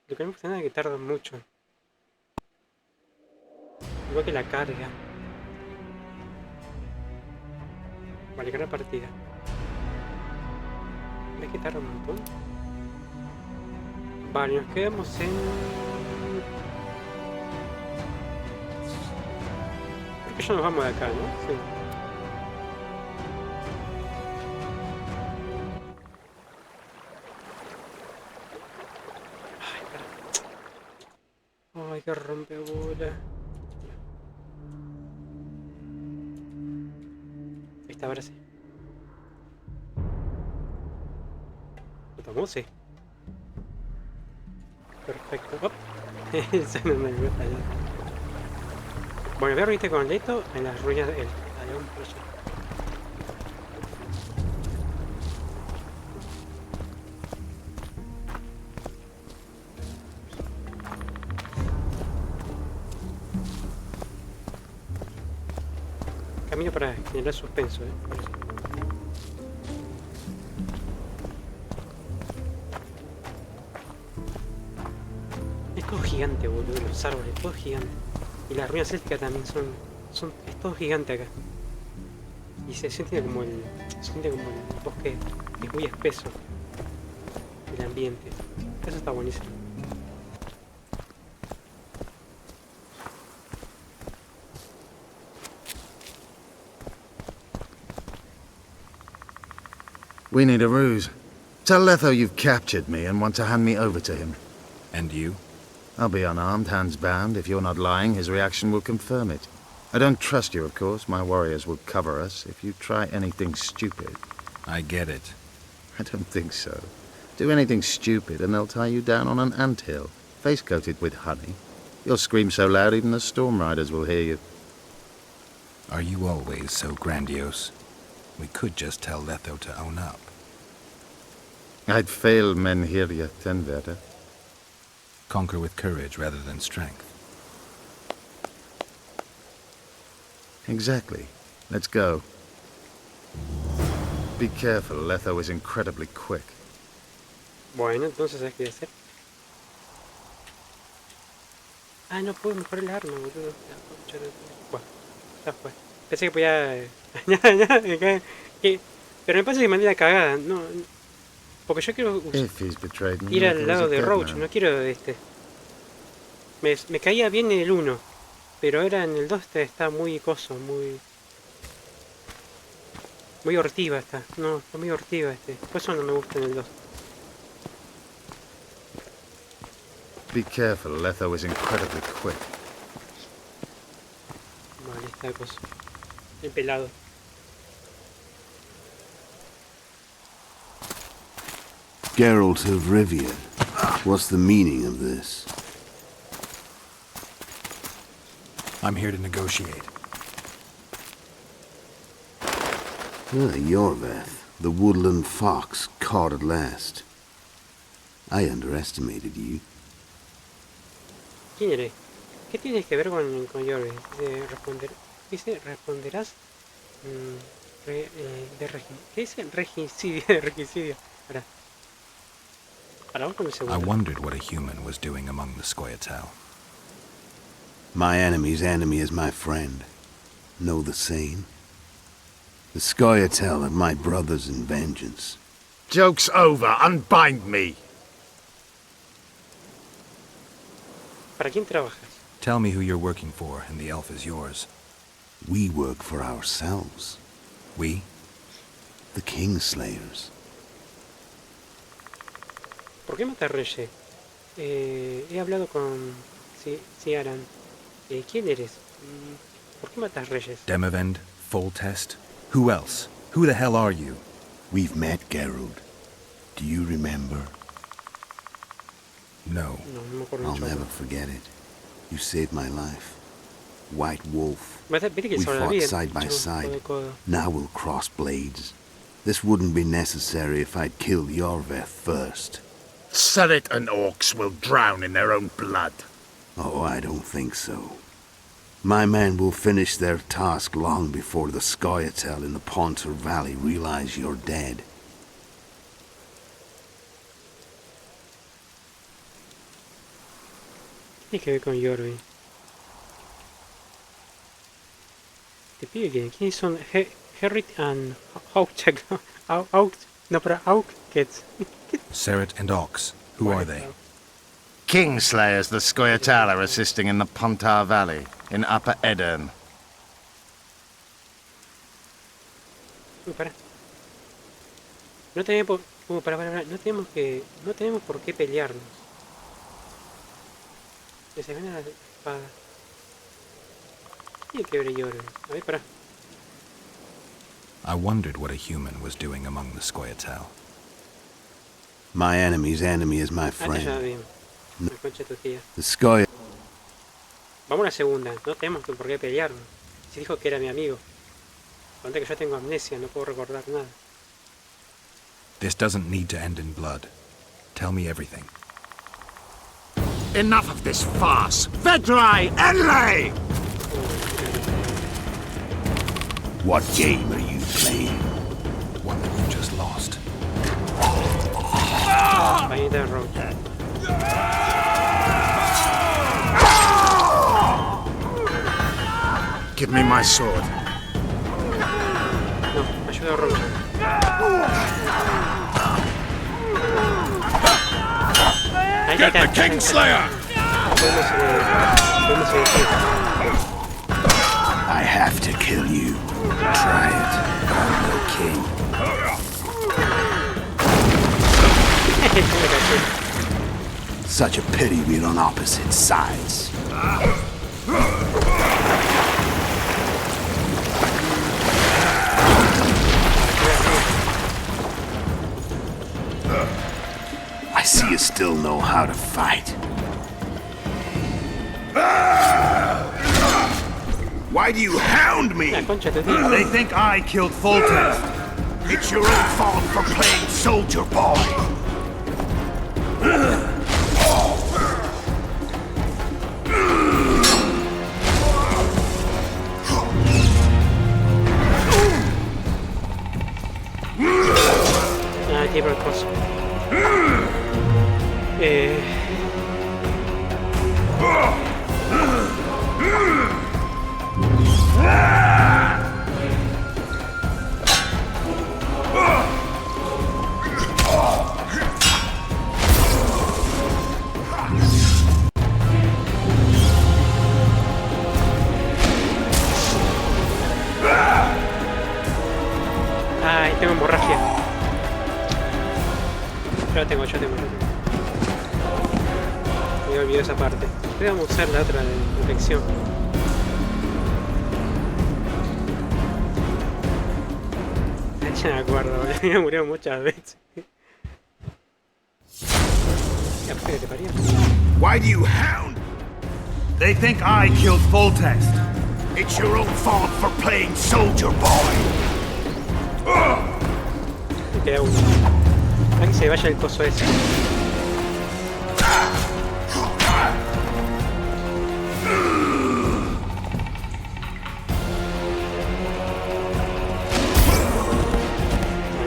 Lo que no me gusta nada es que tarda mucho. Igual que la carga. Vale, gran partida. ¿Ves que tarda un montón? Vale, nos quedamos en... Creo que ya nos vamos de acá, ¿no? Sí. Ay, para. Ay, qué rompebola. Esta ahora sí. ¿Lo tomó? Sí. Perfecto. Oh. Eso no me gusta ya. Bueno, voy a reunirte con Leto en las ruinas del León por allá. Camino para generar suspenso, parece. Es todo gigante, boludo, los árboles, todo gigante. Y las ruinas célticas también es todo gigante acá. Y se siente como el bosque, es muy espeso el ambiente. Eso está buenísimo. We need a ruse. Tell Letho you've captured me and want to hand me over to him. And you? I'll be unarmed, hands bound. If you're not lying, his reaction will confirm it. I don't trust you, of course. My warriors will cover us if you try anything stupid. I get it. I don't think so. Do anything stupid and they'll tie you down on an anthill, face-coated with honey. You'll scream so loud even the storm riders will hear you. Are you always so grandiose? We could just tell Letho to own up. I'd fail Menhirya Tenveda. Conquer with courage rather than strength. Exactly. Let's go. Be careful, Letho is incredibly quick. Bueno, entonces, ¿sabes qué voy a hacer? Ah, no puedo mejorar el arma, boludo. Bueno, ya fue. Pensé que podía... Pero me parece que me mandé la cagada. No, porque yo quiero If he's betrayed me, ir Letho al is lado a de dead Roach, man. no quiero Me caía bien en el 1, pero ahora en el 2 está muy coso, muy hortiva está. No, está muy hortiva Por eso no me gusta en el 2. Be careful, Letho is incredibly quick. Vale, está coso. El pelado. Geralt of Rivia. What's the meaning of this? I'm here to negotiate. Yorveth, the woodland fox caught at last. I underestimated you. ¿Quién eres? ¿Qué tienes que ver con Jorge? Dice, responderás ¿qué dice? Regicidio. Vamos con el I segundo. wondered what a human was doing among the Scoia'tael. My enemy's enemy is my friend. Know the saying? The Scoia'tael are my brothers in vengeance. Joke's over. Unbind me. ¿Para quién trabajas? Tell me who you're working for, and the elf is yours. We work for ourselves. We? The Kingslayers. ¿Por qué matar reyes? He hablado con Ciaran. ¿Quién eres? ¿Por qué matas reyes? Demavend? Foltest? Who else? Who the hell are you? We've met, Geralt. Do you remember? No. No me acuerdo I'll mucho. never forget it. You saved my life. White Wolf. Viste que We sobre la fought vida. side by Codo side. a codo. Now we'll cross blades. This wouldn't be necessary if I'd killed Yorveth first. Surrey and orcs will drown in their own blood. Oh, I don't think so. My men will finish their task long before the Scoia'tael in the Pontar Valley realize you're dead. Tiene que ver con Yorvi. Te pide quiénes son Herrit and Hauchek. No, pero Aukets. Seret and Ox. Who are they? Kingslayers the Scoia'tael are assisting in the Pontar Valley, in Upper Edirn. Para. No tenemos no tenemos por qué pelearnos. Desenvaina la espada. Tiene que ver Yorvi. A ver, para. I wondered what a human was doing among the Scoia'tael. My enemy's enemy is my Ah, ya friend. bien. Me concha tu tía. The Scoia... Vamos a la segunda. No tenemos por qué pelearnos. Se dijo que era mi amigo. Cuenta que yo tengo amnesia, no puedo recordar nada. This doesn't need to end in blood. Tell me everything. Enough of this farce! Vedrai, Enlay! What game are you playing? One that you just lost. Vainita Roach. Give me my sword. No, ayuda a Roach. Ahí Get the Kingslayer! Podemos elegir. I have to kill you. Try it. I'm no king. Such a pity we're on opposite sides. I see you still know how to fight. Why do you hound me? La concha de tu tía. They think I killed Foltest. It's your own fault for playing soldier boy. Ah, tipo el coso. Ay, tengo hemorragia. Yo tengo. Me olvidé esa parte. Vamos a usar la otra de infección. Ya me acuerdo, me murió muchas veces. Ya, pues, te parió. Why do you hound? They think I killed Foltest. It's your own fault for playing soldier boy. Me queda uno. Para que se vaya el coso ese.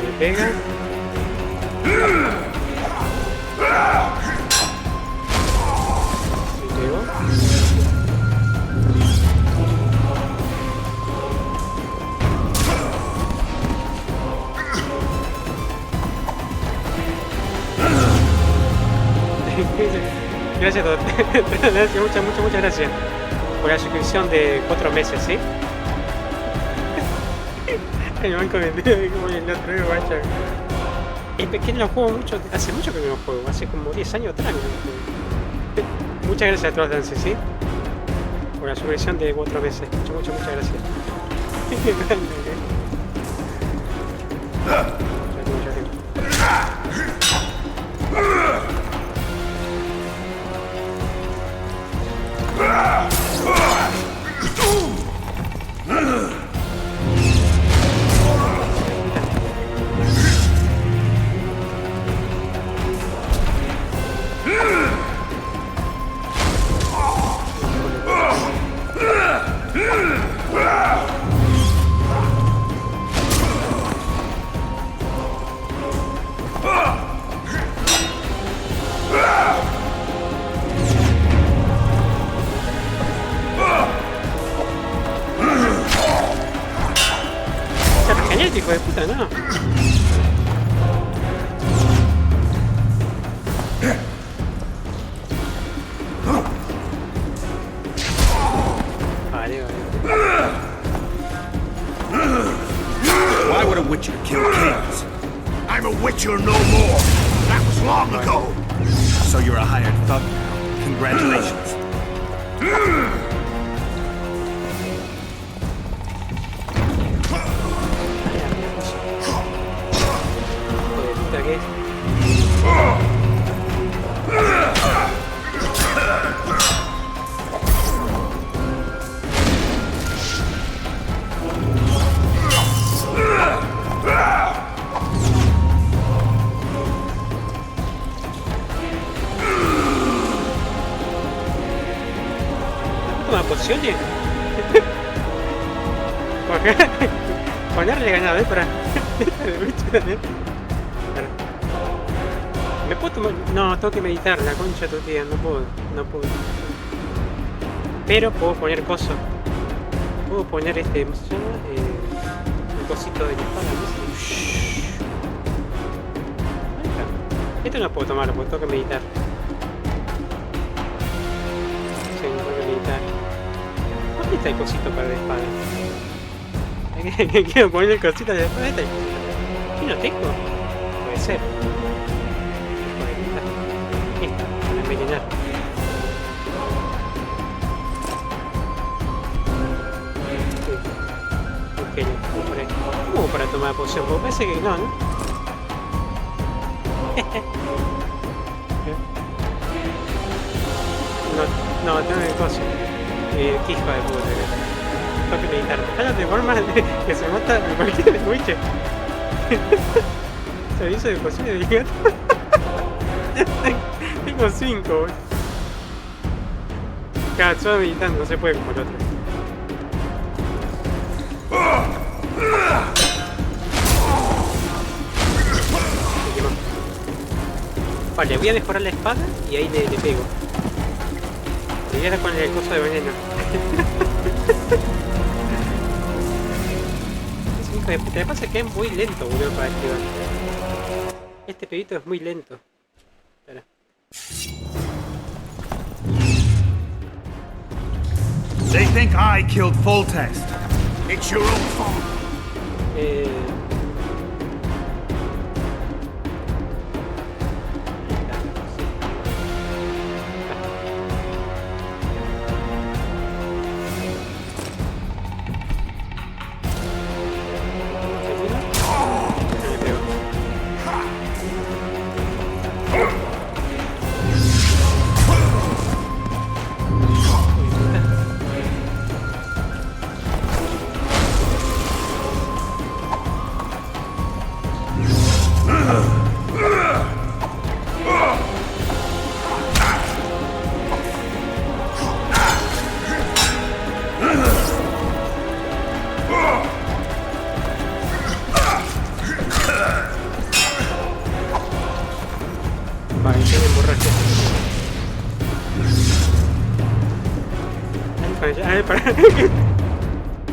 Me pega. Me pegó. Gracias a todos. Muchas gracias por la suscripción de 4 meses, ¿sí? El banco vendido como el otro vaya. Es pequeño, lo juego mucho, hace mucho que no lo juego, hace como 10 años atrás que no lo juego. Muchas gracias a todos, Dance, ¿sí? Por la suscripción de 4 meses. Muchas gracias. witcher no more. That was long ago. So you're a hired thug now. Congratulations. Toma pociones. Ponerle ganado, para. ¿Me puedo tomar? No, tengo que meditar, la concha de tu tía, no puedo. Pero puedo poner cosas. Puedo poner ¿cómo se llama? El cosito de la espada, ¿no? Ahí está. Esto no puedo tomarlo, porque tengo que meditar. Sí, tengo que meditar. ¿Dónde está el cosito para la espada? Quiero poner el cosito de la espada. ¿Yo no tengo? Puede ser. Esta, para envenenar. Ok, ¿cómo para tomar poción? Porque parece que no, ¿no? No, tengo que coso. Qué hijo de puta. Tengo que meditar. Ojalá de forma que se mata a cualquier escuche. Servicio de pociones de gato. Tengo 5, boludo. Claro, solo meditando, no se puede como el otro. Vale, voy a mejorar la espada y ahí le pego. Le voy a dar con el coso de veneno. Es un hijo de puta. Me pasa que es muy lento, boludo, para esquivar. Este pedito es muy lento. Espera. They think I killed Foltest. It's your own fault.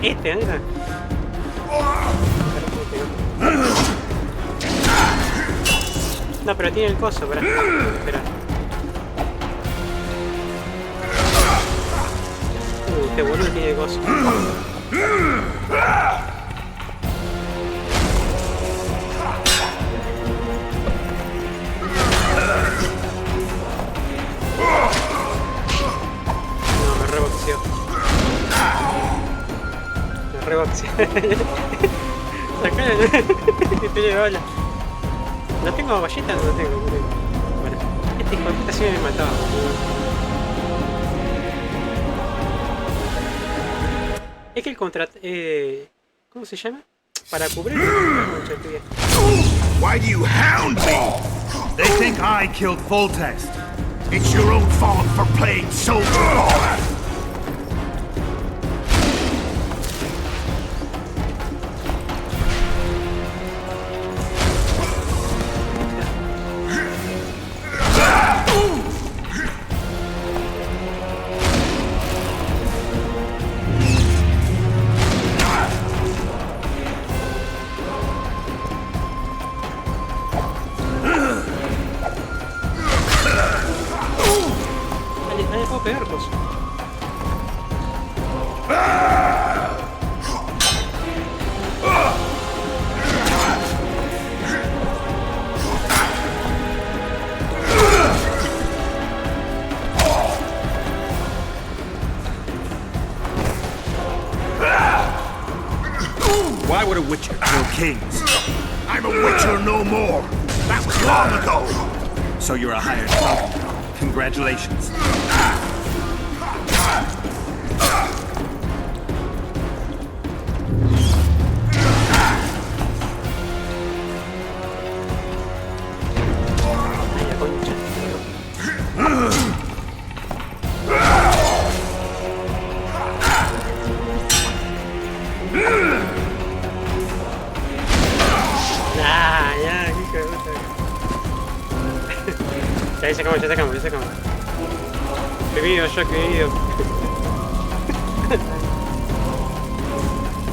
Este, ¿dónde está? No, pero tiene el coso, espera. Este boludo tiene el coso. No, me reboxeó. Sacale que te lleva bala. ¿No tengo balleta? No tengo. Bueno, este hijo de puta sí me mataba, boludo. Es que el contrato... ¿cómo se llama? Para cubrir... Why do you hound me? They think I killed Foltest. It's your own fault for playing soldier ball. kings. I'm a witcher no more. That was long ago. So you're a hired thug now. Congratulations. Ay, la concha. Ah, ya, hijo de puta. Ya sacamos, ya sacamos, ya sacamos. Qué video, yo qué video.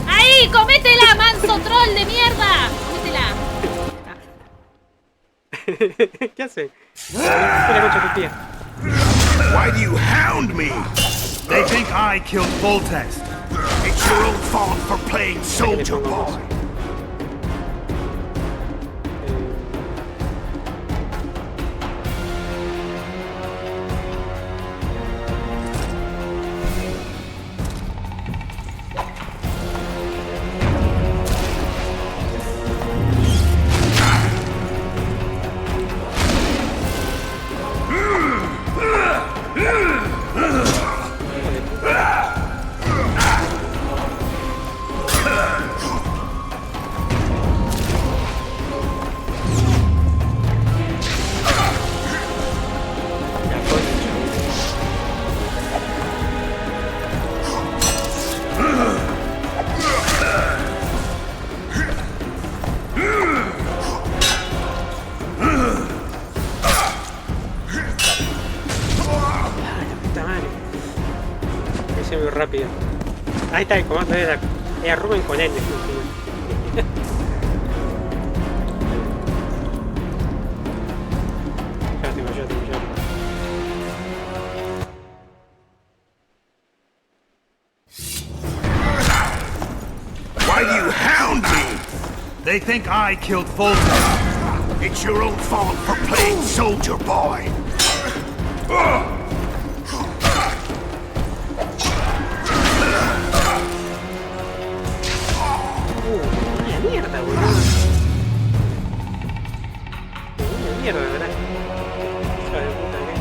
¡Ahí! ¡Cométela, manso troll de mierda! ¡Cométela! ¿Qué hace? La concha de tu tía. Why do you hound me? They think I killed Voltex. It's your own fault for playing soldier boy. Muy rápido. Ahí está el comando, era Rubén con él. Ya tengo. Why do you hound me? They think I killed Voltex. It's your own fault for playing soldier boy. Vaya mierda, boludo. Vaya mierda, ¿verdad? Hija de puta, ¿qué?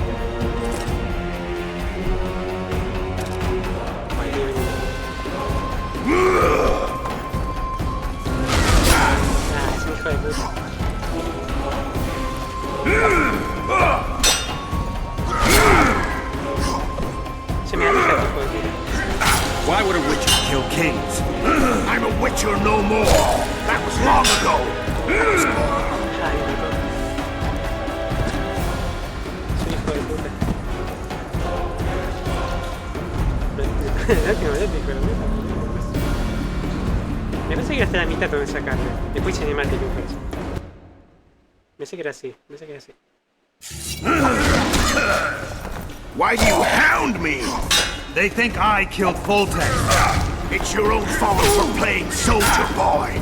Vaya mierda. Ah, es un hijo de puta. Se me aleja el hijo de puta. Why would a witcher kill kings? I'm a witcher no more. That was long ago. Ay, mi papá. Es un hijo de puta. Lástima, hijo de puta. Me parece que era hasta la mitad donde sacarle. Después cinemático, me parece. Me sé que era así, Why do you hound me? They think I killed Voltex. It's your own fault for playing soldier boy.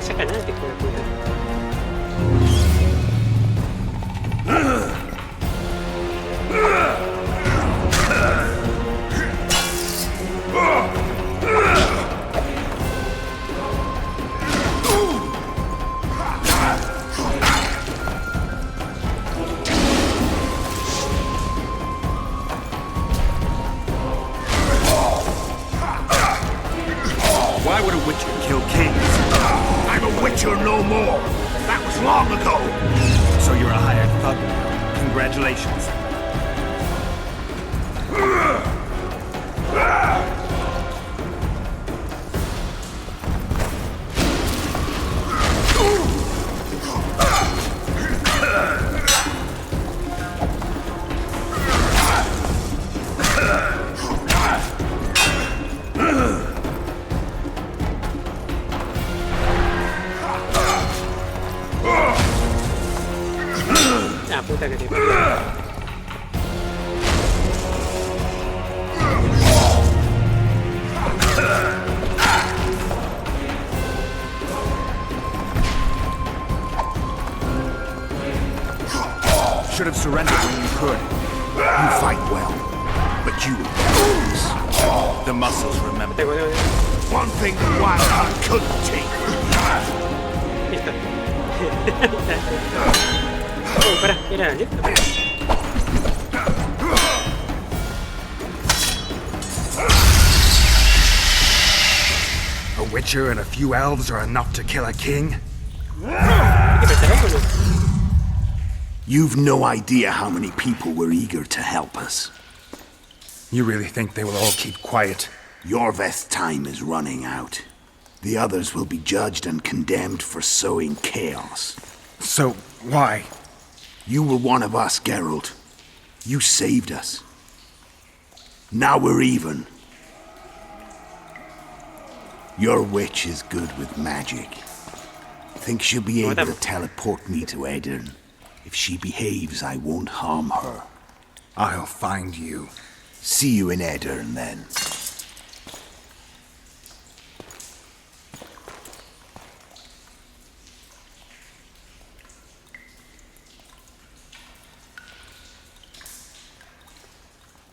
Saca nada, hijo de puta. Why would a witcher kill kings? I'm a witcher no more. That was long ago. So you're a hired thug now. Congratulations. Ah, puta que te... Should have surrendered when you could. You fight well, but but you will lose. The muscles remember. Tengo. One thing the wild hunt couldn't take. Ahí está. Oh, pará, era lento. A witcher and a few elves are enough to kill a king? Hay que prestar algo, ¿no? You've no idea how many people were eager to help us. You really think they will all keep quiet? Yorveth's time is running out. The others will be judged and condemned for sowing chaos. So, why? You were one of us, Geralt. You saved us. Now we're even. Your witch is good with magic. Think she'll be able to teleport me to Edirn. If she behaves, I won't harm her. I'll find you. See you in Edirn, then.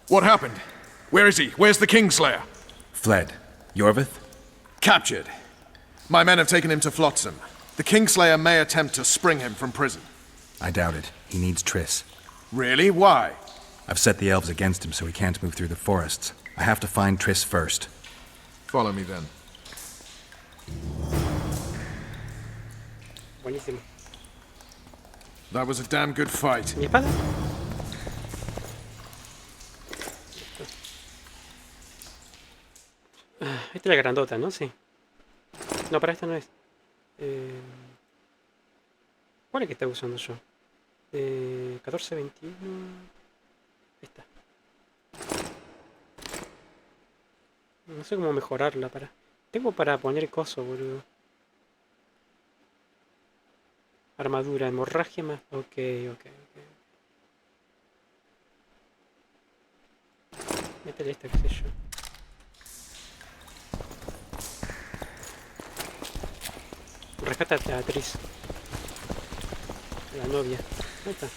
What happened? Where is he? Where's the Kingslayer? Fled. Yorveth? Captured. My men have taken him to Flotsam. The Kingslayer may attempt to spring him from prison. I doubt it. He needs Triss. Really? Why? I've set the elves against him so he can't move through the forests. I have to find Triss first. Follow me then. Buenísimo. That was a damn good fight. ¿Mi espada? Esta es la grandota, ¿no? Sí. No, para esta no es. ¿Cuál es que está usando yo? 14, 21... Esta. No sé cómo mejorarla para... Tengo para poner coso, boludo. Armadura, hemorragia más... Ok. Métele esta, qué sé yo. Rescata a Triss. La novia. Ahí está.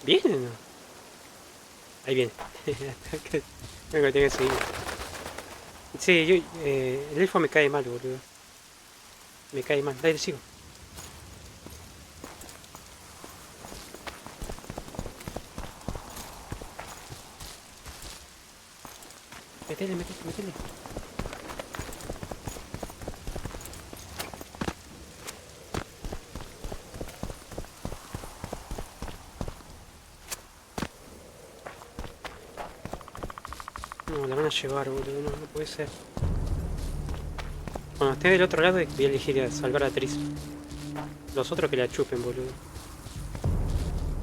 ¿Viene o no? Ahí viene. Tengo que seguir. Sí, yo, el elfo me cae mal, boludo. Me cae mal. Dale, sigo. Métele. No, la van a llevar, boludo. No puede ser. Cuando esté del otro lado voy a elegir a salvar a Triss. Los otros que la chupen, boludo.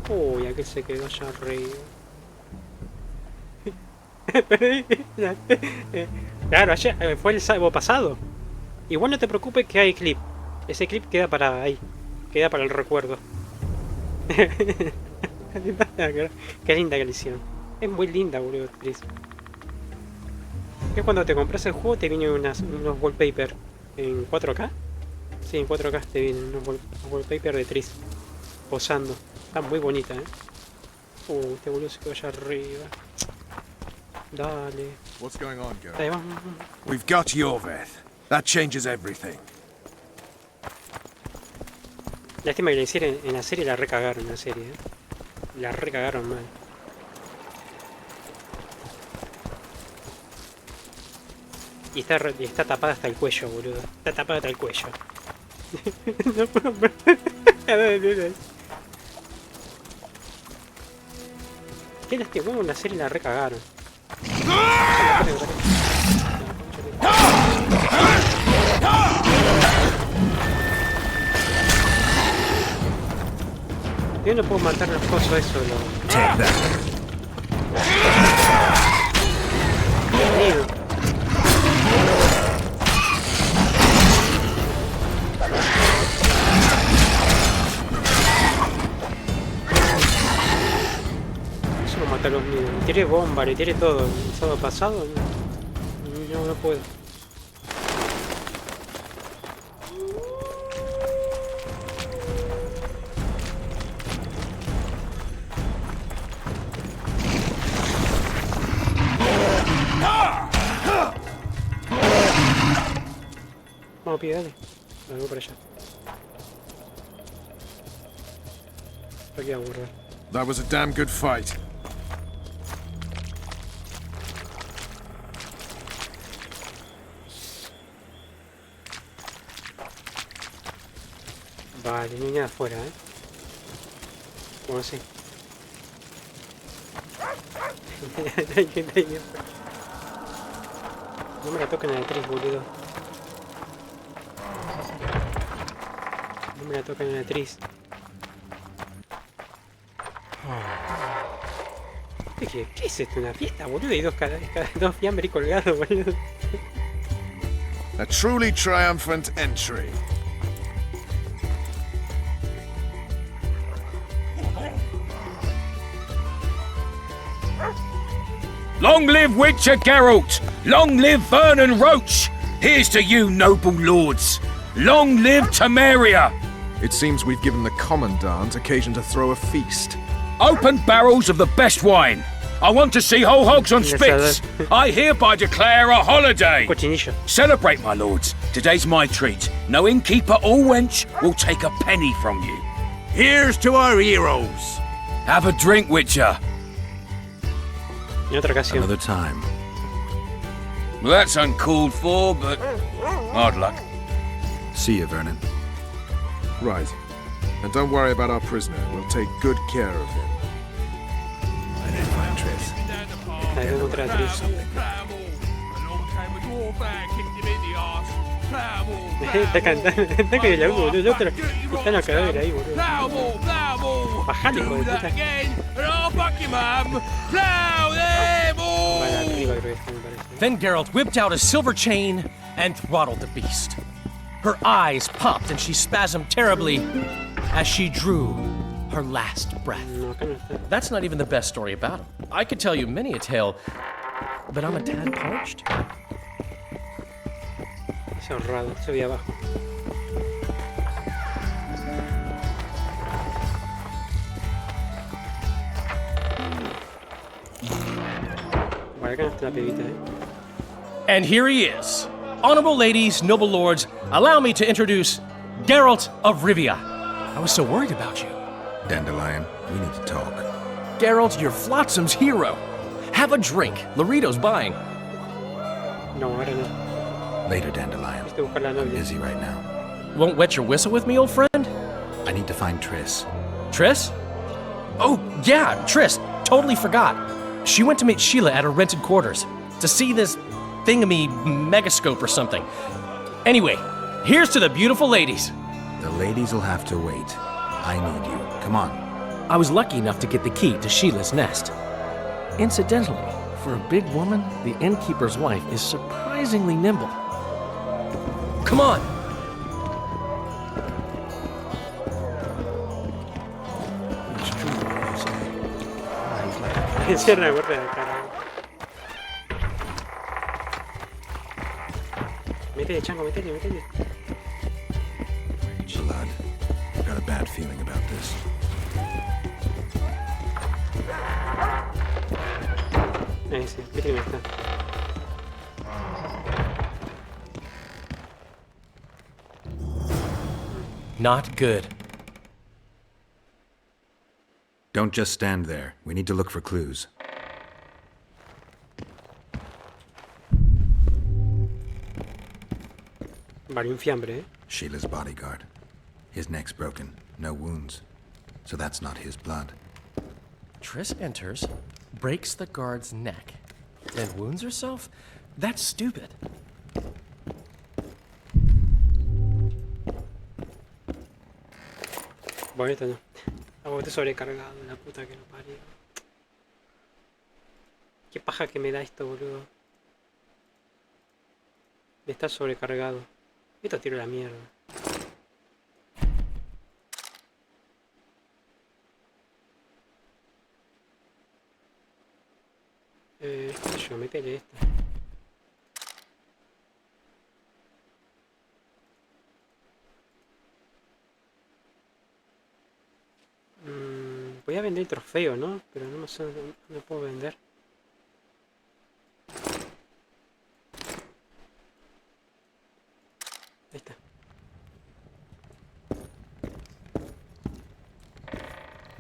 Uy, aquel se quedó allá arriba. Claro, ayer fue el sábado pasado. Igual no te preocupes que hay clip. Ese clip queda para ahí. Queda para el recuerdo. Qué linda que le hicieron. Es muy linda, boludo, Triss. Es cuando te compras el juego te vienen unos wallpaper en 4K. Sí, en 4K te vienen unos wallpaper de Triss posando. Está muy bonita, este boludo se quedó allá arriba. Dale. What's going on, Geralt? Dale, vamos. We've got Yorveth. That changes everything. Lástima que le hicieron en la serie, la recagaron en la serie, La recagaron mal. Y está tapada hasta el cuello, boludo. Está tapada hasta el cuello. No puedo ver. Qué lástima, como en la serie la recagaron. Yo no puedo matar los cosos eso, los míos. Le tiré bomba, le tiré todo. El sábado pasado, no puedo. Vamos, pide, dale. Vamos para allá. Aquí aburro. That was a damn good fight. Vale, niña afuera, Bueno, sí. Hay gente ahí afuera. No me la toquen a la actriz, boludo. No me la toquen a la actriz. ¿Qué es esto? ¿Una fiesta, boludo? Hay dos fiambres colgados, boludo. A truly triumphant entry. Long live Witcher Geralt! Long live Vernon Roach! Here's to you, noble lords! Long live Temeria! It seems we've given the Commandant occasion to throw a feast. Open barrels of the best wine! I want to see whole hogs on spits! I hereby declare a holiday! Cochinillo. Celebrate, my lords. Today's my treat. No innkeeper or wench will take a penny from you. Here's to our heroes! Have a drink, Witcher. En otra ocasión. Another time. Well, that's uncalled for, but hard luck. See you, Vernon. Right. And don't worry about our prisoner. We'll take good care of him. I need to find Triss. Está de otra actriz. Está cantando, está con el auto, boludo. El otro está en la cadáver ahí, boludo. Bajale, hijo de puta. Vale, arriba creo que está, me parece. Then Geralt whipped out a silver chain and throttled the beast. Her eyes popped and she spasmed terribly as she drew her last breath. No, acá no está. That's not even the best story about him. I could tell you many a tale, but I'm a tad parched. Ese ahorrado, ese de abajo. Vale, acá no está la pibita, And here he is. Honorable ladies, noble lords, allow me to introduce Geralt of Rivia. I was so worried about you. Dandelion, we need to talk. Geralt, you're Flotsam's hero. Have a drink. Laredo's buying. No, ahora no. Later, Dandelion. Tienes que buscar la I'm novia. busy right now. Won't wet your whistle with me, old friend? I need to find Triss. Triss? Oh, yeah, Triss. Totally forgot. She went to meet Sheila at her rented quarters to see this thingamy megascope or something. Anyway, here's to the beautiful ladies. The ladies will have to wait. I need you. Come on. I was lucky enough to get the key to Sheila's nest. Incidentally, for a big woman, the innkeeper's wife is surprisingly nimble. Come on! Cierra la puerta de la cara. Métele, chango, métele. Blood. I've got a bad feeling about this. Ahí sí, vete que no está. Not good. Don't just stand there. We need to look for clues. Vale, un fiambre, Sheila's bodyguard. His neck's broken. No wounds. So that's not his blood. Triss enters, breaks the guard's neck, then wounds herself? That's stupid. Bueno, esto no. Hago esto sobrecargado, la puta que lo parió. Qué paja que me da esto, boludo. Está sobrecargado. Esto tiro la mierda. última, metele esta. Voy a vender el trofeo, ¿no? Pero no sé dónde puedo vender. Ahí está.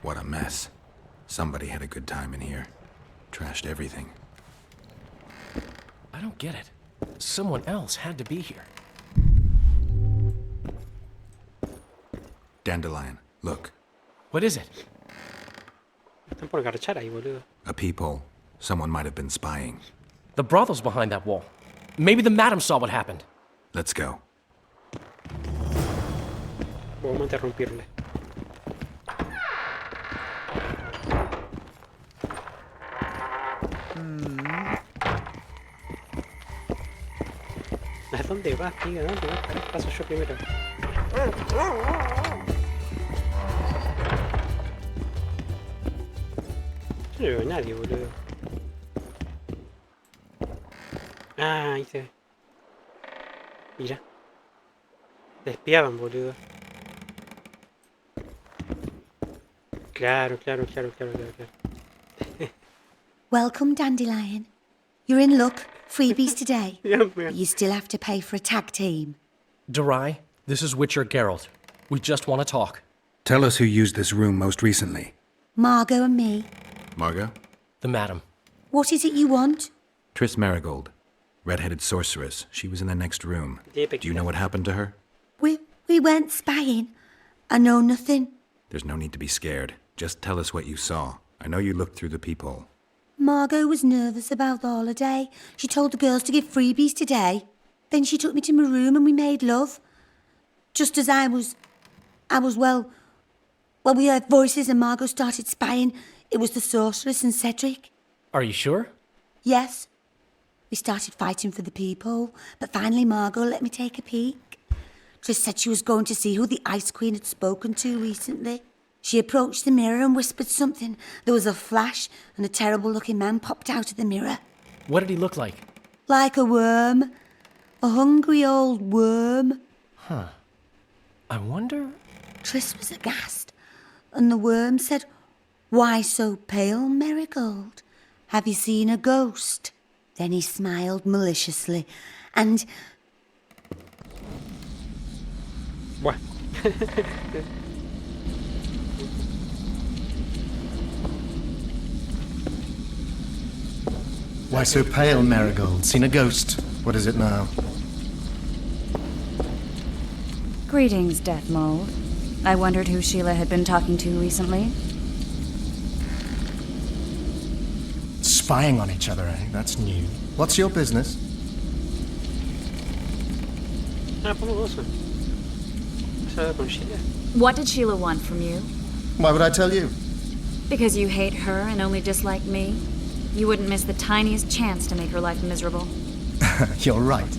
What a mess. Somebody had a good time in here. Trashed everything. I don't get it. Someone else had to be here. Dandelion, look. What is it? Están por garchar ahí, boludo. A peephole. Someone might have been spying. The brothel's behind that wall. Maybe the madam saw what happened. Let's go. Vamos a interrumpirle. ¿A dónde vas, amiga? ¿Dónde vas? Pará, paso yo primero. Yo no veo a nadie, boludo. Ah, ahí se ve. Mira. Te espiaban, boludo. Claro. Welcome, Dandelion. You're in luck. Freebies today. Dios mío. But you still have to pay for a tag team. Darai, this is Witcher Geralt. We just want to talk. Tell us who used this room most recently. Margot and me. Margot? The madam. What is it you want? Triss Marigold. Red-headed sorceress. She was in the next room. Do you know what happened to her? We weren't spying. I know nothing. There's no need to be scared. Just tell us what you saw. I know you looked through the peephole. Margot was nervous about the holiday. She told the girls to give freebies today. Then she took me to my room and we made love. Just as I was well, we heard voices and Margot started spying. It was the sorceress and Cedric. Are you sure? Yes. We started fighting for the peephole, but finally Margot let me take a peek. Triss said she was going to see who the Ice Queen had spoken to recently. She approached the mirror and whispered something. There was a flash, and a terrible-looking man popped out of the mirror. What did he look like? Like a worm. A hungry old worm. Huh. I wonder... Triss was aghast, and the worm said, "Why so pale, Marigold? Have you seen a ghost?" Then he smiled maliciously, and... What? Why so pale, Marigold? Seen a ghost? What is it now? Greetings, Death Mold. I wondered who Sheila had been talking to recently. Spying on each other, eh? That's new. What's your business? Ah, poderosa. ¿Has hablado con Sheila? What did Sheila want from you? Why would I tell you? Because you hate her and only dislike me? You wouldn't miss the tiniest chance to make her life miserable. You're right.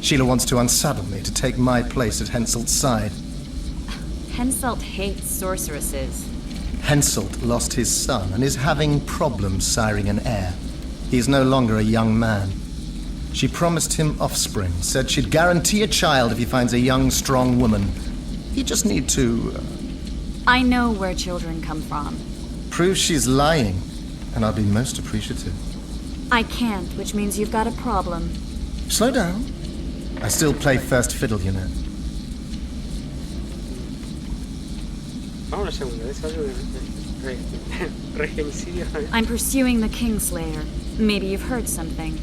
Sheila wants to unsaddle me to take my place at Henselt's side. Henselt hates sorceresses. Henselt lost his son and is having problems siring an heir. He is no longer a young man. She promised him offspring, said she'd guarantee a child if he finds a young, strong woman. He just need to... I know where children come from. prove she's lying, and I'll be most appreciative. I can't, which means you've got a problem. Slow down. I still play first fiddle, you know. Vamos a la segunda, es algo de regenicidio. I'm pursuing the Kingslayer. Maybe you've heard something.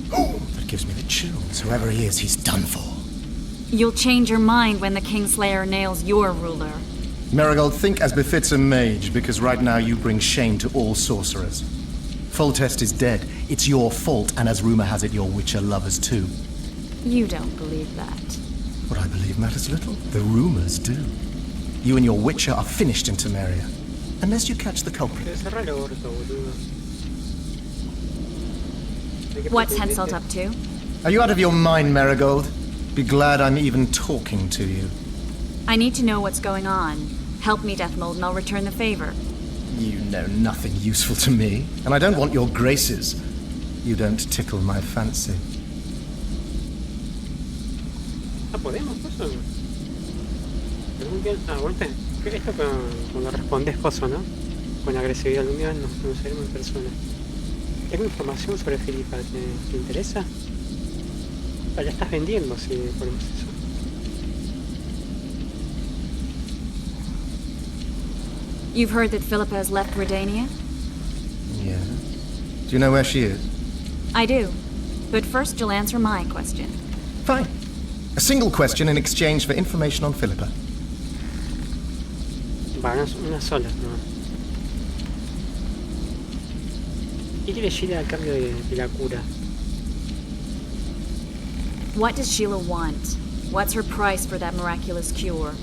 That gives me the chills. Whoever he is, he's done for. You'll change your mind when the Kingslayer nails your ruler. Marigold, think as befits a mage, because right now you bring shame to all sorcerers. Foltest is dead. It's your fault, and as rumor has it, your Witcher lovers too. You don't believe that. What I believe matters little. The rumors do. You and your Witcher are finished in Temeria. Unless you catch the culprit. What's Henselt up to? Are you out of your mind, Marigold? Be glad I'm even talking to you. I need to know what's going on. Help me, Deathmold, and I'll return the favor. You know nothing useful to me, and I don't want your graces. You don't tickle my fancy. Ah, podemos, coso. Algún día. Ah, bueno, esto cuando respondes coso, ¿no? Con agresividad, algún día nos conoceremos en persona. Tengo información sobre Filipa, ¿te interesa? Ah, la estás vendiendo si ponemos eso. You've heard that Philippa has left Redania? Yeah. Do you know where she is? I do. But first you'll answer my question. Fine. A single question in exchange for information on Philippa. Va, una sola, no. ¿Qué quiere Sheila al cambio de la cura? What does Sheila want? What's her price for that miraculous cure?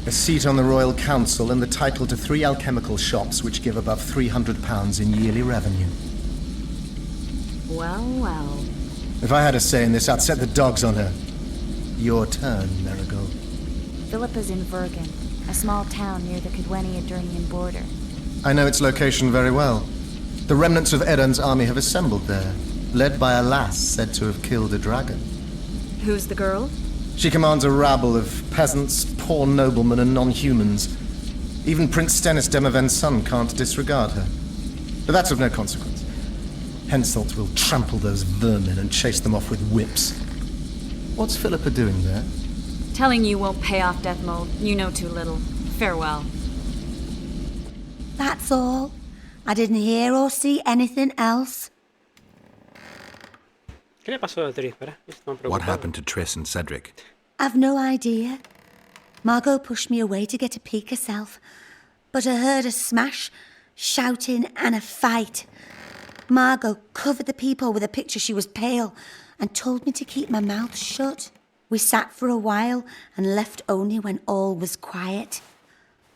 A seat on the Royal Council and the title to 3 alchemical shops which give above £300 in yearly revenue. Well, well. If I had a say in this, I'd set the dogs on her. Your turn, Marigold. Philippa's in Vergen, a small town near the Cadweni-Adurnian border. I know its location very well. The remnants of Eren's army have assembled there, led by a lass said to have killed a dragon. Who's the girl? She commands a rabble of peasants, poor noblemen, and non-humans. Even Prince Stennis Demaven's son can't disregard her. But that's of no consequence. Henselt will trample those vermin and chase them off with whips. What's Philippa doing there? Telling you won't pay off, Deathmold. You know too little. Farewell. That's all. I didn't hear or see anything else. ¿Qué le pasó a Triss? Espera, estoy preocupado. What happened to Triss and Cedric? I've no idea. Margot pushed me away to get a peek herself, but I heard a smash, shouting, and a fight. Margot covered the people with a picture she was pale and told me to keep my mouth shut. We sat for a while and left only when all was quiet.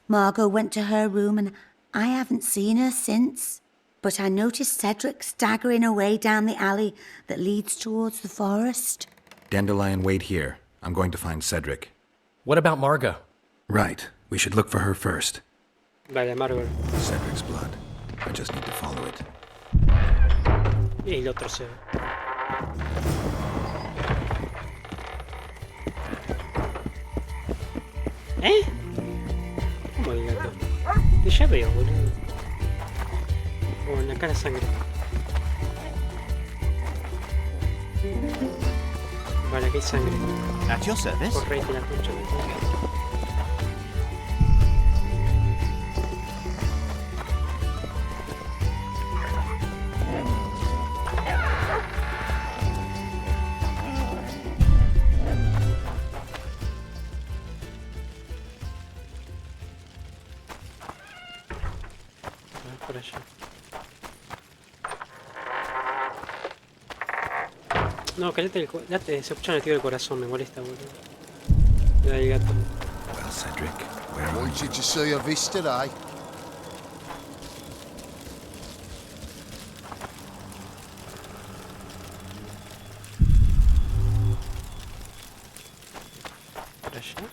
Margot went to her room and I haven't seen her since. But I noticed Cedric staggering away down the alley that leads towards the forest. Dandelion, wait here. I'm going to find Cedric. What about Margot? Right. We should look for her first. Vale, Margot. Cedric's blood. I just need to follow it. Y el otro se ve. ¿Eh? ¿Cómo el gato? Que ya veo, boludo. Oh, en la cara sangre. Vale, aquí hay sangre. At your service. Correte la concha de todo. Por allá. No, cállate, se escucha el latido del corazón, me molesta, boludo. La del gato. Well, Cedric, where are you? Wanted to see your vis today. Por allá.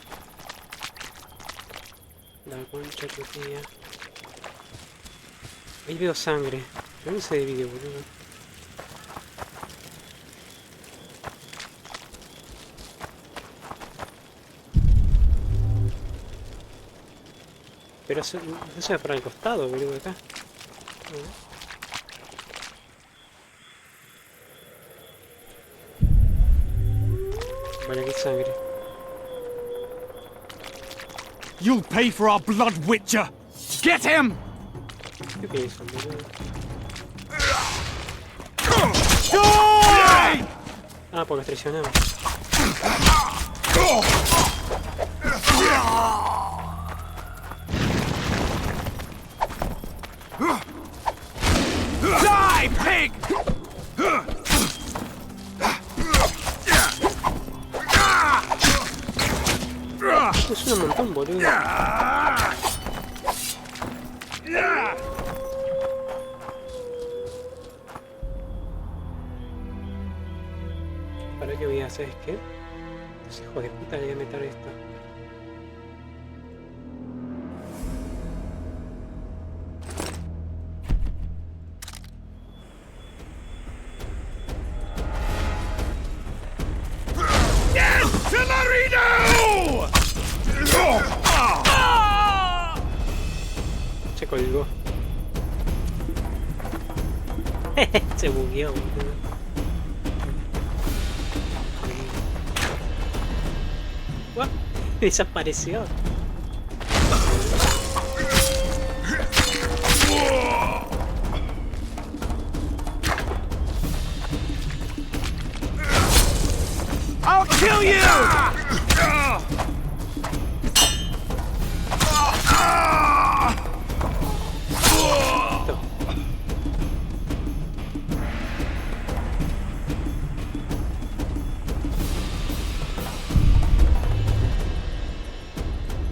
La concha que tía. Ahí veo sangre. ¿Dónde se divide, boludo? Pero eso es para el costado, boludo, acá. Vale, aquí hay sangre. You'll pay for our blood, Witcher! Get him! ¿Qué piensan, boludo? Ah, porque traicionamos. Die, pig! Esto es un montón, boludo. ¿Para qué voy a hacer? ¿Es qué? Los hijos de puta le voy a meter esto. Colgó. Se bugueó, boludo. What? Desapareció. I'll kill you!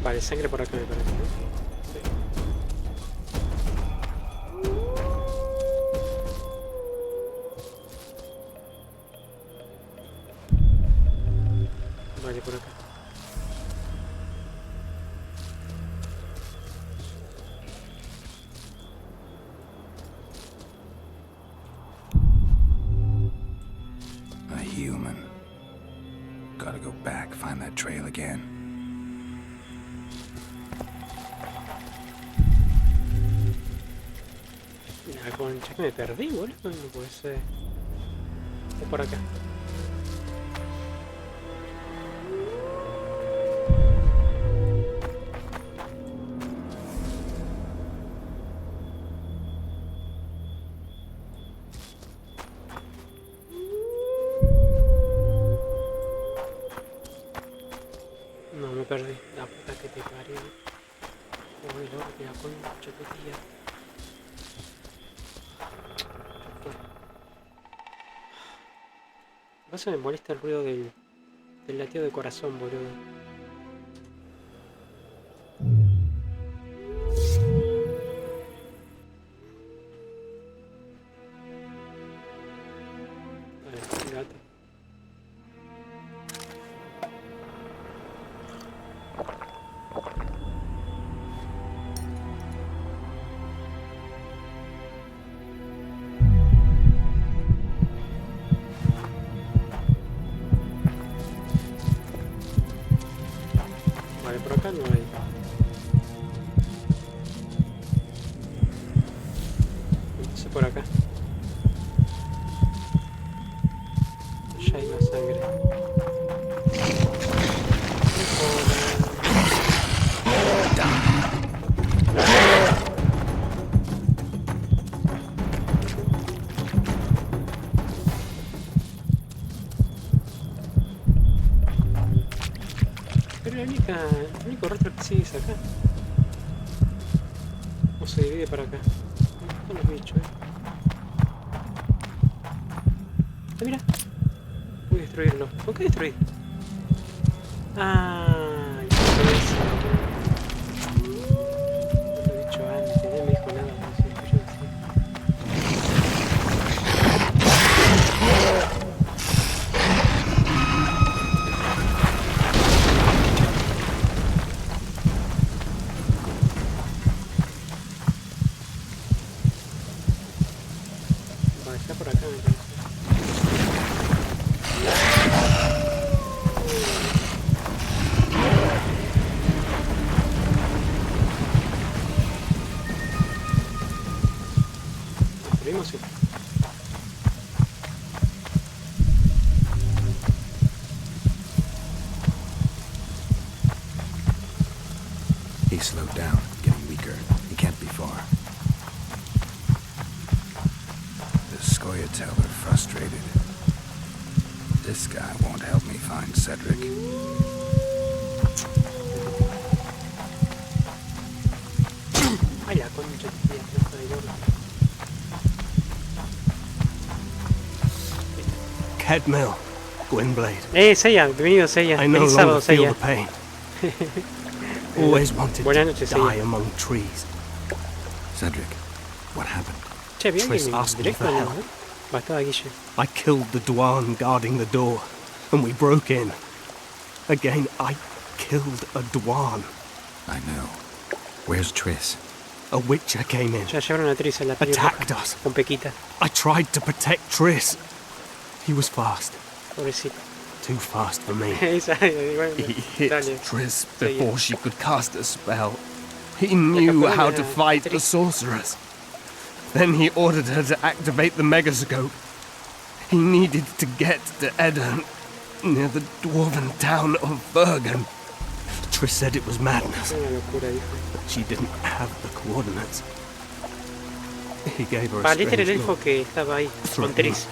Vale, sangre por acá me parece, ¿no? Sí. Vale, por acá. A human. Gotta go back, find that trail again. La concha que me perdí, boludo. No puede ser. Es por acá. No, me perdí. La puta que te parió. Uy, loco, que la concha tu tía. No se me molesta el ruido del latido de corazón, boludo. Vale, gato. Vale, por acá no hay. Entonces por acá. Ya hay más sangre. Pero el único rostro que sigue es acá. O se divide para acá. ¿Dónde están los bichos, Ah, mira. Voy a destruirlo. ¿Por qué destruir? Ah, ya lo hice. No lo he dicho antes, no me dijo nada. No sé, yo decía. Vale, está por acá, me parece. Destruimos, sí. He slowed down, getting weaker. He can't be far. The Scoia'tael are frustrated. This guy won't help me find Cedric. Ay, la concha, tía, plaza de gordo. Kedmil, Gwynblade. Seiya, bienvenido, Seiya. I no Feliz longer sábado, feel Seiya. the pain. Always wanted Buenas to noches, die Seiya. among trees. Cedric, what happened? Che, bien Triss que asked me directo for no, help. ¿eh? Va, estaba Guille. I killed the Dwan guarding the door, and we broke in. Again, I killed a Dwan. I know. Where's Triss? A Witcher came in, Ya llevaron a Triss a la pelirroja attacked us. con Pequita. I tried to protect Triss. He was fast, Pobrecito. too fast for me. Esa, bueno, He hit dale. Triss Seiya. before she could cast a spell. He knew how to fight the sorceress. Then he ordered her to activate the megascope. He needed to get to Edda, near the dwarven town of Bergen. Triss said it was madness, but she didn't have the coordinates. He gave her a Este era el strange elfo look. que estaba ahí, con Triss.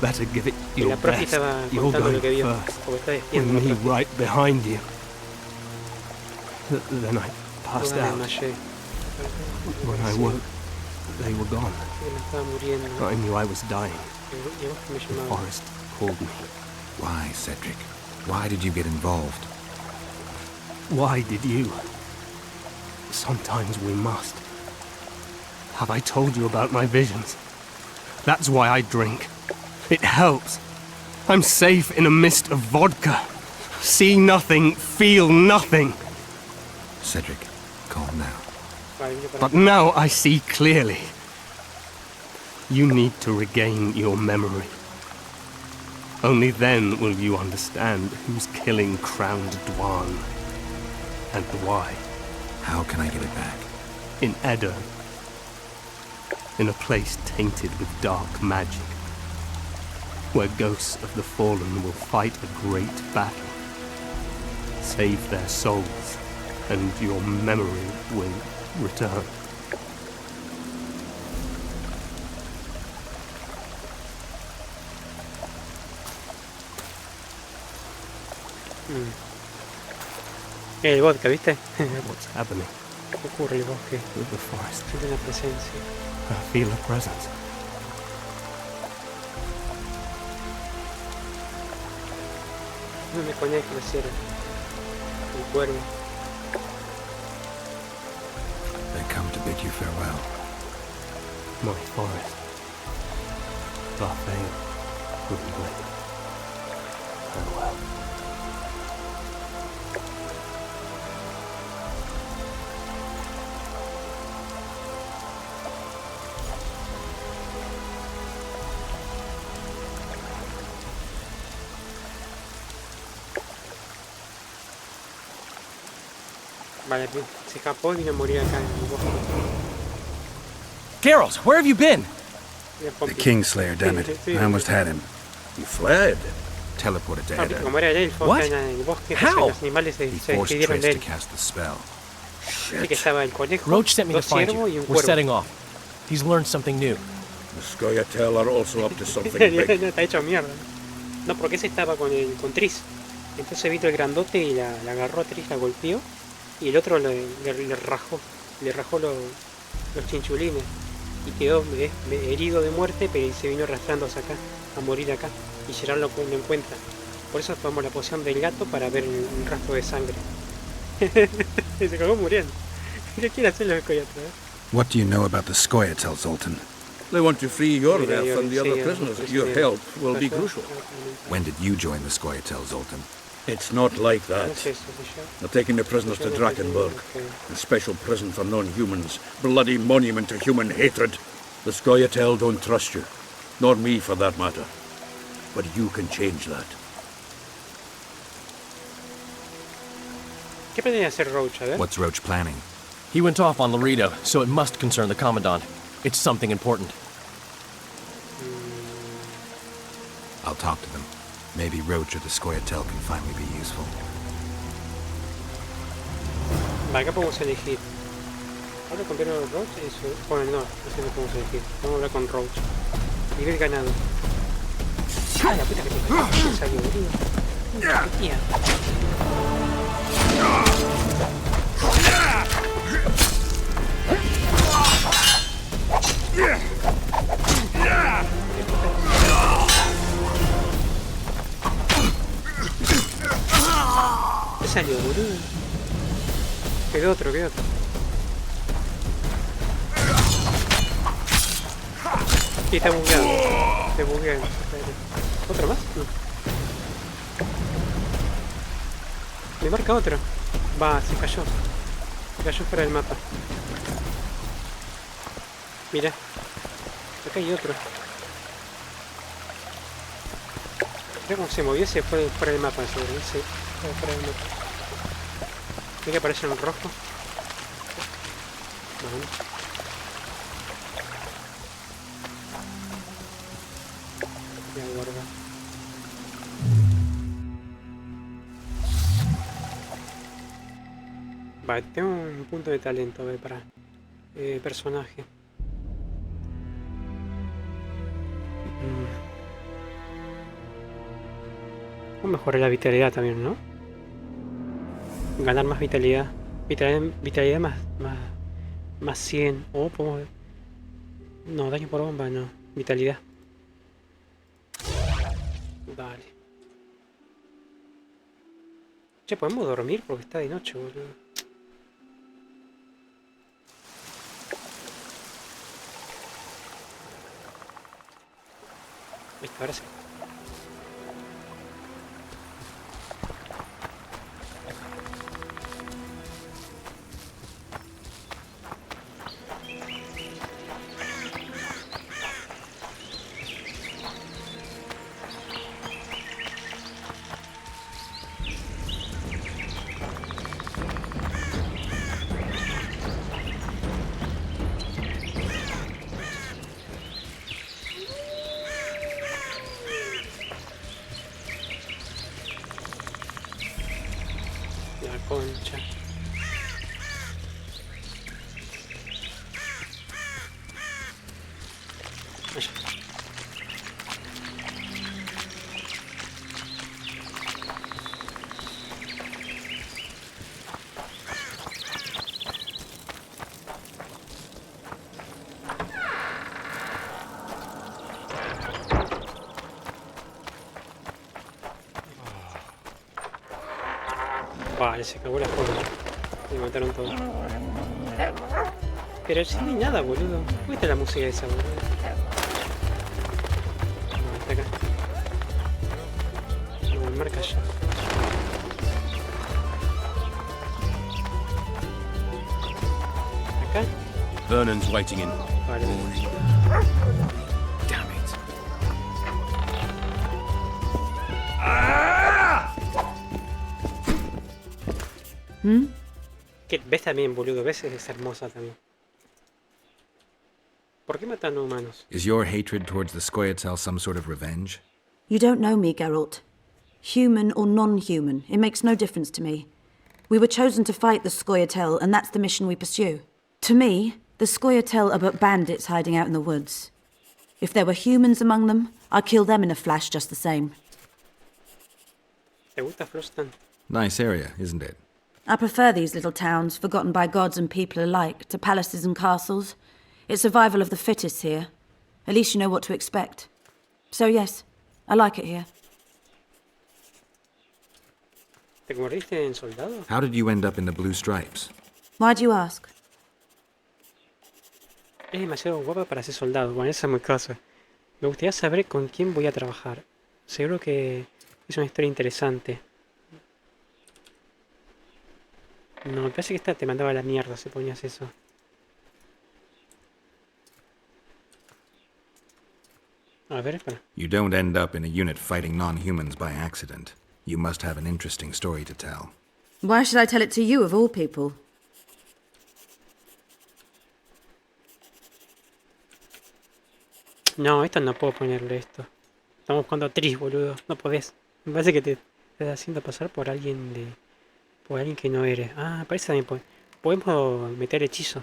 Better give it Y your la profe best. estaba You're contando going lo que vio, first, porque está with espiando me la profe. right behind you. Then I passed Luego me out. desmayé. When I woke, they were gone. Yo me estaba muriendo. I knew I was dying. Y vos que me The llamabas. forest called me. Why, Cedric? Why did you get involved? Why did you? Sometimes we must. Have I told you about my visions? That's why I drink. It helps. I'm safe in a mist of vodka. See nothing, feel nothing. Cedric, calm now. Vale, yo para But now I see clearly. You need to regain your memory. Only then will you understand who's killing Crowned Dwan and why. How can I get it back? In Edda, in a place tainted with dark magic, where ghosts of the fallen will fight a great battle, save their souls, and your memory will return. El vodka, ¿viste? What's happening ¿Qué ocurre el bosque? with the forest? Siente una presencia. I feel a presence. No me conecto, la cierra. El cuervo. They come to bid you farewell. My forest. Buffet. Greenwood. Farewell. Vale, se escapó y vino a morir acá en el bosque. Geralt, where have you been? Mira, The Pompey. Kingslayer, damn it. Sí, I almost had him. You fled. Teleported to Ah, viste, Edda. como era el elfo What? acá en el bosque, How? entonces los animales He se forced despidieron de Triss to él. cast the spell. Así que estaba el conejo, Roach sent me to dos find you. ciervos y un We're cuervo. setting off. He's learned something new. The Scoia'tael are also up to something No, big. está hecho mierda. No, porque ese estaba con Triss. Entonces vino el grandote y la agarró a Triss, la golpeó. Y el otro le rajó los chinchulines. Y quedó herido de muerte, pero se vino arrastrando hasta acá, a morir acá. Y Geralt lo encuentra. Por eso tomamos la poción del gato para ver un rastro de sangre. Y se cagó muriendo. ¿Qué quiere hacer los Scoia'tael? What do you know about the Scoia'tael, Zoltan? They want to free your Mira, elf yo and the other sí, prisoners. pues, Your help will be crucial. When did you join the Scoia'tael, Zoltan? It's not like No that. sé eso, sé yo. They're taking the prisoners to Drakenberg, a special prison for non-humans, bloody monument to human hatred. The Scoia'tael don't trust you, nor me for that matter. But you can change that. ¿Qué pretende hacer Roach? A ver. What's Roach planning? He went off on Laredo, so it must concern the Commandant. It's something important. I'll talk to them. Maybe Roach or the Scoia'tael can finally be useful. Vale, acá podemos elegir. ¿Hablo con Geralt Roach? Eso. Bueno, no sé lo podemos elegir. Vamos a hablar con Roach. Nivel ganado. ¡Ah, la puta que te salió, boludo! Tía. ¿Qué salió, boludo? Quedó otro, quedó otro. Sí, está bugueado. Se buguea. ¿Otro más? No. Me marca otro. Va, se cayó. Se cayó fuera del mapa. Mira. Acá hay otro. Mira cómo se movió, se fue fuera del mapa, seguro. No sé. Fue fuera del mapa. Ve que aparece en rojo. Ya guarda. Vale, tengo un punto de talento, a ver, para personaje. Vamos a mejorar la vitalidad también, ¿no? Ganar más vitalidad. Vitalidad más 100. O podemos ver. No, daño por bomba, no. Vitalidad. Dale. Che, podemos dormir porque está de noche, boludo. Listo, ahora sí. La concha. Allá. Vale, se acabó la forma. Me mataron todo. Pero si no hay nada, boludo. ¿Dónde está la música esa, boludo? No, está acá. No, me marca allá. ¿Acá? Vernon's waiting in. Vale. Damn it. Que ves también, boludo. Ves, es hermosa también. ¿Por qué matan a humanos? Is your hatred towards the Scoia'tael some sort of revenge? You don't know me, Geralt. Human or non-human, it makes no difference to me. We were chosen to fight the Scoia'tael, and that's the mission we pursue. To me, the Scoia'tael are but bandits hiding out in the woods. If there were humans among them, I'd kill them in a flash just the same. ¿Te gusta Frostan? Nice area, isn't it? I prefer these little towns, forgotten by gods and people alike, to palaces and castles. It's survival of the fittest here. At least you know what to expect. So yes, I like it here. ¿Te convertiste en soldado? How did you end up in the Blue Stripes? Why do you ask? Es demasiado guapa para ser soldado. Bueno, esa es muy cosa. Me gustaría saber con quién voy a trabajar. Seguro que es una historia interesante. No, me parece que esta te mandaba a la mierda si ponías eso. A ver, espera. You don't end up in a unit fighting non-humans by accident. You must have an interesting story to tell. Why should I tell it to you, of all people? No, esto no puedo ponerle esto. Estamos jugando a Tris, boludo. No podés. Me parece que te estás haciendo pasar por alguien de... Por alguien que no eres. Ah, parece también podemos meter hechizo.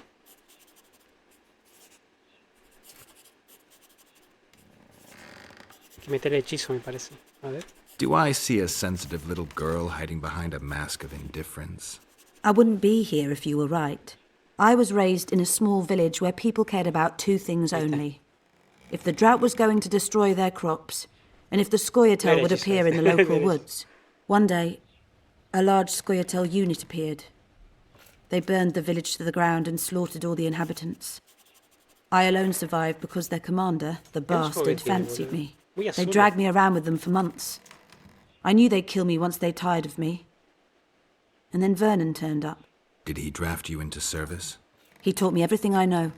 Hay que meter hechizo, me parece. A ver. Do I see a sensitive little girl hiding behind a mask of indifference? I wouldn't be here if you were right. I was raised in a small village where people cared about two things only. If the drought was going to destroy their crops, and if the Scoia'tael would appear in the local woods. One day, a large Scoia'tael unit appeared. They burned the village to the ground and slaughtered all the inhabitants. I alone survived because their commander, the bastard, fancied me. They dragged me around with them for months. I knew they'd kill me once they tired of me. And then Vernon turned up. Did he draft you into service? He taught me everything I know.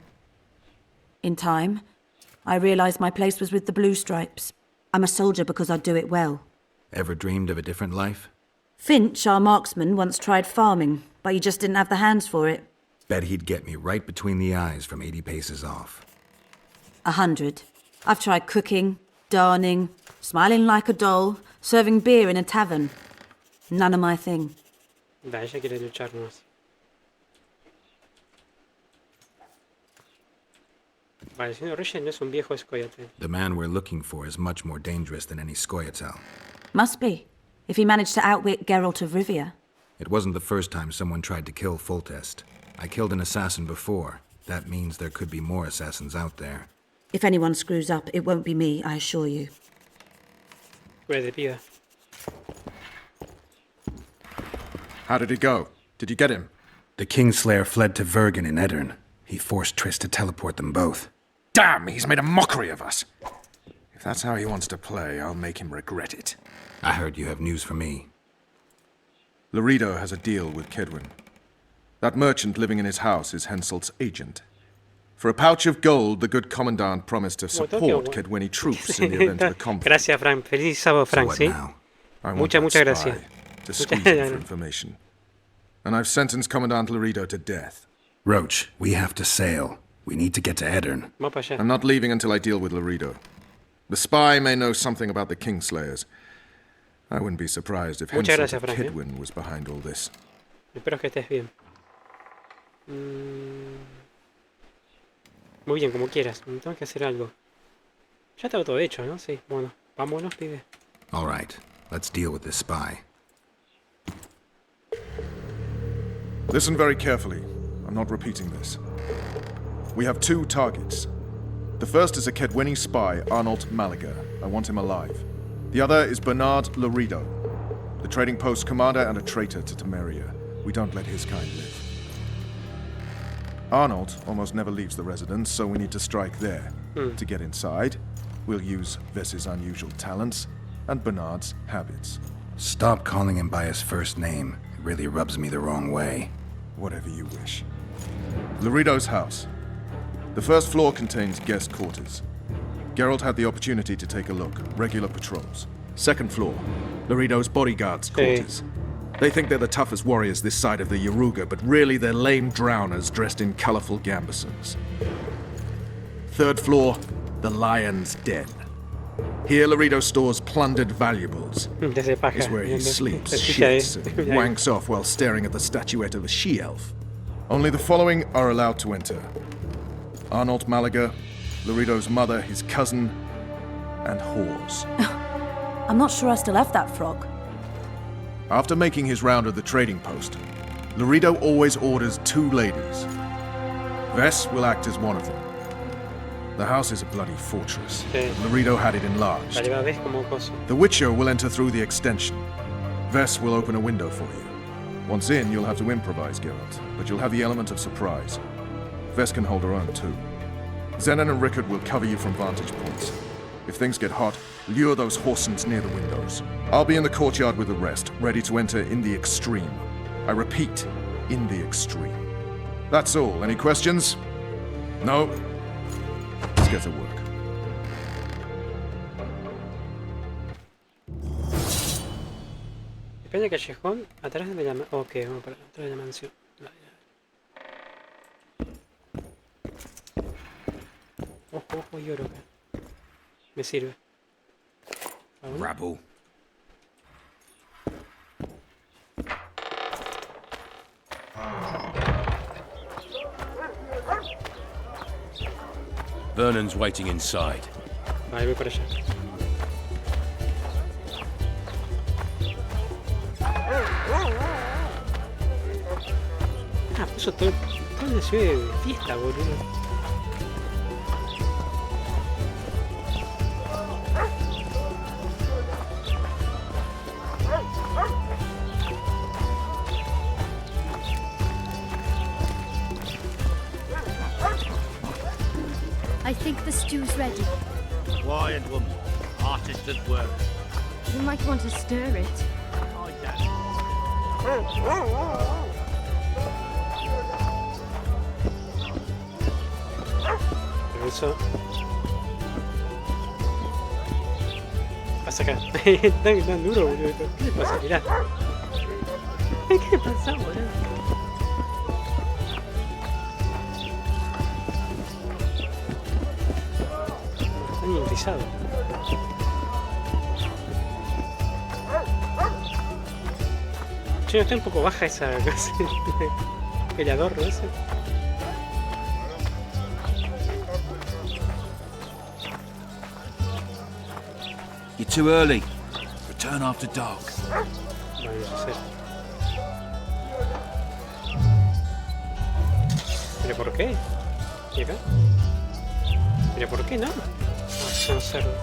In time, I realized my place was with the Blue Stripes. I'm a soldier because I do it well. Ever dreamed of a different life? Finch, our marksman, once tried farming, but he just didn't have the hands for it. Bet he'd get me right between the eyes from 80 paces off. 100. I've tried cooking, darning, smiling like a doll, serving beer in a tavern. None of my thing. Va, ella quiere luchar más. Vale, el señor Reyes no es un viejo Scoia'tael. The man we're looking for is much more dangerous than any Scoia'tael. Must be, if he managed to outwit Geralt of Rivia. It wasn't the first time someone tried to kill Foltest. I killed an assassin before. That means there could be more assassins out there. If anyone screws up, it won't be me, I assure you. Pues de piba. How did it go? Did you get him? The Kingslayer fled to Vergen in Eddern. He forced Triss to teleport them both. Damn, he's made a mockery of us. If that's how he wants to play, I'll make him regret it. I heard you have news for me. Lorido has a deal with Kedwin. That merchant living in his house is Henselt's agent. For a pouch of gold, the good commandant promised to support Kedwini troops in the event of a conflict. Gracias, Frank. Feliz sábado, Frank, So ¿sí? what now? I want that spy to squeeze him for information. And I've sentenced Commandant Lorido to death. Roach, we have to sail. We need to get to Eddern. Vamos para allá. I'm not leaving until I deal with Lorido. The spy may know something about the Kingslayers. I wouldn't be surprised if Muchas Hensel gracias, Frank, Kedwin was behind all this. Espero que estés bien. Muy bien, como quieras. Tengo que hacer algo. Ya está todo hecho, ¿no? Sí, bueno. Vámonos, pibe. All right, let's deal with this spy. Listen very carefully. I'm not repeating this. We have two targets. The first is a Kedwini spy, Arnold Malaga. I want him alive. The other is Bernard Lorido, the trading post commander and a traitor to Temeria. We don't let his kind live. Arnold almost never leaves the residence, so we need to strike there. To get inside, we'll use Vess's unusual talents and Bernard's habits. Stop calling him by his first name. It really rubs me the wrong way. Whatever you wish. Lorido's house. The first floor contains guest quarters. Geralt had the opportunity to take a look. Regular patrols. Second floor. Lorido's bodyguards' quarters. They think they're the toughest warriors this side of the Yaruga, but really they're lame drowners dressed in colorful gambesons. Third floor, the Lion's Den. Here Lorido stores plundered valuables. Is where he sleeps, shits, and wanks off while staring at the statuette of a she-elf. Only the following are allowed to enter. Arnold Malaga, Lorido's mother, his cousin, and whores. I'm not sure I still have that frog. After making his round of the trading post, Lorido always orders two ladies. Vess will act as one of them. The house is a bloody fortress, but Lorido had it enlarged. The Witcher will enter through the extension. Vess will open a window for you. Once in, you'll have to improvise, Geralt, but you'll have the element of surprise. Vess can hold her own, too. Zenon and Rickard will cover you from vantage points. If things get hot, lure those horsens near the windows. I'll be in the courtyard with the rest, ready to enter in the extreme. I repeat, in the extreme. That's all. Any questions? No? Let's get to work. Depende del callejón, atrás de la... Ok, vamos para atrás de la mansión. Ojo, ojo y oro acá. Me sirve. Rabble. Vernon's waiting inside. Vale, voy para allá. Ah, puso todo la ciudad de fiesta, boludo. I think the stew's ready. Quiet, woman. Artist at work. You might want to stir it. Eso. Pasa acá. tan duro, boludo. ¿Qué le pasa? Mirá. ¿Qué le pasa, boludo? Están enrisados. Che, no está un poco baja esa casa. El adorno ese. You're too early. Return after dark. Vale, eso sé. ¿Pero por qué? ¿Y acá? ¿Pero por qué no? Ah, son cerdos.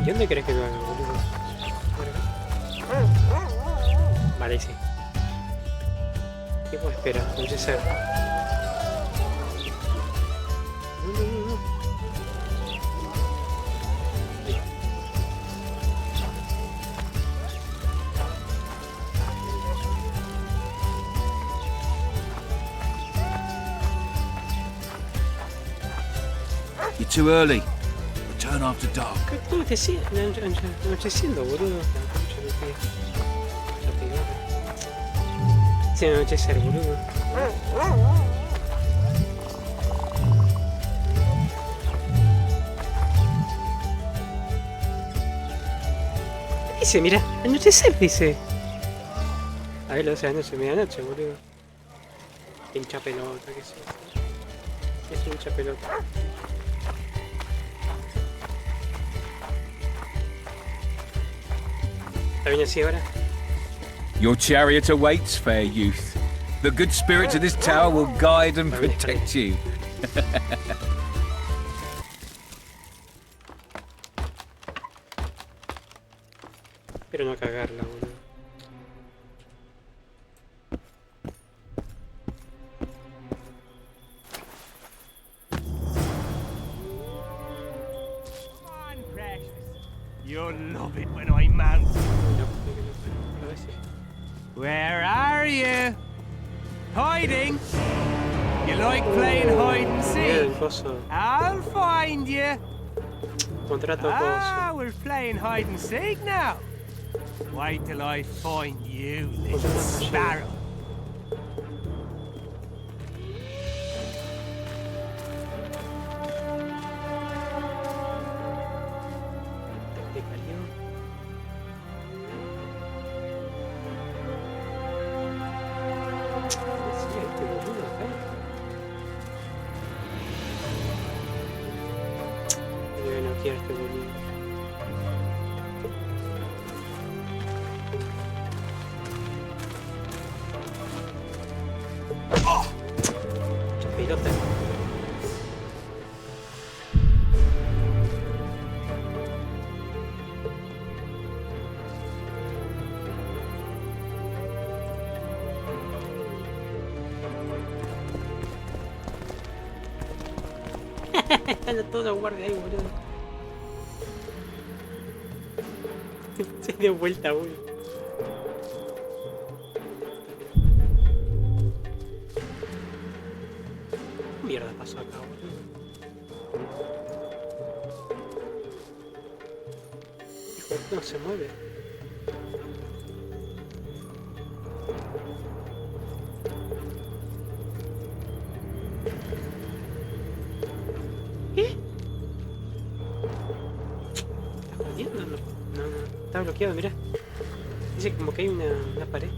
¿Y dónde crees que lo haga, boludo? Vale, sí. ¿Qué puedo esperar? Anochecer. No. You're too early. Return after dark. ¿Cómo te sigue? Anocheciendo, boludo. Sí, anochecer, boludo. Dice, mira, anochecer, dice. A ver, lo hace anoche, medianoche, boludo. Hincha pelota, qué sé. Es hincha pelota. ¿Está bien así ahora? Your chariot awaits, fair youth. The good spirits of this tower will guide and protect you. Pero no cagarla, boludo. You'll love it when I mount. Where are you? Hiding? You like playing hide and seek? I'll find you. Ah, we're playing hide and seek now. Wait till I find you, little sparrow. Están todos los guardias ahí, boludo. Se dio vuelta, boludo. ¿Qué mierda pasó acá, boludo? Hijo de puta, no se mueve. Está bloqueado, mirá. Dice como que hay una pared.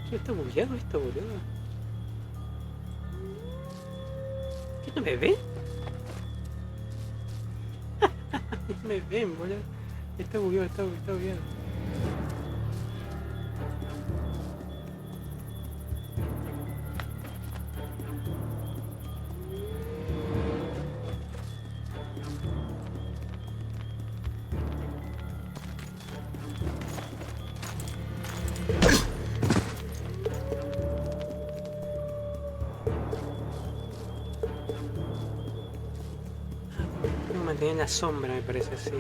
¿Qué está bugueado esto, boludo? ¿Qué no me ven? No me ven, boludo. Está bugueado, está bugueado. Mantener la sombra, me parece así.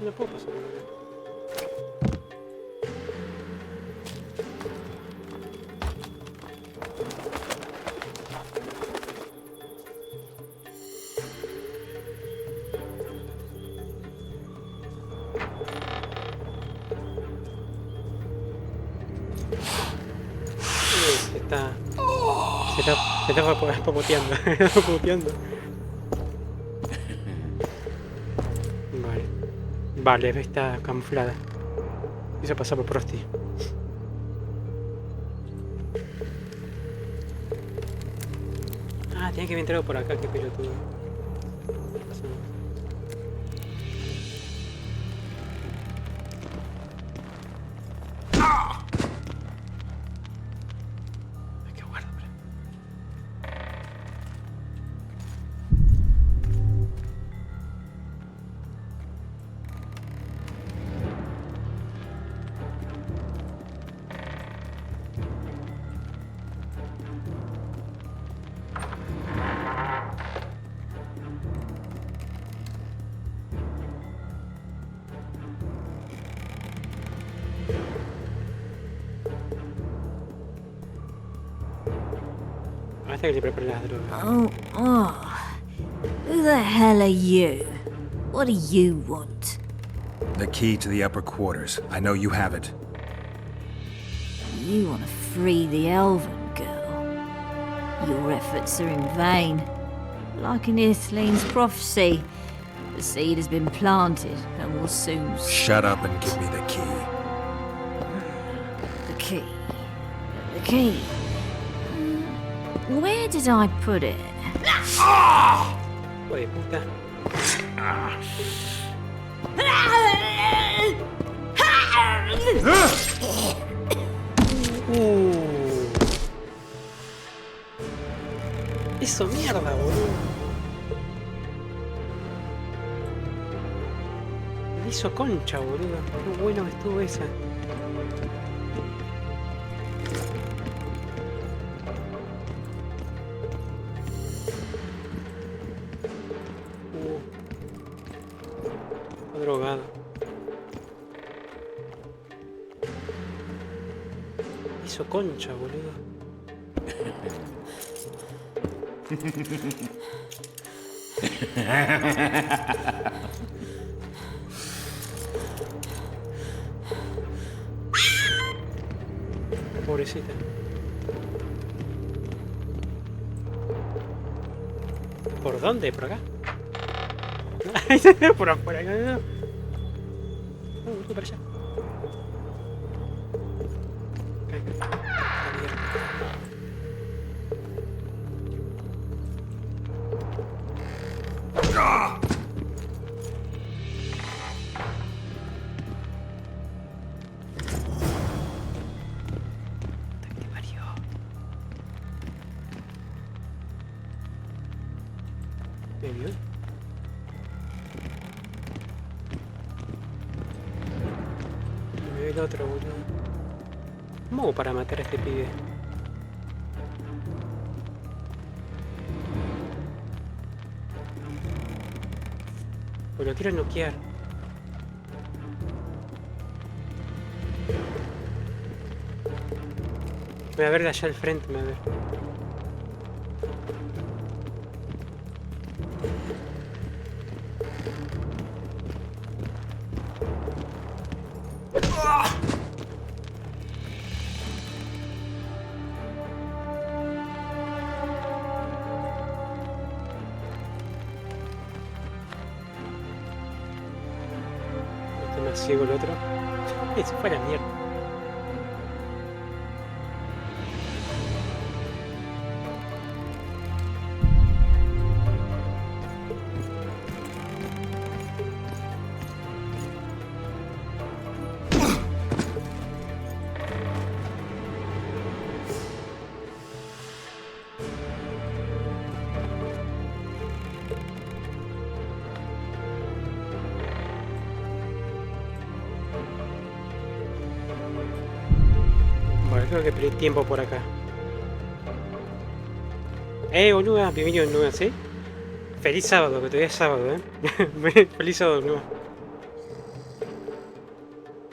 No puedo pasar por acá. Se está popoteando. Popoteando. Vale. Vale, está camuflada. Hizo pasar por Prosti. Ah, tenía que haber entrado por acá, qué pelotudo. Que le prepare las drogas. Who the hell are you? What do you want? The key to the upper quarters. I know you have it. You want to free the elven girl. Your efforts are in vain. Like in Ithleen's prophecy, the seed has been planted and will soon... Shut up and give me the key. The key. The key. Where did I put it? Hijo de puta. Hizo mierda, boludo. Hizo concha, boludo. Qué bueno que estuvo esa. Drogado. Hizo concha, boludo. Pobrecita. ¿Por dónde? ¿Por acá? Por afuera, no. Para allá. ¿Me vio? El otro, boludo. ¿Cómo hago para matar a este pibe? Pues lo quiero noquear. Me voy a ver de allá al frente, me voy a ver. Ciego el otro. Se fue a la mierda. Creo que perdí tiempo por acá. Boluda, bienvenido de nuevo, ¿sí? Feliz sábado, que todavía es sábado, Feliz sábado, nuevo.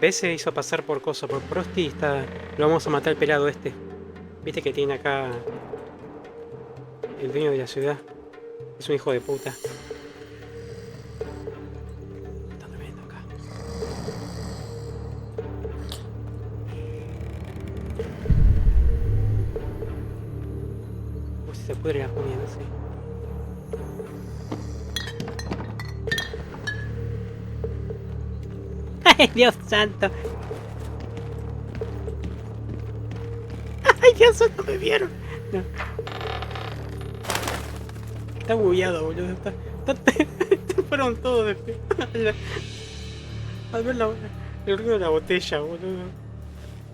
¿Ves? Se hizo pasar por coso, por prosti y está... Lo vamos a matar al pelado este. ¿Viste que tiene acá... el dueño de la ciudad? Es un hijo de puta. Está tremendo acá. Uy, se pudre la comida, no sé. ¡Ay, Dios santo! ¡Ay, Dios santo! Me vieron. No. Está bugueado, boludo. Fueron todos de... Al ver el ruido de la botella, boludo.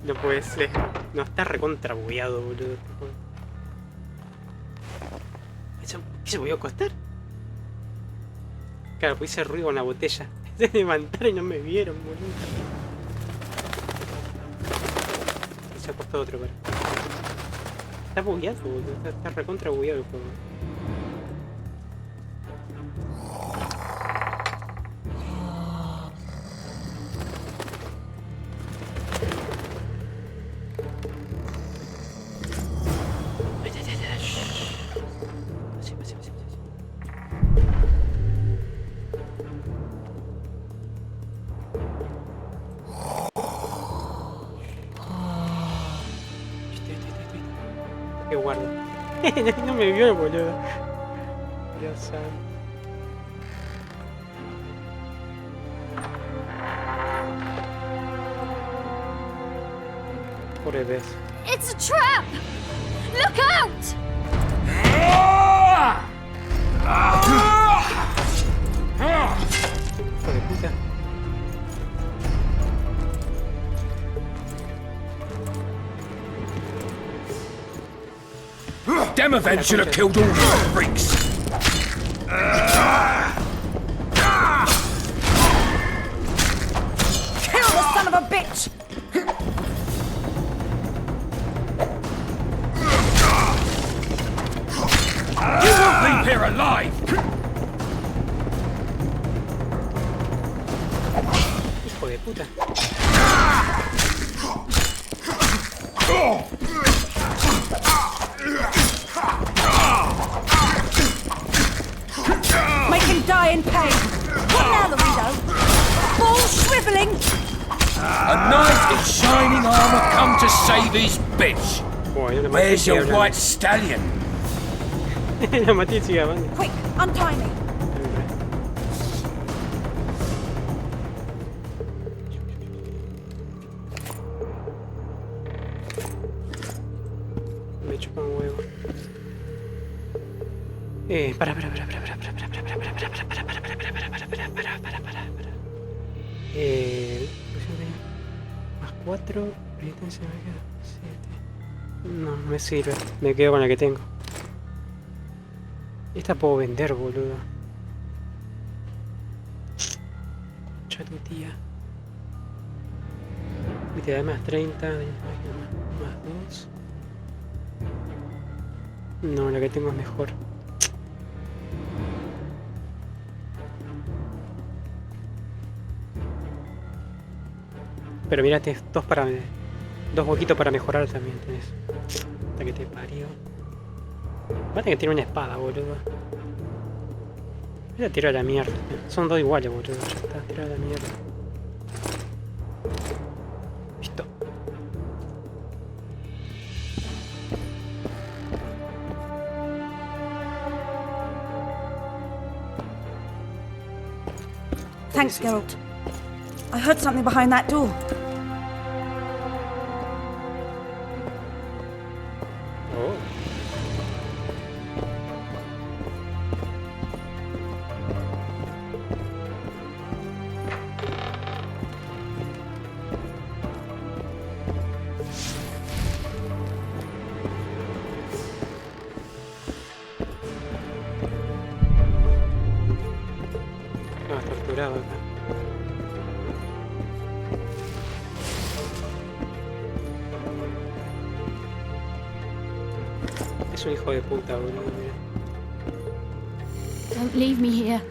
No puede ser. No, está recontra bugueado, boludo. ¿Qué se volvió a acostar? Claro, pues hice ruido con la botella. Se levantaron y no me vieron, boludo. Y se ha acostado otro, pero... Está bugueado, boludo. Está recontra bugueado el juego. Que guardo. No me vio el boludo. Dios santo. Pobre vez. It's a trap! Look out! Hijo de puta. Damn event should have killed all these freaks. Kill the son of a bitch! You won't leave here alive! Hijo de puta. Make him die in pain! What now, Lorito? Ball shriveling! A knight in shining armor come to save his bitch. Where's your white stallion? La maté y sigue hablando. Quick, untie me! Me chupa un huevo. Para. Más 4, resistencia me queda 7. No, me sirve. Me quedo con la que tengo. Esta puedo vender, boludo. Ya tu tía. Vitalidad más 30, más 2. No, la que tengo es mejor. Pero mírate, dos huequitos para mejorar también tenés. Hasta que te parió. Mate que tiene una espada, boludo. Voy a tirar a la mierda. Son dos iguales, boludo. Ya está, tirar a la mierda. Listo. Thanks, Geralt. I heard something behind that door. Torturado acá. Es un hijo de puta, boludo. Mira. Don't leave me here.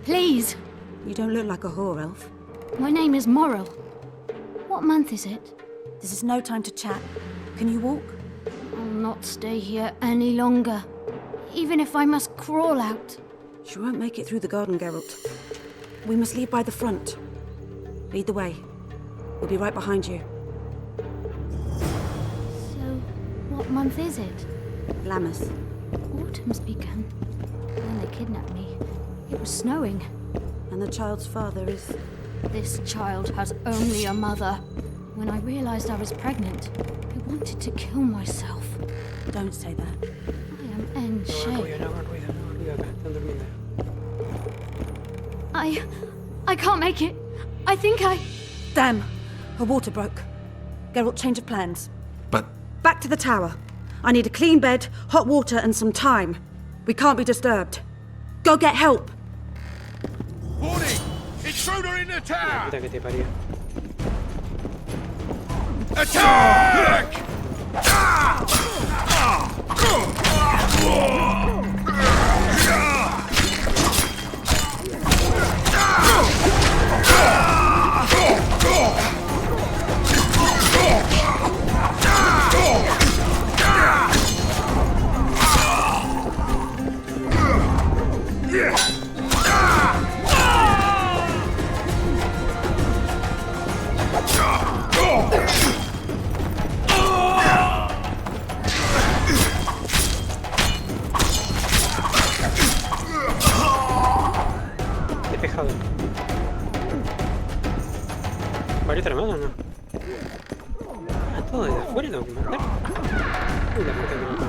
Please. You don't look like a whore, elf. My name is Morrill. What month is it? This is no time to chat. Can you walk? I'll not stay here any longer. Even if I must crawl out. She won't make it through the garden, Geralt. We must leave by the front. Lead the way. We'll be right behind you. So, what month is it? Lammas. Autumn's begun. When they kidnapped me, it was snowing. And the child's father is... This child has only a mother. When I realized I was pregnant, I wanted to kill myself. Don't say that. I am in shape. I can't make it. I think I... Damn! Her water broke. Geralt, change of plans. But... Back to the tower. I need a clean bed, hot water, and some time. We can't be disturbed. Go get help! Warning! Intruder in the tower! Puta que te parió. Attack! Despejado. ¿Varios armados o no? Ah, todo desde afuera tengo que matar. Uy, la puta que me parió.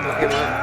Tengo que mover.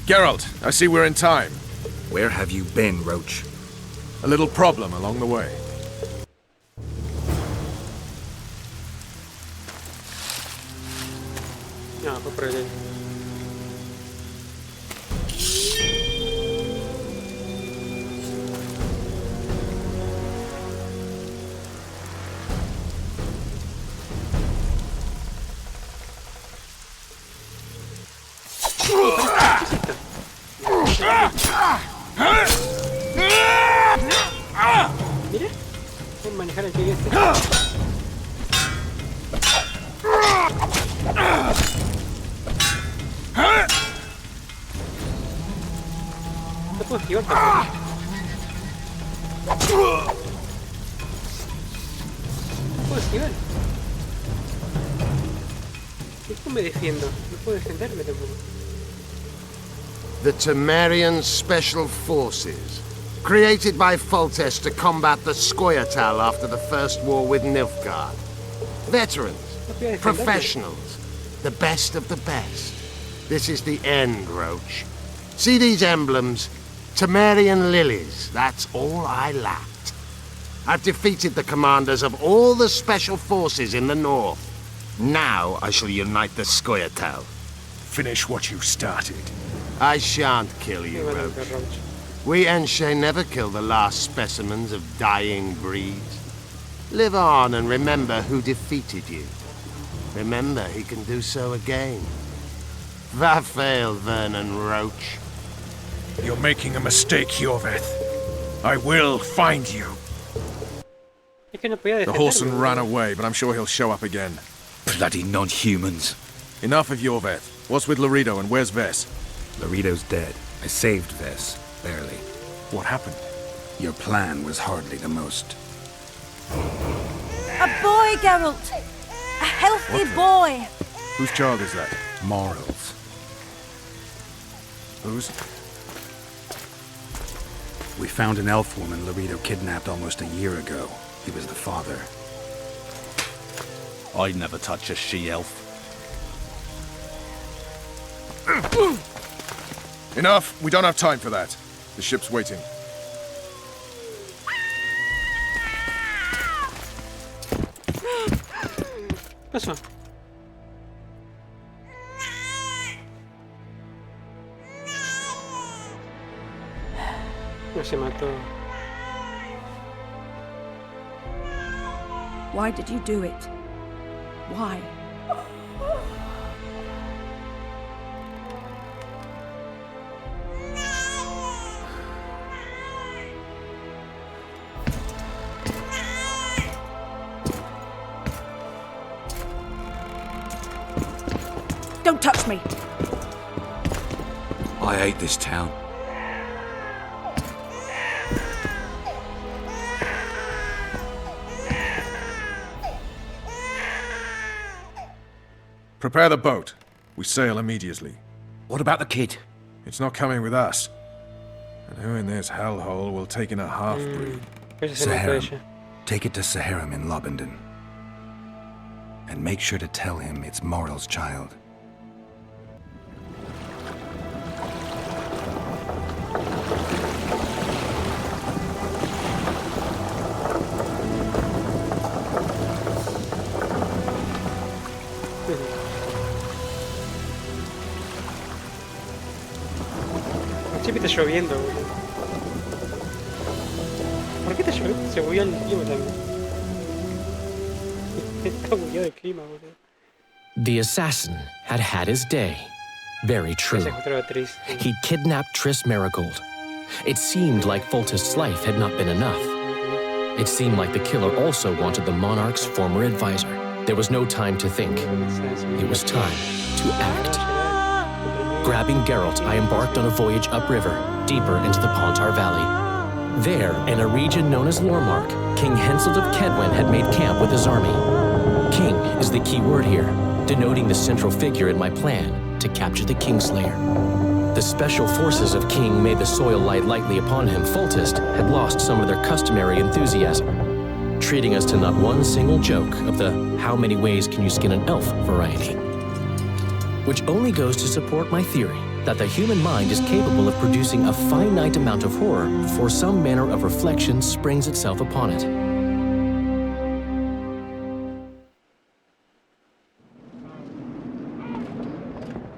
Geralt, I see we're in time. Where have you been, Roach? A little problem along the way. No, fue por el... Mira, puedo manejar el pie este. No puedo esquivar tampoco. No puedo esquivar. ¿Cómo me defiendo? No puedo defenderme tampoco. The Temerian Special Forces, created by Foltest to combat the Scoia'tael after the First War with Nilfgaard. Veterans, professionals, the best of the best. This is the end, Roach. See these emblems? Temerian lilies, that's all I lacked. I've defeated the commanders of all the Special Forces in the north. Now I shall unite the Scoia'tael. Finish what you started. I shan't kill you, Roach. We Enshe never kill the last specimens of dying breeds. Live on and remember who defeated you. Remember he can do so again. Vafail, Vernon Roach. You're making a mistake, Yorveth. I will find you. The horseman ran away, but I'm sure he'll show up again. Bloody non-humans. Enough of Yorveth. What's with Laredo and where's Vess? Laredo's dead. I saved Vess, barely. What happened? Your plan was hardly the most. A boy, Geralt! A healthy boy! Whose child is that? Morals. Whose? We found an elf woman Laredo kidnapped almost a year ago. He was the father. I'd never touch a she-elf. Enough! We don't have time for that. The ship's waiting. Pasó. No se mató. Why did you do it? Why? Don't touch me! I hate this town. Prepare the boat. We sail immediately. What about the kid? It's not coming with us. And who in this hellhole will take in a half-breed? Saharim. Take it to Saharim in Lobendon. And make sure to tell him it's Moral's child. Siempre está lloviendo, boludo. ¿Por qué está lloviendo? Se bugueó el clima también. Está bugueado el clima, boludo. The assassin had had his day. Very true. He'd kidnapped Triss Marigold. It seemed like Foltest's life had not been enough. It seemed like the killer also wanted the monarch's former advisor. There was no time to think. It was time to act. Grabbing Geralt, I embarked on a voyage upriver, deeper into the Pontar Valley. There, in a region known as Lormark, King Henselt of Kedwen had made camp with his army. King is the key word here, denoting the central figure in my plan to capture the Kingslayer. The special forces of King made the soil lie lightly upon him. Foltest had lost some of their customary enthusiasm, treating us to not one single joke of the how many ways can you skin an elf variety. Which only goes to support my theory that the human mind is capable of producing a finite amount of horror before some manner of reflection springs itself upon it.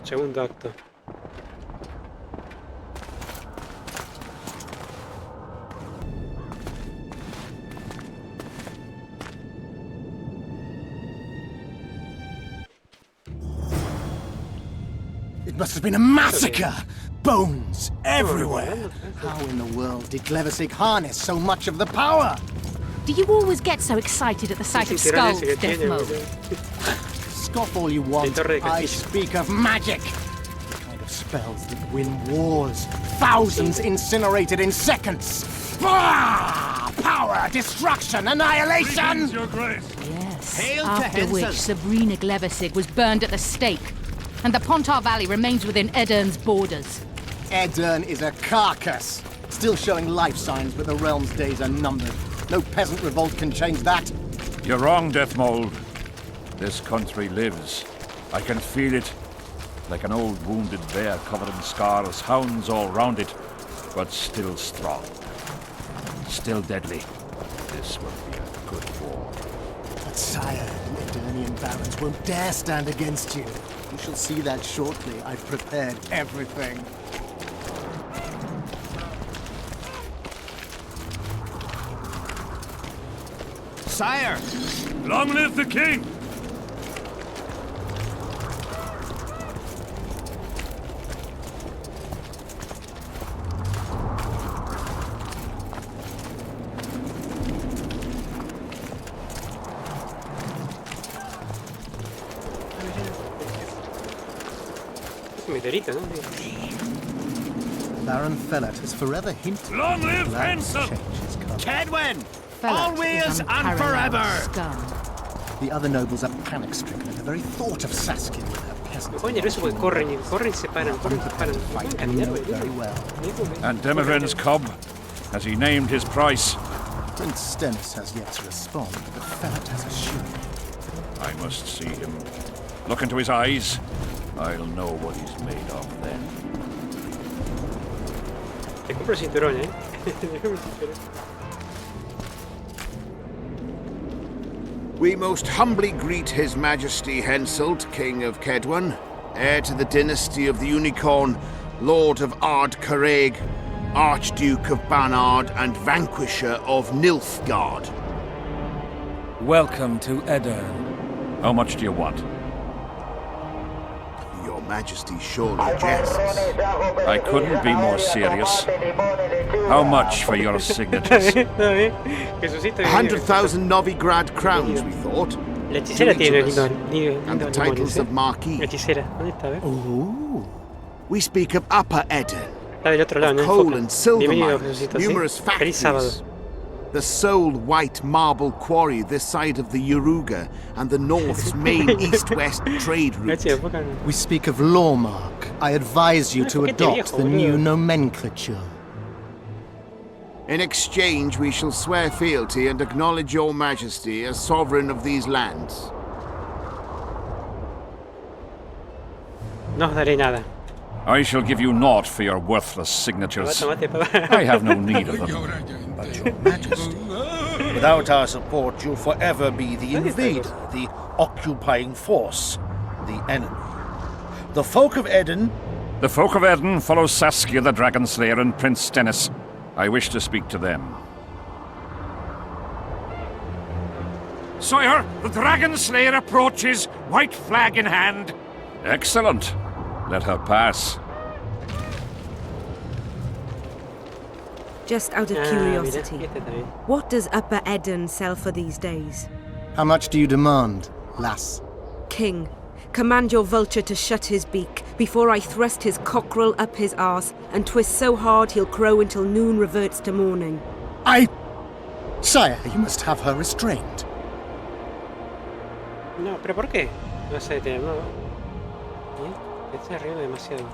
Segundo acto. It must have been a massacre! Bones everywhere! How in the world did Glevissig harness so much of the power? Do you always get so excited at the sight of skulls, Death Mode? Scoff all you want. I speak of magic. The kind of spells that win wars. Thousands incinerated in seconds. Power, destruction, annihilation! Your Grace. Yes. Hail to After which Henselt. Sabrina Glevissig was burned at the stake, and the Pontar Valley remains within Edern's borders. Edern is a carcass. Still showing life signs, but the realm's days are numbered. No peasant revolt can change that. You're wrong, Deathmold. This country lives. I can feel it. Like an old wounded bear covered in scars, hounds all round it, but still strong. Still deadly. This will be a good war. But sire, the Eternian barons won't dare stand against you. You shall see that shortly. I've prepared everything. Sire! Long live the king! Meteorito, ¿no? Baron Fellat has forever hinted. Long live Hansel! Kedwen! Fellat Always is and unparalleled forever! scum. The other nobles are panic-stricken at the very thought of Saskia with her Me peasants. pone nervioso porque corren y se paran, corren y se paran. No pueden caminar, boludo. And Demirin's cub, has he named his price? Prince Stennis has yet to respond, but Fellat has assured me. I must see him. Look into his eyes. I'll know what he's made of then. Te compro el cinturón, Te compro el cinturón. We most humbly greet His Majesty Henselt, King of Kedwen, heir to the dynasty of the Unicorn, Lord of Ard Carreg, Archduke of Banard, and Vanquisher of Nilfgaard. Welcome to Edirn. How much do you want? Your Majesty surely jests. I couldn't be more serious. How much for your signatures? 100,000 Novigrad crowns, we thought. La hechicera tiene And the titles of Marquis. La hechicera, ¿dónde está? Ooh. We speak of Upper Edirn. Está del otro lado, no Coal enfoca. and silver Bienvenido, mines, Jesucito, ¿sí? numerous Feliz sábado. factories. The sole white marble quarry this side of the Yaruga and the North's main east-west trade route. We speak of Lawmark. I advise you to adopt the new nomenclature. In exchange, we shall swear fealty and acknowledge your majesty as sovereign of these lands. No os daré nada. I shall give you naught for your worthless signatures. I have no need of them. But your majesty, without our support, you'll forever be the invader, the occupying force, the enemy. The folk of Edirn... The folk of Edirn follow Saskia the Dragon Slayer and Prince Stennis. I wish to speak to them. Sire, the Dragon Slayer approaches, white flag in hand. Excellent. Let her pass. Just out of curiosity, what does Upper Edirn sell for these days? How much do you demand, lass? King, command your vulture to shut his beak before I thrust his cockerel up his arse and twist so hard he'll crow until noon reverts to morning. Sire, you must have her restrained. No, pero ¿por qué? No sé, no. Está riendo demasiado.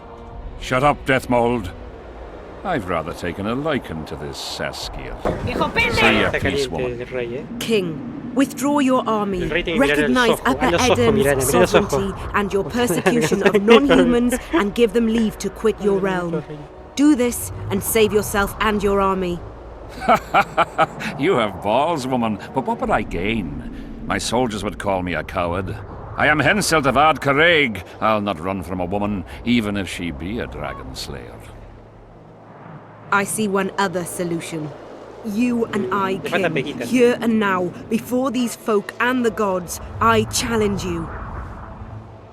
Shut up, Deathmold. I've rather taken a liking to this Saskia. Say a peace, woman. King, withdraw your army. Recognize Upper Edirn's sovereignty and your persecution of non-humans and give them leave to quit your realm. Do this and save yourself and your army. You have balls, woman, but what would I gain? My soldiers would call me a coward. I am Henselt of Ard Carreg. I'll not run from a woman, even if she be a dragon slayer. I see one other solution. You and I, King, here and now, before these folk and the gods, I challenge you.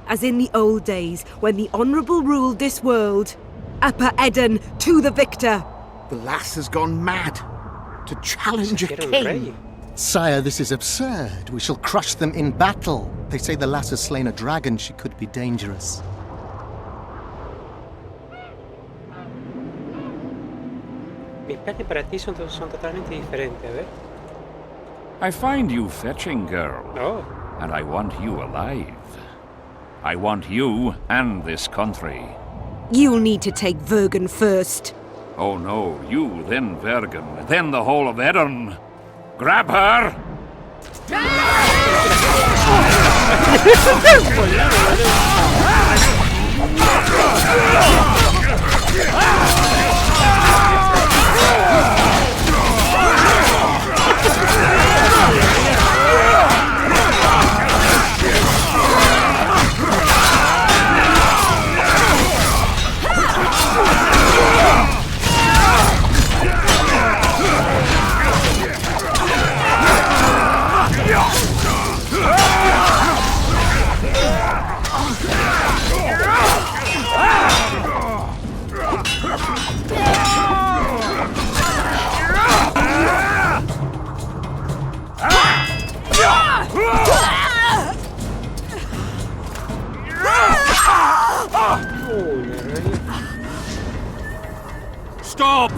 As in the old days, when the Honourable ruled this world, Upper Edirn to the victor! The lass has gone mad. To challenge a king. Sire, this is absurd. We shall crush them in battle. They say the lass has slain a dragon. She could be dangerous. Mis planes para ti son totalmente diferentes, a ver. I find you fetching, girl. Oh. And I want you alive. I want you and this country. You'll need to take Vergen first. Oh no, you, then Vergen, then the whole of Edirn. Grab her! Stop!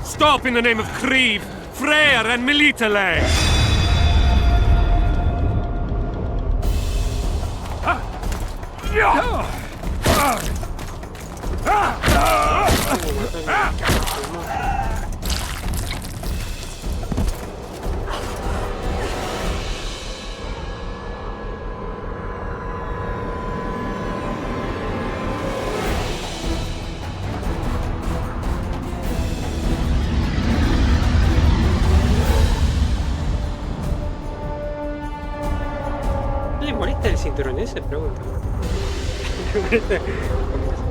Stop in the name of Creve, Freyr and Melitele! ¿Le molesta el cinturón ese? Pregunta.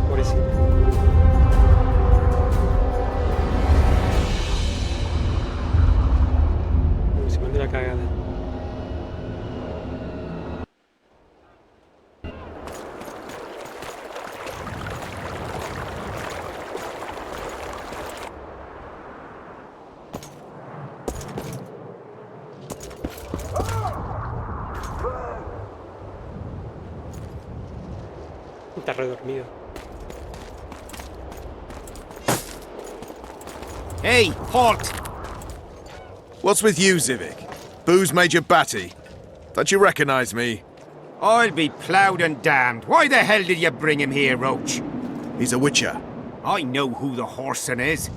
Pobrecito. Se mandó la cagada. Está redormido. Hey, halt! What's with you, Zivik? Booze made you batty. Don't you recognize me? I'll be ploughed and damned. Why the hell did you bring him here, Roach? He's a witcher. I know who the whoreson is.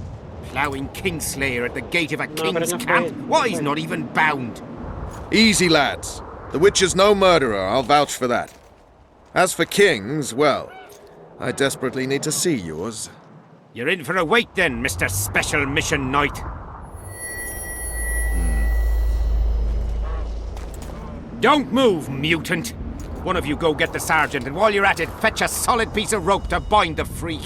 Ploughing Kingslayer at the gate of a king's camp. Why, he's not even bound. Easy, lads. The witcher's no murderer, I'll vouch for that. As for kings, well, I desperately need to see yours. You're in for a wait then, Mr. Special Mission Knight. Don't move, mutant! One of you go get the sergeant, and while you're at it, fetch a solid piece of rope to bind the freak.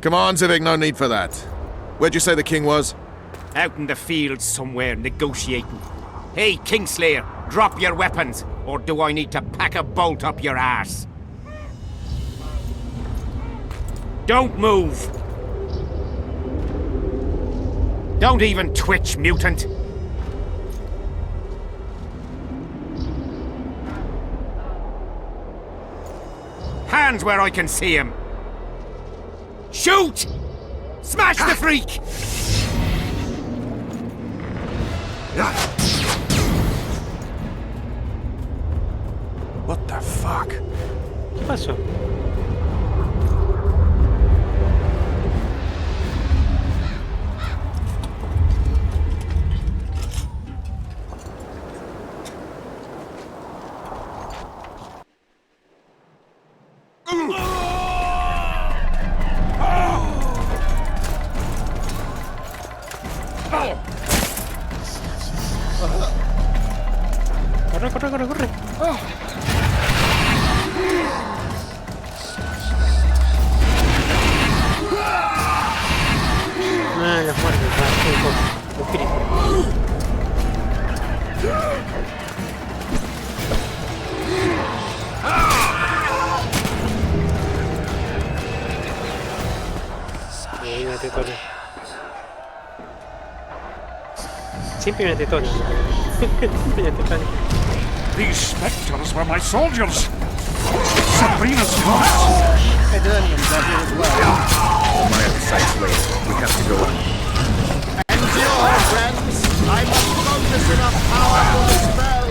Come on, Zivik, no need for that. Where'd you say the king was? Out in the fields somewhere, negotiating. Hey, Kingslayer, drop your weapons, or do I need to pack a bolt up your ass? Don't move! Don't even twitch, mutant! Hands where I can see him! Shoot! Smash the freak! What the fuck? ¿Qué pasó? Corre, corre, corre, corre. Ah, los muertos, los espíritus. Ahí una tetona. Siempre una tetona. Una tetona. These spectres were my soldiers. Sabrina's heart. Eternians are here as well. My sights later. We have to go on. Endure, friends! I must focus enough power for the spell!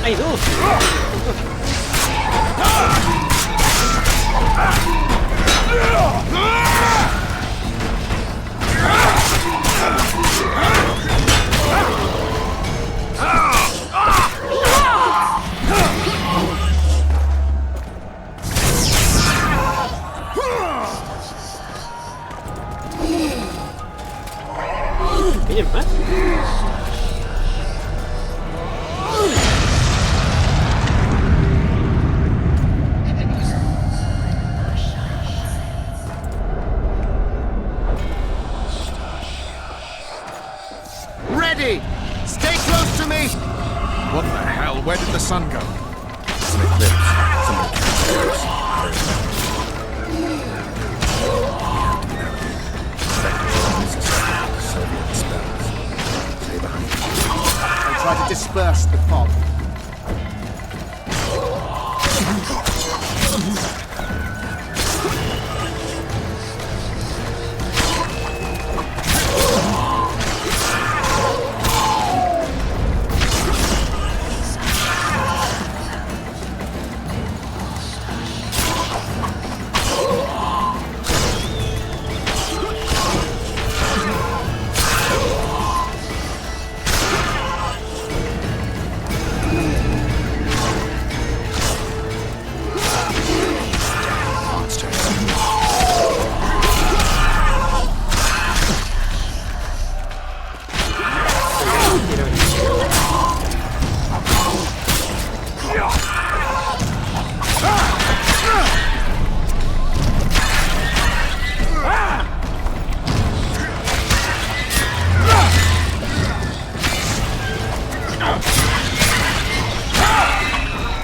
¡Hay dos! ¿Vienen más? Ready! Stay close to me! What the hell? Where did the sun go? It's an eclipse. Someone Soviet spells. Stay behind. And try to disperse the fog.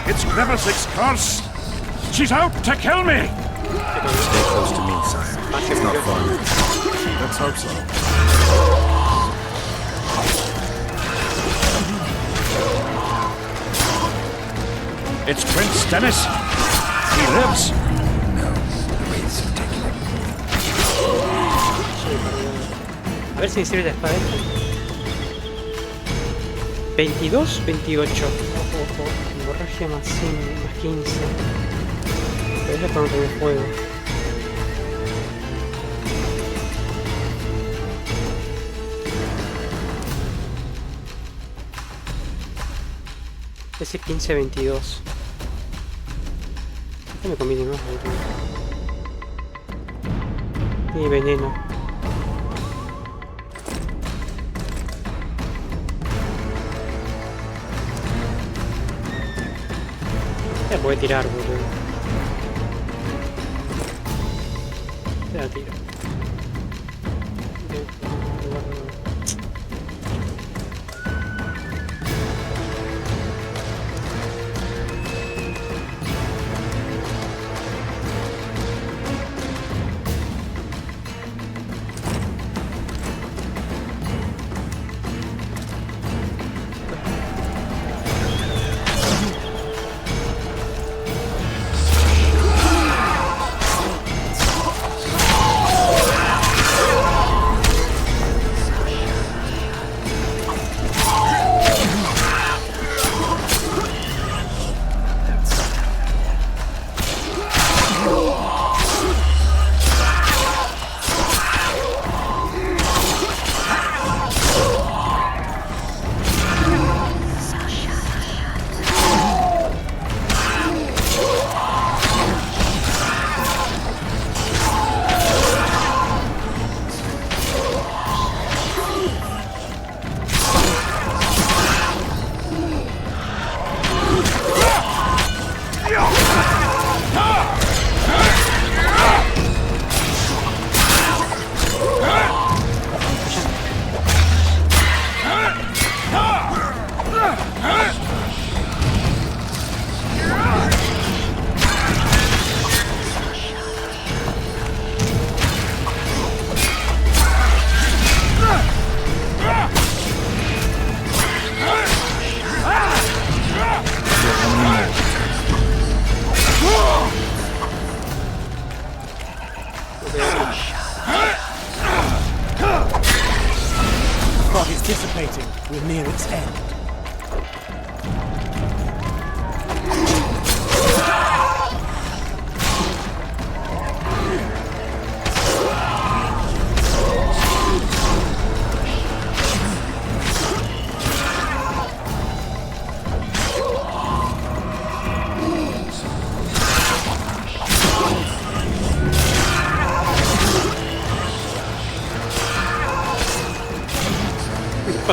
It's Grevelsic's curse! She's out to kill me! Stay close to me, sire. It's not far. Let's hope so. It's Prince Dennis. He lives. No, the wraiths have taken him. A ver si me sirve la espada esta. 22, 28. Ojo, hemorragia más 15. Pero es para un primer juego. Ese 15, 22. Este me conviene más. Tiene veneno. Se puede tirar, boludo. Se la tiro.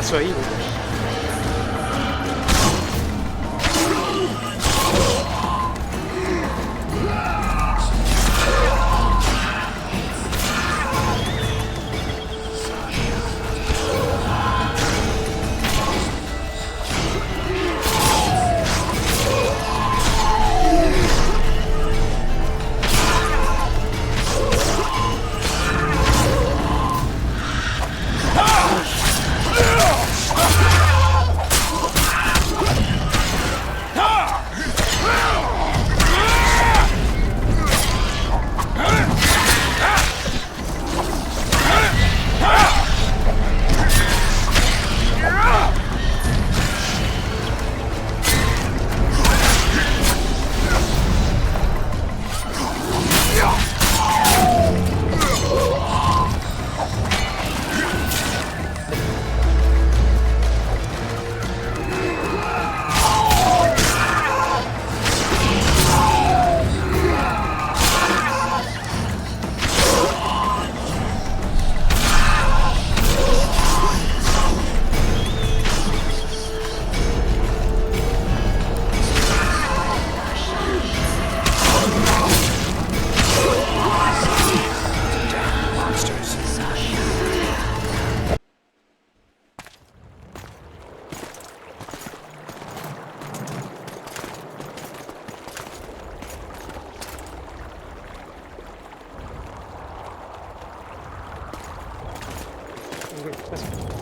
pasó ahí?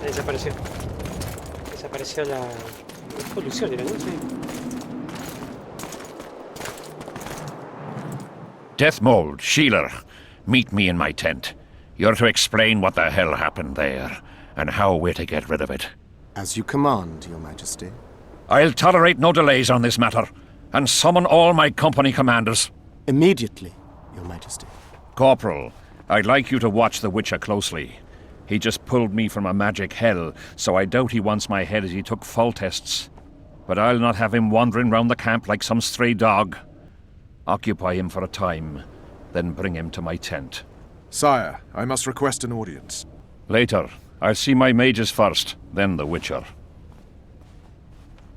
Desapareció. Desapareció la solución, ¿era? ¿No? Sí. Deathmold, Sheeler, meet me in my tent. You're to explain what the hell happened there, and how we're to get rid of it. As you command, Your Majesty. I'll tolerate no delays on this matter, and summon all my company commanders. Immediately, Your Majesty. Corporal, I'd like you to watch the Witcher closely. He just pulled me from a magic hell, so I doubt he wants my head as he took fall tests. But I'll not have him wandering round the camp like some stray dog. Occupy him for a time, then bring him to my tent. Sire, I must request an audience. Later. I'll see my mages first, then the Witcher.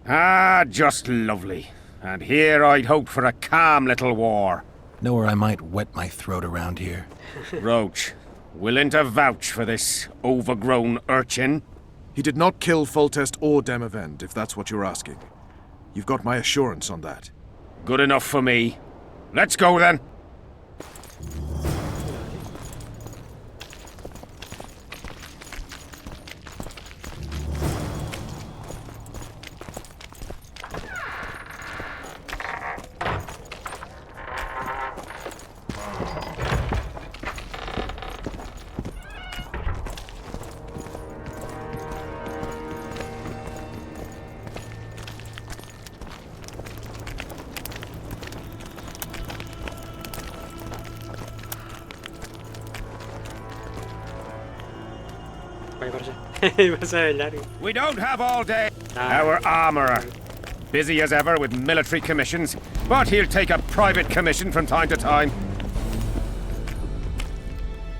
Ah, just lovely. And here I'd hoped for a calm little war. Know where I might wet my throat around here? Roach, willing to vouch for this overgrown urchin? He did not kill Foltest or Demavend, if that's what you're asking. You've got my assurance on that. Good enough for me. Let's go then. We don't have all day. Our armourer. Busy as ever with military commissions, but he'll take a private commission from time to time.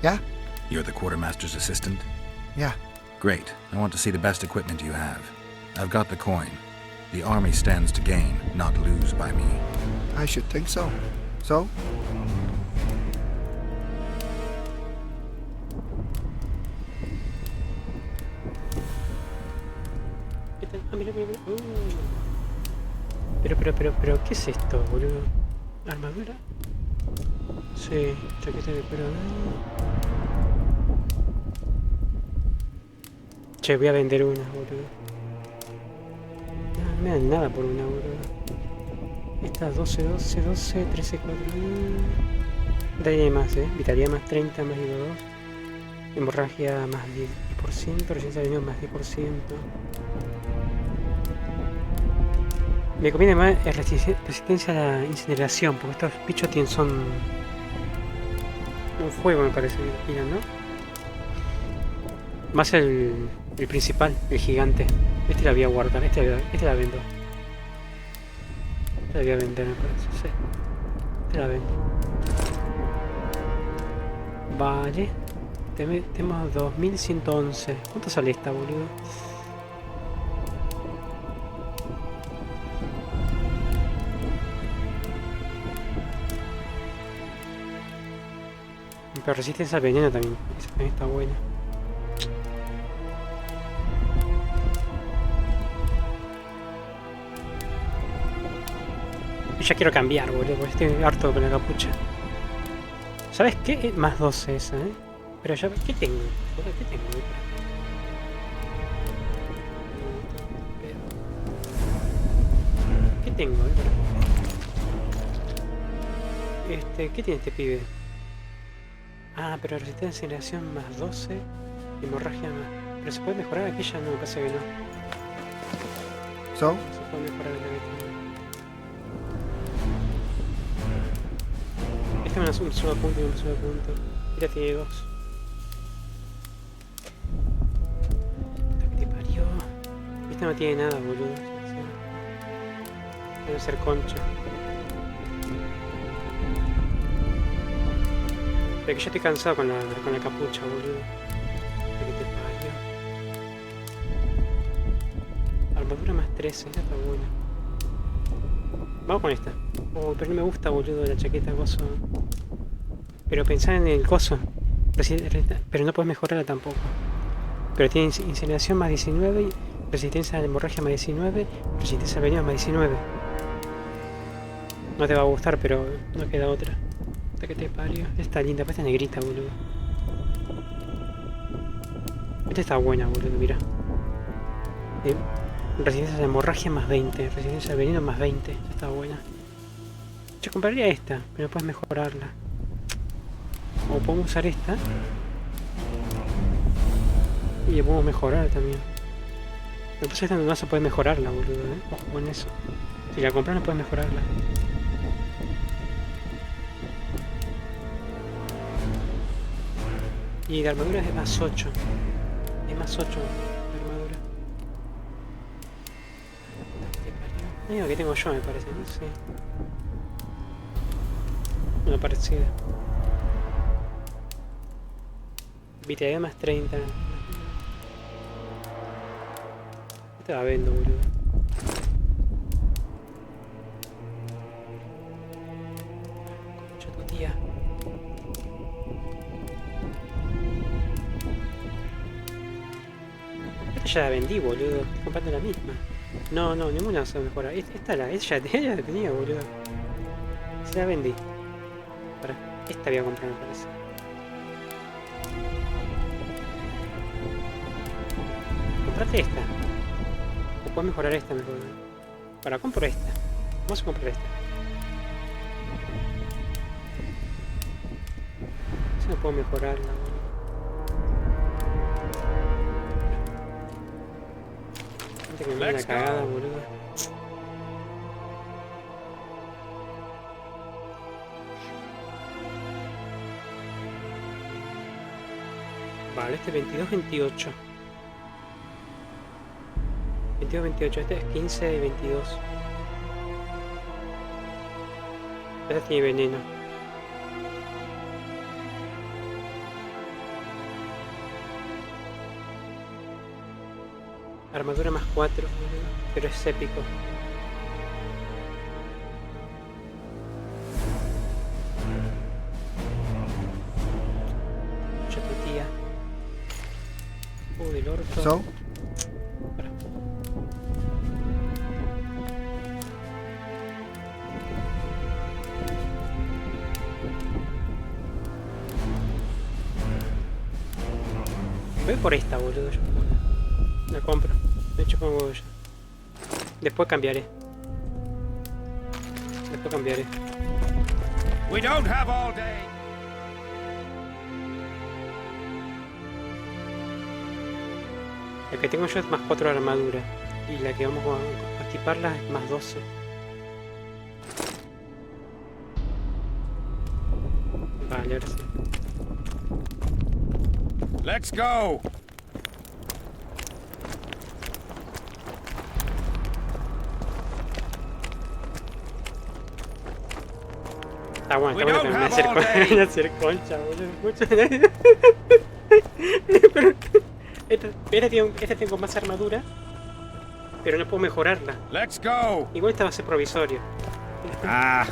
Yeah? You're the quartermaster's assistant? Yeah. Great. I want to see the best equipment you have. I've got the coin. The army stands to gain, not lose by me. I should think so. So? Pero, ¿qué es esto, boludo? ¿Armadura? Sí, chaqueta de cuero. Che, voy a vender una, boludo. No me dan nada por una, boludo. Esta 12, 13, 4. Vitalidad más, vitalidad más 30, más digo 2. Hemorragia más 10%, resistencia de veneno más 10%. Me conviene más resistencia a la incineración, porque estos bichos son un fuego, me parece, ¿no? Más el principal, el gigante. Este la voy a guardar, este la vendo. Esta la voy a vender, me parece, sí. Este la vendo. Vale. Tenemos 2111. ¿Cuánto sale esta, boludo? Pero resistencia al veneno también. Esa también está buena. Y ya quiero cambiar, boludo, porque estoy harto con la capucha. ¿Sabes qué? Más 12 esa, ¿eh? Pero ya... ¿Qué tengo? ¿Qué tengo? ¿Qué tengo? ¿Qué tiene este pibe? Ah, pero resistencia a inhalación más 12. Hemorragia más... ¿Pero se puede mejorar aquella? No, pasa que no. So? No se puede mejorar la que tengo. Este es un solo punto y un solo punto. Mira, tiene 2. ¿Qué te parió? Este no tiene nada, boludo. Debe ser concha. Pero que yo estoy cansado con la capucha, boludo. ¿Qué te parió? Armadura más 13, esta está buena. Vamos con esta. Oh, pero no me gusta, boludo, la chaqueta gozo. Pero pensar en el coso. Pero no puedes mejorarla tampoco. Pero tiene incineración más 19, resistencia a la hemorragia más 19, resistencia al veneno más 19. No te va a gustar, pero no queda otra. Hasta que te parió. Esta está linda, esta negrita, boludo. Esta está buena, boludo, mira. Resistencia a la hemorragia más 20, resistencia al veneno más 20. Esta está buena. Yo compraría esta, pero puedes mejorarla. O podemos usar esta. Y le podemos mejorar también. Lo que pasa es que no se puede mejorarla, boludo, ¿eh? Ojo con eso. Si la compras no puedes mejorarla. Y la armadura es de más 8. Es más 8 la armadura. No digo que tengo yo, me parece, no sé. Una parecida. Vitalidad más 30. Te la vendo, boludo. Concha tu tía. Esta ya la vendí, boludo. Estoy comprando la misma. No, ninguna se mejora. Esta ya la tenía, boludo. Se la vendí. Para, esta voy a comprar, me parece. Comprate esta. O puedes mejorar esta mejor. Para, compro esta. Vamos a comprar esta. Si no puedo mejorarla, boludo. Antes que me dé una cagada, boludo. Vale, este es 22-28. 22-28, este es 15 y 22. Este tiene veneno. Armadura más 4, pero es épico. Mucha tu tía. Del orto. So? Voy por esta, boludo. Yo la compro. De hecho, como huevo ya. Después cambiaré. We don't have all day. La que tengo yo es más 4 de armadura. Y la que vamos a equiparla es más 12. Vale, ahora sí. Let's go. Está bueno que me voy a hacer concha, boludo. Pero esta tengo más armadura, pero no puedo mejorarla. Let's go. Igual esta va a ser provisorio.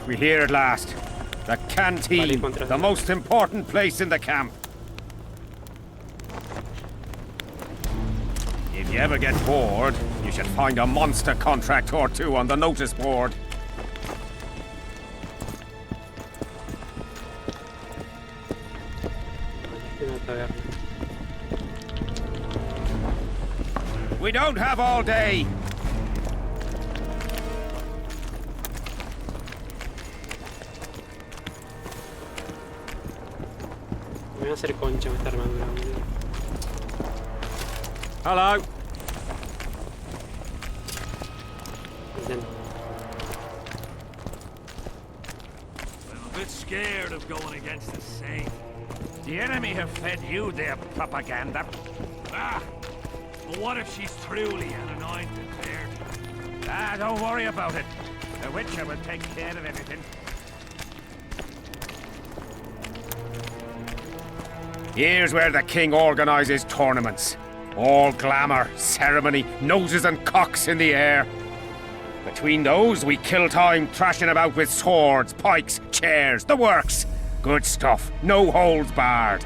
We're here at last. The canteen, the most important place in the camp. If you ever get bored, you should find a monster contract or two on the notice board. We don't have all day. Me voy a hacer concha con esta armadura, boludo. Hello. I'm a bit scared of going against the Saint. The enemy have fed you their propaganda. Ah, but what if she's truly an anointed virgin? Ah, don't worry about it. The Witcher will take care of everything. Here's where the king organizes tournaments. All glamour, ceremony, noses and cocks in the air. Between those, we kill time thrashing about with swords, pikes, chairs, the works. Good stuff, no holds barred.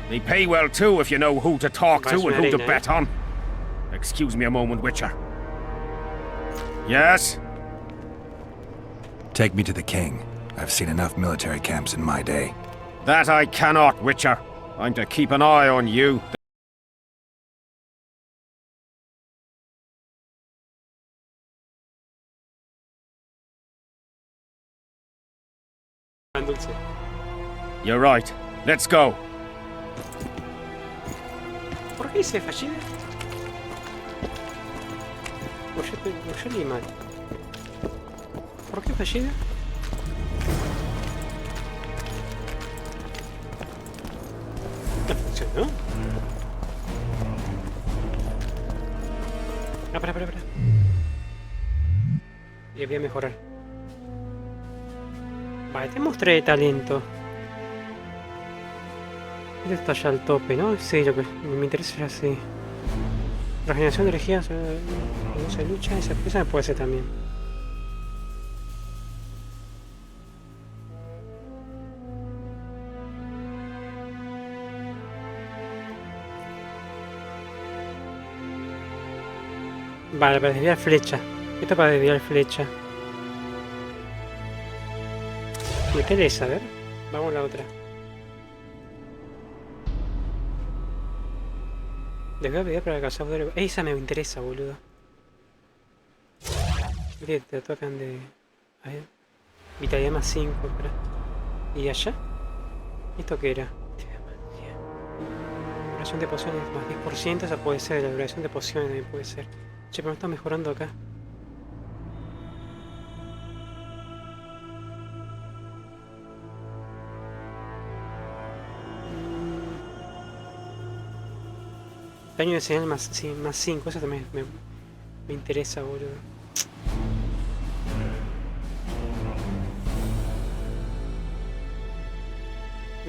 They pay well too if you know who to talk to and who to bet on. Excuse me a moment, Witcher. Yes? Take me to the king. I've seen enough military camps in my day. That I cannot, Witcher. I'm to keep an eye on you. You're right. Let's go. ¿Por qué dice fallida? O yo leí mal. ¿Por qué fallida? ¿No funcionó? Ah, para. Y voy a mejorar. Vale, te mostré de talento. Este está ya al tope, ¿no? Sí, lo que me interesa ya sí. Regeneración de energía, no se lucha, esa me puede ser también. Vale, para desviar flecha. Esto para desviar flecha. Me interesa, a ver. Vamos a la otra. Desviar habilidad para cazador. Esa me interesa, boludo. Te tocan de... A ver. Vitalidad más 5, espera. ¿Y allá? ¿Esto qué era? Duración de pociones más 10%, esa puede ser. La duración de pociones también puede ser. Che, pero me está mejorando acá. Daño de señal más 5, eso también me interesa, boludo.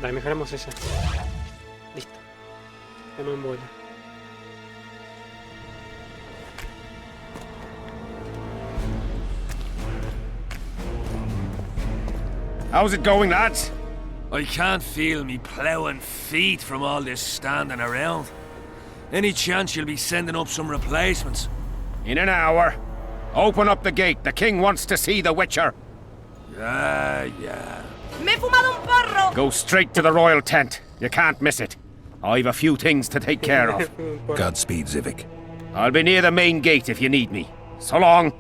Dale, mejoramos esa. Listo. Dame un bola. How's it going, lads? I can't feel me ploughing feet from all this standing around. Any chance you'll be sending up some replacements? In an hour. Open up the gate. The king wants to see the Witcher. Yeah. Me he fumado un porro! Go straight to the royal tent. You can't miss it. I've a few things to take care of. Godspeed, Zivik. I'll be near the main gate if you need me. So long.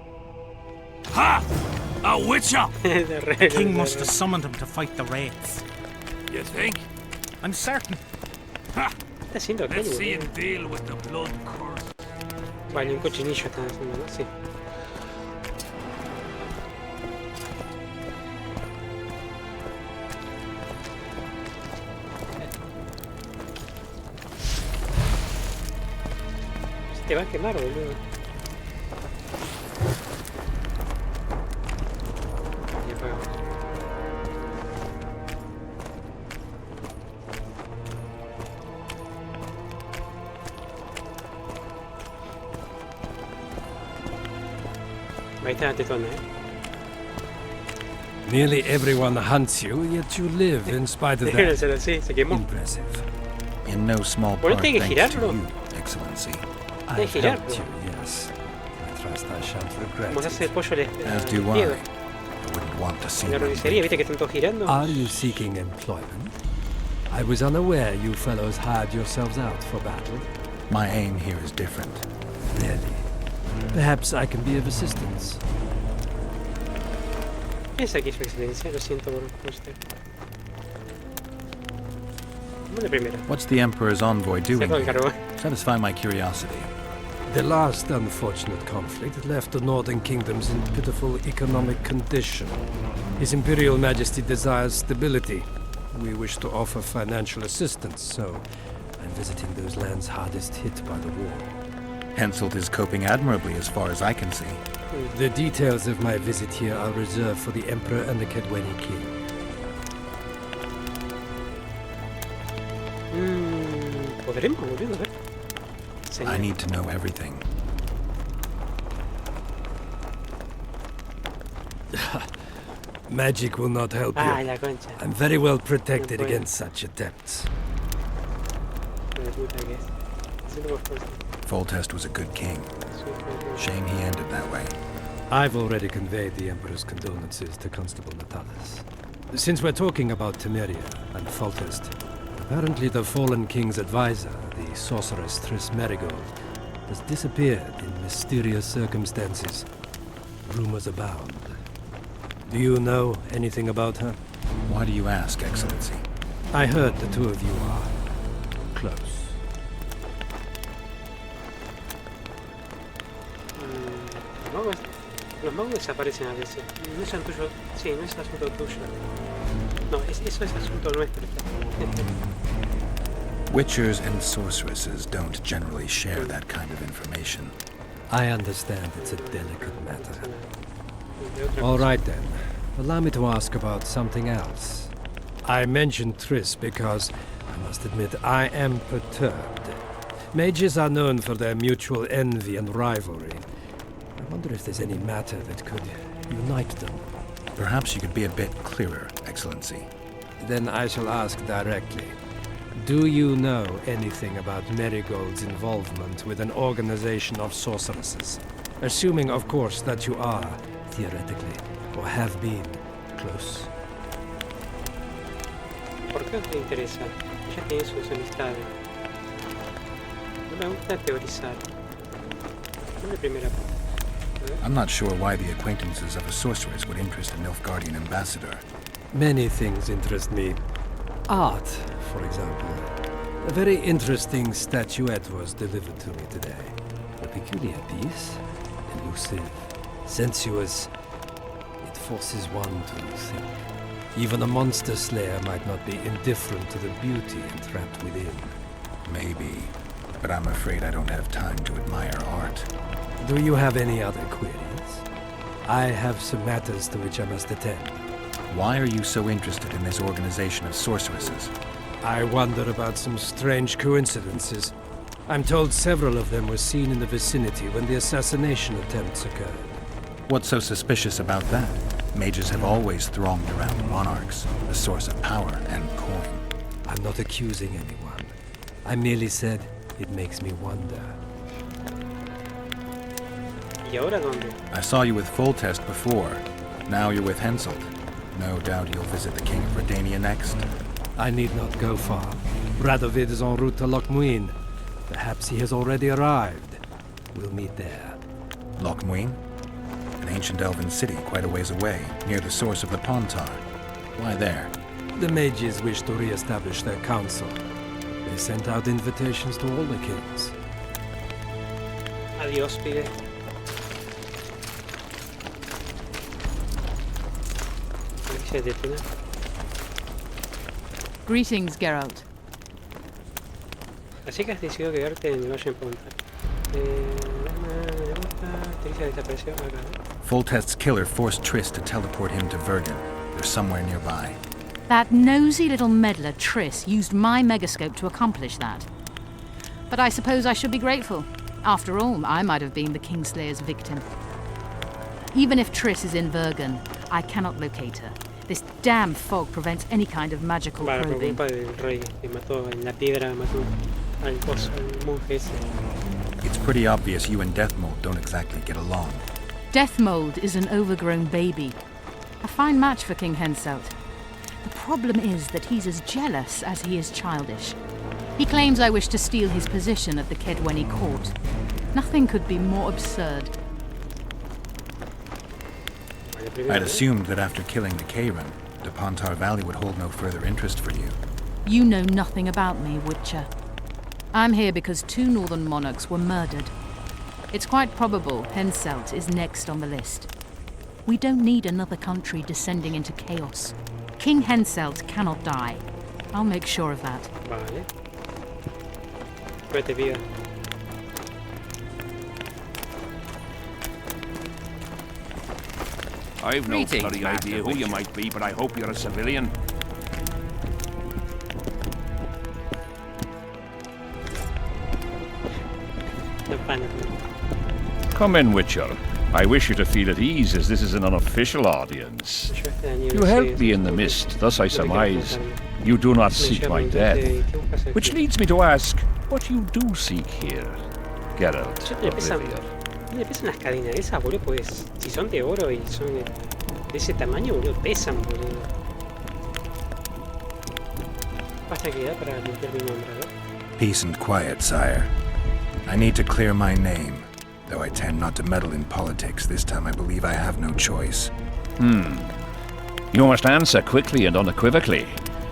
Ha! A Witcher! The king must have summoned him to fight the wraiths. You think? I'm certain. Ha! Está haciendo aquello, Let's see boludo. him deal with the blood curse. Vale, un cochinillo están haciendo, ¿no? Sí. Se te va a quemar, boludo. Y apagamos. Ahí está la tetona, Nearly everyone hunts you, yet you live in spite of Déjenlo that. ser así, se quemó. Impressive. In no small Bueno, part tiene que thanks to girarlo. you, Excellency. Tiene I've que helped girarlo. you, yes. I trust I shan't regret Como se hace el it. pollo As do I. Diego. I wouldn't want to see En la them roticería, ¿viste que están todos girando? Are you seeking employment? I was unaware you fellows hired yourselves out for battle. My aim here is different. Really? Perhaps I can be of assistance. Es aquí su excelencia, lo siento por usted. Vamos de primera. What's the Emperor's envoy doing Saco el here? carbón. Satisfy my curiosity. The last unfortunate conflict left the northern kingdoms in pitiful economic condition. His Imperial Majesty desires stability. We wish to offer financial assistance, so I'm visiting those lands hardest hit by the war. Henselt is coping admirably as far as I can see. The details of my visit here are reserved for the Emperor and the Kedweni King. ¿Podremos, boludo? A ver. I need to know everything. Magic will not help Ah, you. la concha. I'm very well protected No puedo. against such attempts. La puta que es. Haciendo por fuerza. Foltest was a good king. Shame he ended that way. I've already conveyed the Emperor's condolences to Constable Natalis. Since we're talking about Temeria and Foltest, apparently the fallen king's advisor, the sorceress Triss Marigold, has disappeared in mysterious circumstances. Rumors abound. Do you know anything about her? Why do you ask, Excellency? I heard the two of you are close. Los magos desaparecen a veces. No es tuyo. Sí, no es asunto tuyo. No, eso es asunto nuestro. Witchers and sorceresses don't generally share that kind of information. I understand it's a delicate matter. All right then. Allow me to ask about something else. I mentioned Triss because, I must admit, I am perturbed. Mages are known for their mutual envy and rivalry. I wonder if there's any matter that could unite them. Perhaps you could be a bit clearer, Excellency. Then I shall ask directly. Do you know anything about Marigold's involvement with an organization of sorceresses? Assuming, of course, that you are, theoretically, or have been, close. ¿Por qué te interesa? Ella tiene sus amistades. No me gusta teorizar. No de primera parte. I'm not sure why the acquaintances of a sorceress would interest a Nilfgaardian ambassador. Many things interest me. Art, for example. A very interesting statuette was delivered to me today. A peculiar piece. Elusive. Sensuous. It forces one to think. Even a monster slayer might not be indifferent to the beauty entrapped within. Maybe. But I'm afraid I don't have time to admire art. Do you have any other queries? I have some matters to which I must attend. Why are you so interested in this organization of sorceresses? I wonder about some strange coincidences. I'm told several of them were seen in the vicinity when the assassination attempts occurred. What's so suspicious about that? Mages have always thronged around monarchs, a source of power and coin. I'm not accusing anyone. I merely said it makes me wonder. ¿Y ahora dónde? I saw you with Foltest before. Now you're with Henselt. No doubt you'll visit the King of Redania next. I need not go far. Radovid is en route to Lochmuin. Perhaps he has already arrived. We'll meet there. Lochmuin? An ancient elven city quite a ways away, near the source of the Pontar. Why there? The mages wish to re-establish their council. They sent out invitations to all the kings. Adiós, pibe. Aquí se detiene. Greetings, Geralt. Así que has decidido quedarte en el Valle en Pontar. Tricia desapareció acá, ¿no? Foltest's killer forced Triss to teleport him to Vergen. They're somewhere nearby. That nosy little meddler Triss used my megascope to accomplish that. But I suppose I should be grateful. After all, I might have been the Kingslayer's victim. Even if Triss is in Vergen, I cannot locate her. This damn fog prevents any kind of magical Vale, por probing. culpa del rey que mató en la piedra, mató al coso, al monje ese. It's pretty obvious you and Deathmold don't exactly get along. Deathmold is an overgrown baby. A fine match for King Henselt. The problem is that he's as jealous as he is childish. He claims I wish to steal his position at the Kedweni court. Nothing could be more absurd. I'd assumed that after killing the Kayran, the Pontar Valley would hold no further interest for you. You know nothing about me, Witcher. I'm here because 2 northern monarchs were murdered. It's quite probable Henselt is next on the list. We don't need another country descending into chaos. King Henselt cannot die. I'll make sure of that. Vale. Vete, piba. I've no Greetings, bloody Master idea who you might be, but I hope you're a civilian. No panic. Come in, Witcher. I wish you to feel at ease, as this is an unofficial audience. You helped me in the mist, thus I surmise you do not seek my death. Which leads me to ask what you do seek here, Geralt de Rivia. Le pesan las cadenas esas, boludo, pues si son de oro y son de ese tamaño, boludo, pesan, boludo. Basta que da para limpiar mi nombre, ¿no? Peace and quiet, sire. I need to clear my name. Though I tend not to meddle in politics, this time I believe I have no choice. You must answer quickly and unequivocally.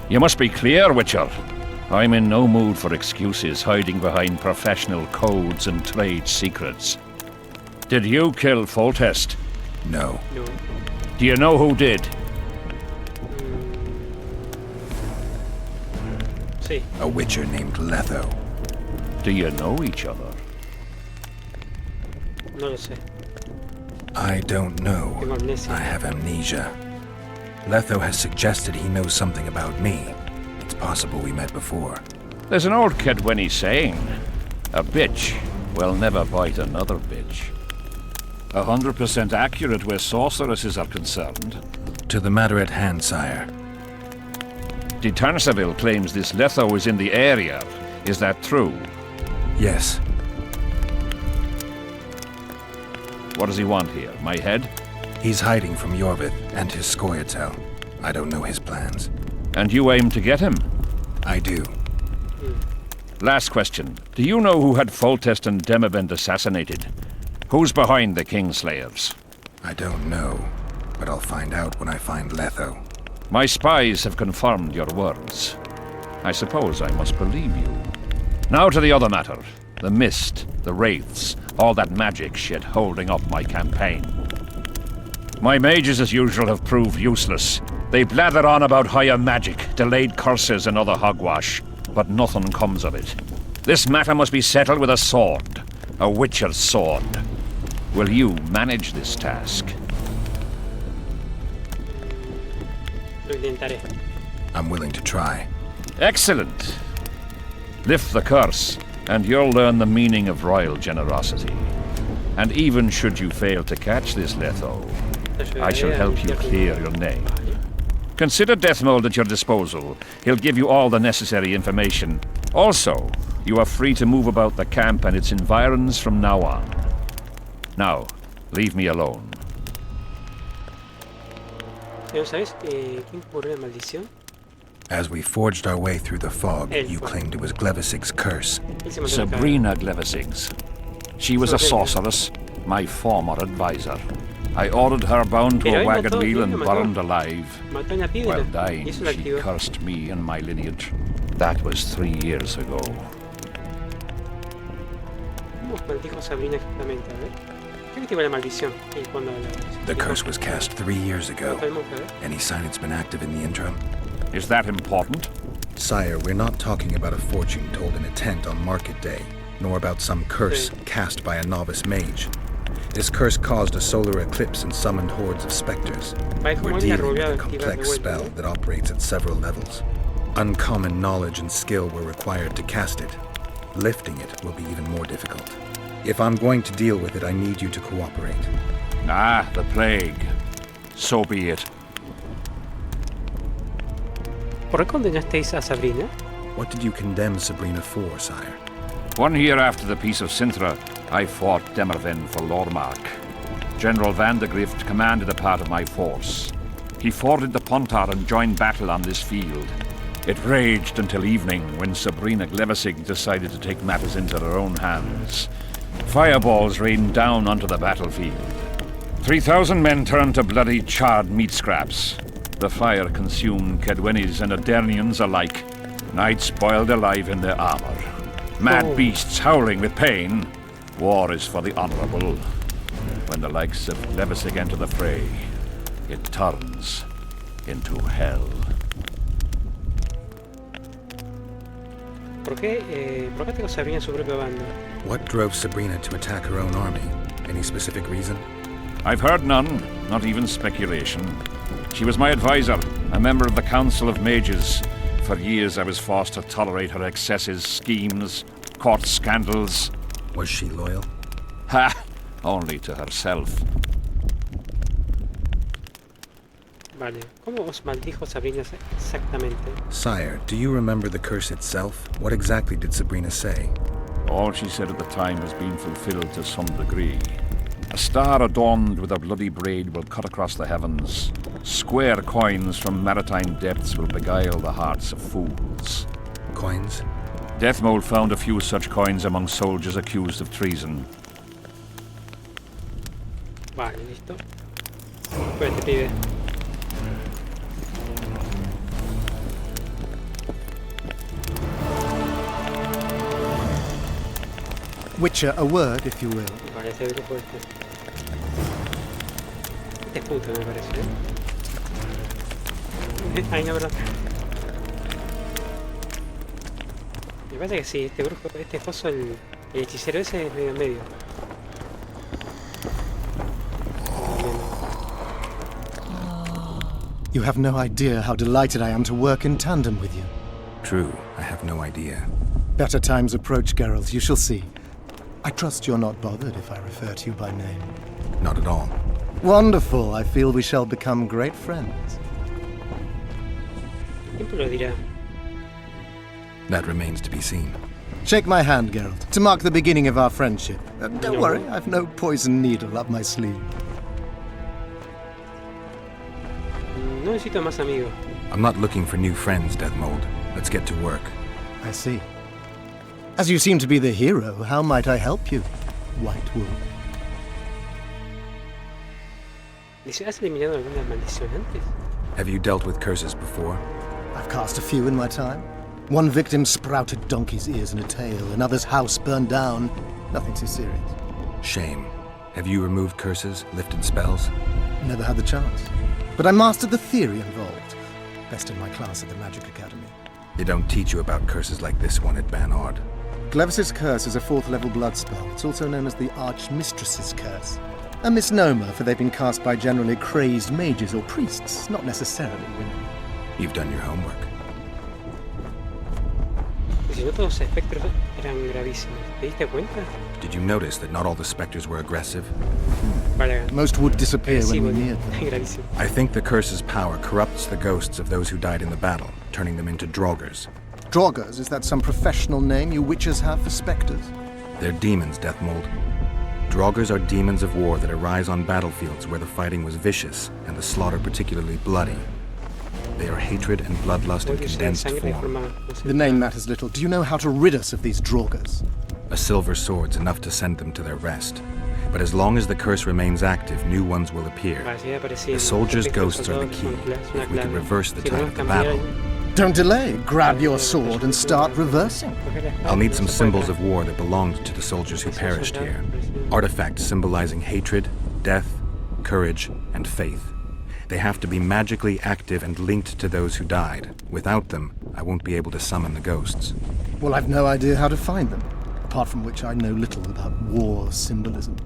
You must be clear, Witcher. I'm in no mood for excuses hiding behind professional codes and trade secrets. Did you kill Foltest? No. No. Do you know who did? Sí. A witcher named Letho. Do you know each other? No lo sé. I don't know. Tengo amnesia. I have amnesia. Letho has suggested he knows something about me. It's possible we met before. There's an old Kedweni saying, a bitch will never bite another bitch. 100% accurate where sorceresses are concerned. To the matter at hand, sire. De Tanseville claims this Letho is in the area. Is that true? Yes. What does he want here? My head? He's hiding from Yorvith and his Scoia'tael. I don't know his plans. And you aim to get him? I do. Last question. Do you know who had Foltest and Demavend assassinated? Who's behind the Kingslayers? I don't know, but I'll find out when I find Letho. My spies have confirmed your words. I suppose I must believe you. Now to the other matter. The mist, the wraiths, all that magic shit holding up my campaign. My mages, as usual, have proved useless. They blather on about higher magic, delayed curses and other hogwash, but nothing comes of it. This matter must be settled with a sword. A witcher's sword. Will you manage this task? Lo intentaré. I'm willing to try. Excellent. Lift the curse, and you'll learn the meaning of royal generosity. And even should you fail to catch this Letho, I shall help you clear your name. Consider Deathmold at your disposal. He'll give you all the necessary information. Also, you are free to move about the camp and its environs from now on. Now, leave me alone. ¿Sabes quién ocurrió la maldición? As we forged our way through the fog, you claimed it was Glevisig's curse. Sabrina Glevisig's. She was a sorceress, my former advisor. I ordered her bound to a wagon wheel and burned alive. While dying, she cursed me and my lineage. That was 3 years ago. ¿Cómo maldijo Sabrina exactamente? A ver. ¿Qué activa la maldición? The curse was cast 3 years ago. Any sign it's been active in the interim? Is that important? Sire, we're not talking about a fortune told in a tent on market day, nor about some curse cast by a novice mage. This curse caused a solar eclipse and summoned hordes of specters. We're dealing with a complex spell that operates at several levels. Uncommon knowledge and skill were required to cast it. Lifting it will be even more difficult. If I'm going to deal with it, I need you to cooperate. Ah, the plague. So be it. ¿Por qué condenasteis a Sabrina? What did you condemn Sabrina for, sire? 1 year after the Peace of Sintra, I fought Demerven for Lormark. General Van de Grift commanded a part of my force. He forded the Pontar and joined battle on this field. It raged until evening when Sabrina Glevissig decided to take matters into her own hands. Fireballs rained down onto the battlefield. 3,000 men turned to bloody charred meat scraps. The fire consumed Kedwenis and Adernians alike. Knights boiled alive in their armor. Mad beasts howling with pain. War is for the honorable. When the likes of Glevissig enter the fray, it turns into hell. ¿Por qué atacó Sabrina su propia banda? What drove Sabrina to attack her own army? Any specific reason? I've heard none, not even speculation. She was my advisor, a member of the Council of Mages. For years I was forced to tolerate her excesses, schemes, court scandals. Was she loyal? Ha! Only to herself. Vale, ¿cómo os maldijo Sabrina exactamente? Sire, do you remember the curse itself? What exactly did Sabrina say? All she said at the time has been fulfilled to some degree. A star adorned with a bloody braid will cut across the heavens. Square coins from maritime depths will beguile the hearts of fools. Coins? Deathmold found a few such coins among soldiers accused of treason. Vale, listo. Pues te pide. Witcher, a word, if you will. Vale, este grupo este. Este es puto, me parece, Ay, no, verdad. Me parece que sí, este brujo, este coso, el hechicero ese es medio en medio. You have no idea how delighted I am to work in tandem with you. True, I have no idea. Better times approach, Geralt, you shall see. I trust you're not bothered if I refer to you by name. Not at all. Wonderful, I feel we shall become great friends. ¿Quién lo dirá? That remains to be seen. Shake my hand, Geralt, to mark the beginning of our friendship. Don't worry, I've no poison needle up my sleeve. No necesito más amigos. I'm not looking for new friends, Deathmold. Let's get to work. I see. As you seem to be the hero, how might I help you, White Wolf? ¿Has eliminado alguna maldición antes? Have you dealt with curses before? I've cast a few in my time. One victim sprouted donkey's ears in a tail, another's house burned down. Nothing too serious. Shame. Have you removed curses, lifted spells? Never had the chance. But I mastered the theory involved. Best in my class at the Magic Academy. They don't teach you about curses like this one at Banord. Glevis's curse is a 4th level blood spell. It's also known as the Archmistress's curse. A misnomer, for they've been cast by generally crazed mages or priests, not necessarily women. You've done your homework. Si no todos los espectros eran gravísimos. ¿Te diste cuenta? Did you notice that not all the specters were aggressive? Vale. Most would disappear when we neared them. I think the curse's power corrupts the ghosts of those who died in the battle, turning them into Draugrs. Draugrs? Is that some professional name you witches have for specters? They're demons, Deathmold. Draugrs are demons of war that arise on battlefields where the fighting was vicious and the slaughter particularly bloody. They are hatred and bloodlust in condensed form. The name matters little. Do you know how to rid us of these Draugrs? A silver sword's enough to send them to their rest. But as long as the curse remains active, new ones will appear. The soldiers' ghosts are the key. If we can reverse the tide of the battle. Don't delay. Grab your sword and start reversing. I'll need some symbols of war that belonged to the soldiers who perished here. Artifacts symbolizing hatred, death, courage, and faith. They have to be magically active and linked to those who died. Without them, I won't be able to summon the ghosts. Well, I've no idea how to find them, apart from which I know little about war symbolism.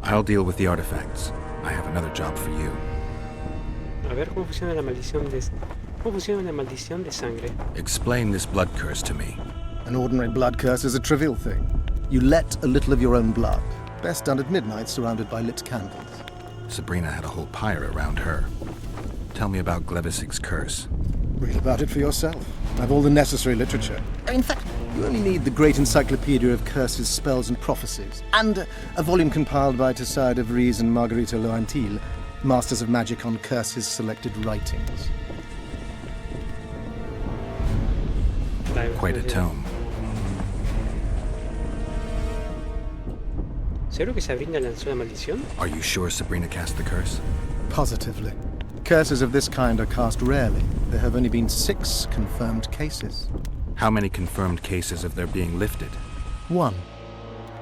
I'll deal with the artifacts. I have another job for you. A ver cómo funciona la maldición de... ¿Cómo funciona la maldición de sangre? Explain this blood curse to me. An ordinary blood curse is a trivial thing. You let a little of your own blood, best done at midnight surrounded by lit candles. Sabrina had a whole pyre around her. Tell me about Glevisig's curse. Read about it for yourself. I've all the necessary literature. In fact, you only need the great encyclopedia of curses, spells, and prophecies, and a volume compiled by Tessard de Vries and Marguerite Loantil, Masters of Magic on Curses Selected Writings. Quite a tome. ¿Seguro que Sabrina lanzó la maldición? Are you sure Sabrina cast the curse? Positively. Curses of this kind are cast rarely. There have only been 6 confirmed cases. How many confirmed cases of their being lifted? 1.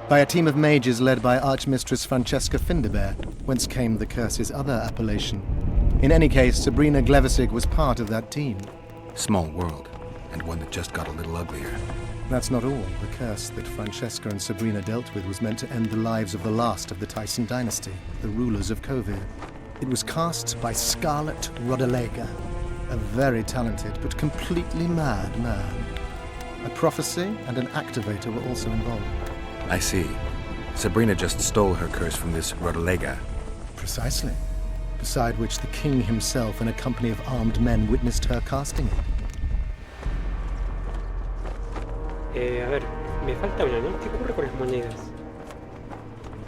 By a team of mages led by Archmistress Francesca Findebert, whence came the curse's other appellation. In any case, Sabrina Glevisig was part of that team. Small world, and one that just got a little uglier. That's not all. The curse that Francesca and Sabrina dealt with was meant to end the lives of the last of the Tyson dynasty, the rulers of Kovir. It was cast by Scarlet Rodalega, a very talented but completely mad man. A prophecy and an activator were also involved. I see. Sabrina just stole her curse from this Rodalega. Precisely. Beside which the king himself and a company of armed men witnessed her casting it. A ver, me falta una, ¿no? ¿Qué ocurre con las monedas?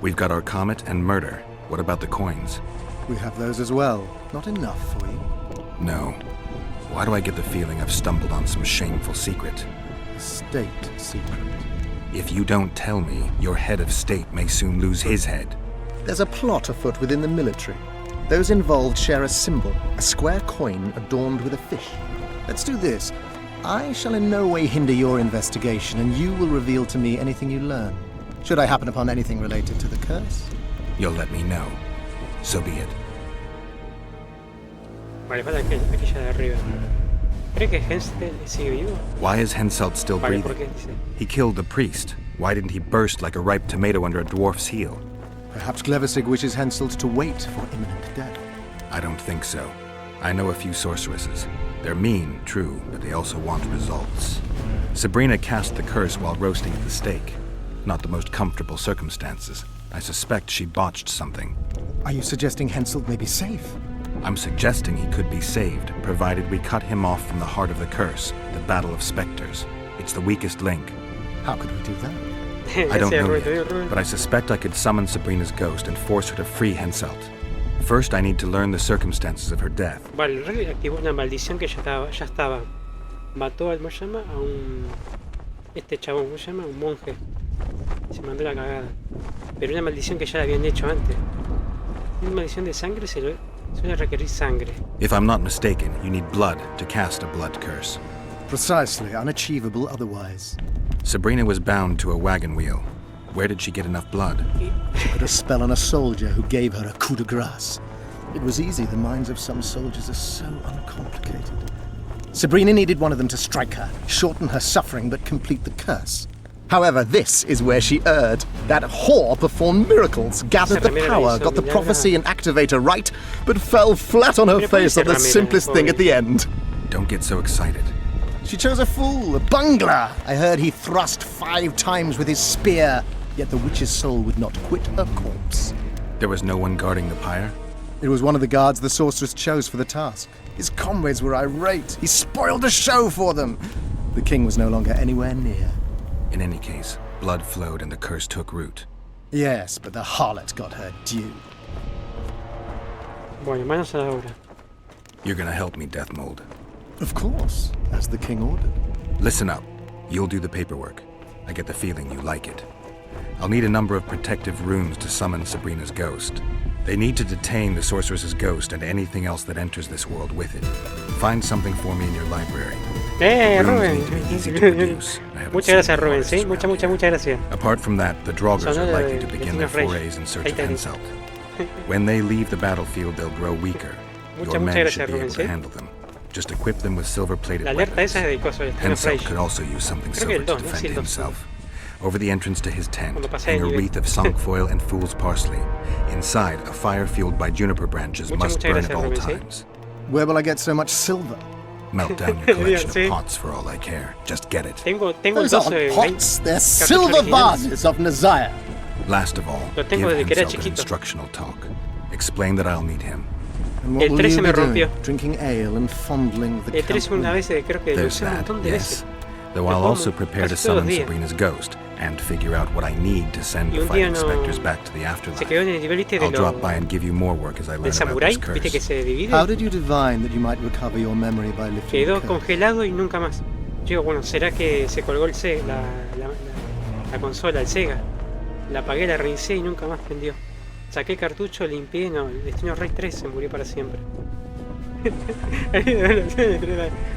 We've got our comet and murder. What about the coins? We have those as well. Not enough for you. No. Why do I get the feeling I've stumbled on some shameful secret? A state secret. If you don't tell me, your head of state may soon lose his head. There's a plot afoot within the military. Those involved share a symbol, a square coin adorned with a fish. Let's do this. I shall in no way hinder your investigation, and you will reveal to me anything you learn. Should I happen upon anything related to the curse? You'll let me know. So be it. Vale, falta aquella de arriba. ¿Cree que Hensel sigue vivo? Why is Henselt still Vale, breathing? ¿por qué dice? He killed the priest. Why didn't he burst like a ripe tomato under a dwarf's heel? Perhaps Glevisig wishes Henselt to wait for imminent death. I don't think so. I know a few sorceresses. They're mean, true, but they also want results. Sabrina cast the curse while roasting at the stake. Not the most comfortable circumstances. I suspect she botched something. Are you suggesting Henselt may be safe? I'm suggesting he could be saved, provided we cut him off from the heart of the curse, the Battle of Spectres. It's the weakest link. How could we do that? I don't know yet, but I suspect I could summon Sabrina's ghost and force her to free Henselt. First, I need to learn the circumstances of her death. Vale, el rey activó una maldición que ya estaba. Mató al, ¿cómo se llama? A un... Este chabón, ¿cómo se llama? Un monje. Se mandó la cagada. Pero una maldición que ya la habían hecho antes. Una maldición de sangre suele requerir sangre. If I'm not mistaken, you need blood to cast a blood curse. Precisely, unachievable otherwise. Sabrina was bound to a wagon wheel. Where did she get enough blood? She put a spell on a soldier who gave her a coup de grace. It was easy. The minds of some soldiers are so uncomplicated. Sabrina needed one of them to strike her, shorten her suffering, but complete the curse. However, this is where she erred. That whore performed miracles, gathered the power, got the prophecy and activator right, but fell flat on her face on the simplest thing at the end. Don't get so excited. She chose a fool, a bungler. I heard he thrust 5 times with his spear, yet the witch's soul would not quit her corpse. There was no one guarding the pyre? It was one of the guards the sorceress chose for the task. His comrades were irate. He spoiled the show for them. The king was no longer anywhere near. In any case, blood flowed and the curse took root. Yes, but the harlot got her due. Bueno, manos a la obra. You're gonna help me, Deathmold. Of course, as the king ordered. Listen up. You'll do the paperwork. I get the feeling you like it. I'll need a number of protective runes to summon Sabrina's ghost. They need to detain the sorceress's ghost and anything else that enters this world with it. Find something for me in your library. Ruben. Muchas gracias, Ruben, sí. Muchas gracias. Apart from that, the Draugrs are likely to begin their forays in search of Henselt. When they leave the battlefield, they'll grow weaker. Your men should be able to handle them. Just equip them with silver-plated weapons. Henselt could also use something silver to defend himself. Over the entrance to his tent, hang a wreath of cinquefoil and fool's parsley. Inside, a fire fueled by juniper branches must burn at all times. Where will I get so much silver? Melt down your collection of pots for all I care. Just get it. Those aren't pots, they're silver vases of Nazaya. Last of all, give Henselt an instructional talk. Explain that I'll meet him. And what El will 13 you me be doing? rompió. Drinking ale and fondling the El 13 una vez creo que lo There's usé un that, montón de yes. veces. Though Lo I'll juego also prepare to casi todos los summon días. Sabrina's ghost and figure out what I need to send Y the un día fighting no specters back to the se afterlife. quedó en el nivel, viste, de I'll drop by and give you more work as I del learn about samurái, this viste que curse. se divide. How did you divine that you might recover your memory by lifting Quedó the curse? congelado y nunca más. Yo digo, bueno, ¿será que se colgó el la consola, el Sega? La apagué, la reinicié y nunca más prendió. Saqué el cartucho, limpié, no, el Destino Rey 3 se murió para siempre.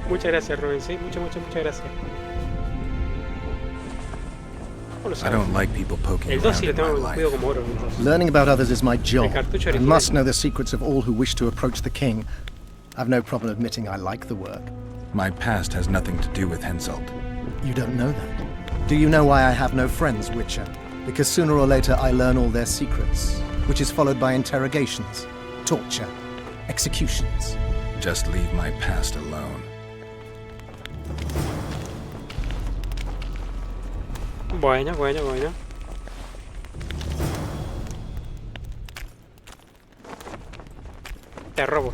Muchas gracias, Rubén, sí, muchas gracias. I don't like people poking El 2 sí around lo in my tengo life. cuido como oro. Entonces. Learning about others is my job. El cartucho I original. must know the secrets of all who wish to approach the king. I've no problem admitting I like the work. My past has nothing to do with Henselt. You don't know that. Do you know why I have no friends, Witcher? Because sooner or later I learn all their secrets, which is followed by interrogations, torture, executions. Just leave my past alone. Bueno. Te robo.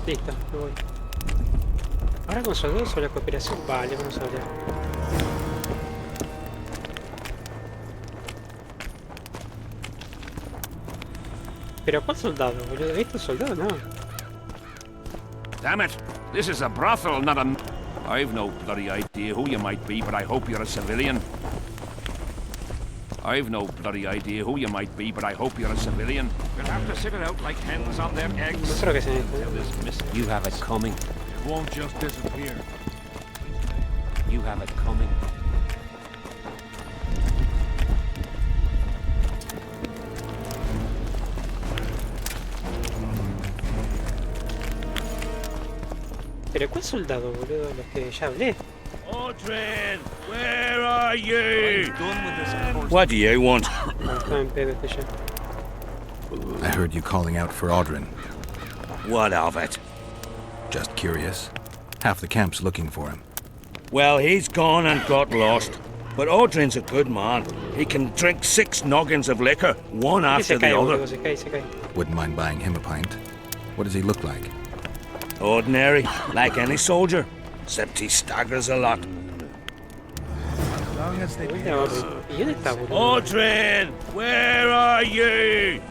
Listo, me voy. Ahora con soldados o la cooperación. Vale, vamos a hablar. Pero ¿cuál soldado, boludo? ¿Estos soldados? No. Damn it! This is a brothel, not a... I've no bloody idea who you might be, but I hope you're a civilian. I've no bloody idea who you might be, but I hope you're a civilian. We'll have to sit it out like hens on their eggs. No creo que se You have it coming. It won't just disappear. You have it coming. Pero ¿cuál soldado, boludo? Los que ya hablé. Audrin, where are you? I'm done with this course. What do you want? No, estaba en pedo este ya. I heard you calling out for Audrin. What of it? Just curious. Half the camp's looking for him. Well, he's gone and got lost. But Audrin's a good man. He can drink 6 noggins of liquor, one Y after se the cae, other. boludo, se cae. Wouldn't mind buying him a pint. What does he look like? Ordinary, like any soldier, except he staggers a lot. As long as they pay us. ¿Y dónde está, boludo? Audrin, where are you?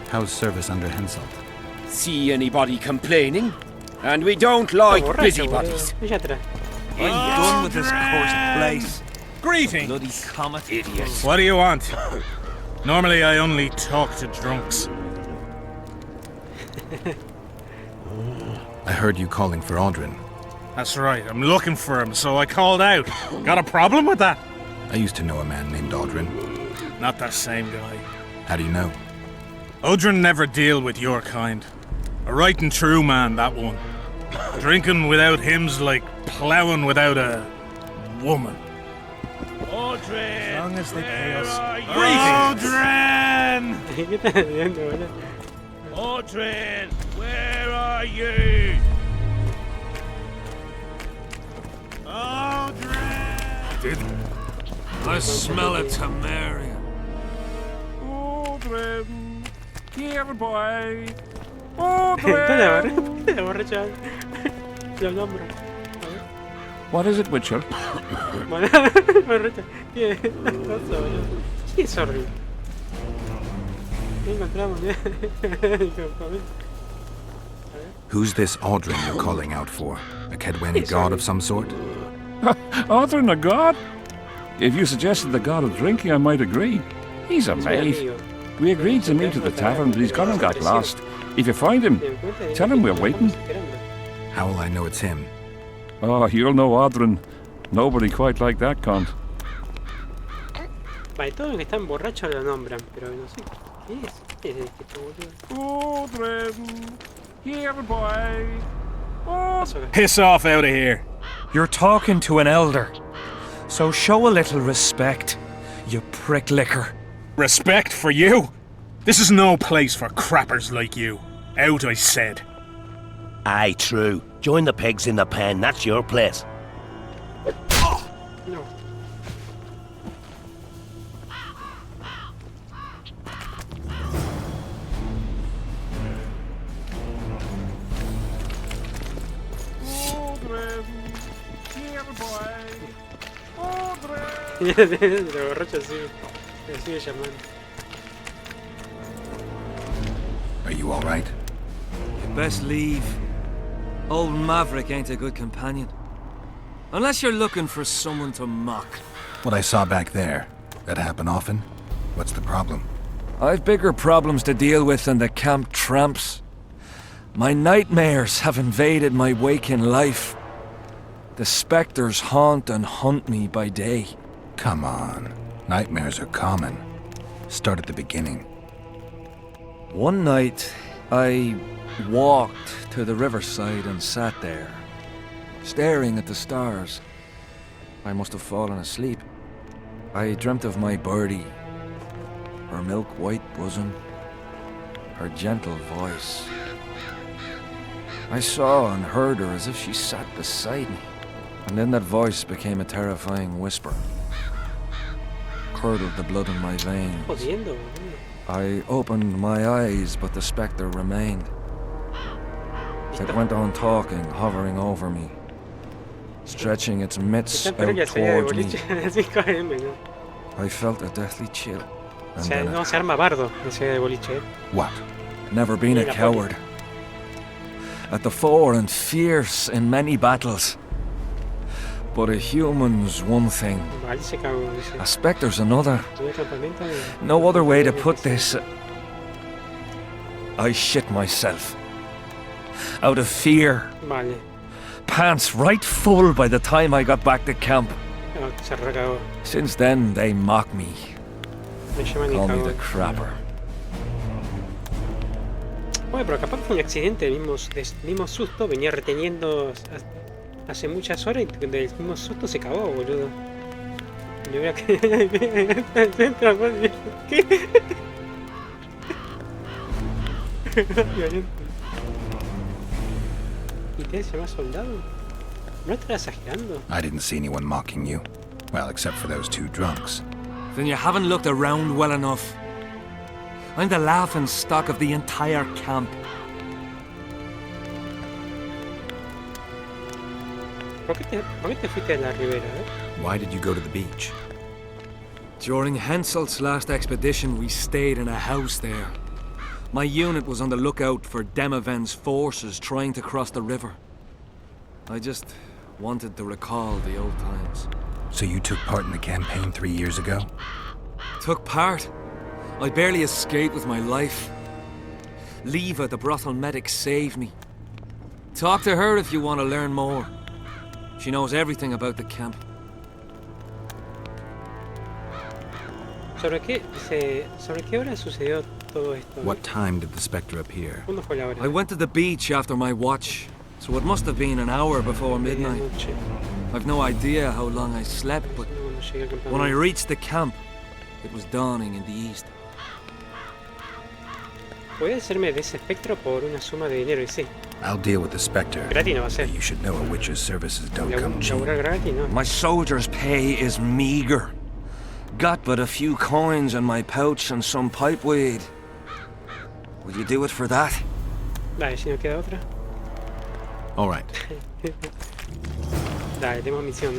How's service under Henselt? See anybody complaining? And we don't like Está borracho, busybodies. boludo. Allá atrás. I'm done with this cursed place. Greetings. Bloody comet. Idiots. What do you want? Normally I only talk to drunks. I heard you calling for Audrin. That's right, I'm looking for him, so I called out. Got a problem with that? I used to know a man named Audrin. Not that same guy. How do you know? Audrin never deal with your kind. A right and true man, that one. Drinking without him's like ploughing without a woman. Audrin, As long as they pay us. Audrin! ¿Qué estás haciendo, boludo? Audrin, where are you? I smell a Temerian. Audrin, here, boy. Está la borracha. Lo nombro. What is it, Witcher? Borracha. ¿Qué es eso, boludo? ¿Qué es horrible? ¿Qué encontramos? Who's this Audrin you're calling out for? A Kedwen god of some sort? Audrin, a god? If you suggested the god of drinking, I might agree. He's a mate. We agreed to meet at the tavern, but he's gone and got lost. If you find him, tell him we're waiting. How will I know it's him? Oh, you'll know Audrin. Nobody quite like that cunt. Vale, todos los que están borrachos lo nombran, pero no sé. ¿Qué es? ¿Qué es este boludo? Audrin, here, boy. Piss off out of here. You're talking to an elder. So show a little respect, you prick licker. Respect for you? This is no place for crappers like you. Out, I said. Aye, true. Join the pigs in the pen, that's your place. No. El borracho sigue llamando. Are you all right? You best leave. Old Maverick ain't a good companion. Unless you're looking for someone to mock. What I saw back there, that happen often? What's the problem? I've bigger problems to deal with than the camp tramps. My nightmares have invaded my waking life. The specters haunt and hunt me by day. Come on. Nightmares are common. Start at the beginning. One night, I walked to the riverside and sat there, staring at the stars. I must have fallen asleep. I dreamt of my birdie, her milk-white bosom, her gentle voice. I saw and heard her as if she sat beside me, and then that voice became a terrifying whisper. Curdled the blood in my veins. I opened my eyes, but the spectre remained. It went on talking, hovering over me, stretching its mitts out towards me. I felt a deathly chill. No, se arma bardo, decía de boliche. What? Never been a coward. At the fore and fierce in many battles. But a human's one thing. A spectre's another. No other way to put this. I shit myself. Out of fear. Pants right full by the time I got back to camp. Since then, they mock me. Call me the crapper. Bueno, pero capaz fue un accidente, mismo susto, venía reteniendo hace muchas horas y del mismo susto se cagó, boludo. Le hubiera ¿Qué? ¿Y te llamas soldado? ¿No estás exagerando? I didn't see anyone mocking you. Well, except for those two drunks. Then you haven't looked around well enough. I'm the laughing stock of the entire camp. ¿Por qué te fuiste a la ribera, Why did you go to the beach? During Henselt's last expedition, we stayed in a house there. My unit was on the lookout for Demaven's forces trying to cross the river. I just wanted to recall the old times. So you took part in the campaign 3 years ago? Took part? I barely escaped with my life. Leva, the brothel medic, saved me. Talk to her if you want to learn more. She knows everything about the camp. ¿Sobre qué hora sucedió todo esto? What time did the spectre appear? ¿Cuándo fue la hora? I went to the beach after my watch, so it must have been an hour before midnight. I've no idea how long I slept, but when I reached the camp, it was dawning in the east. Voy a hacerme de ese espectro por una suma de dinero, y sí. I'll deal with the spectre. Gratis no va a ser. You should know a witch's services don't come cheap. Laburar gratis, no. My soldier's pay is meager. Got but a few coins in my pouch and some pipe weed. Will you do it for that? Dale, si no queda otra. All right. Dale, tenemos misión,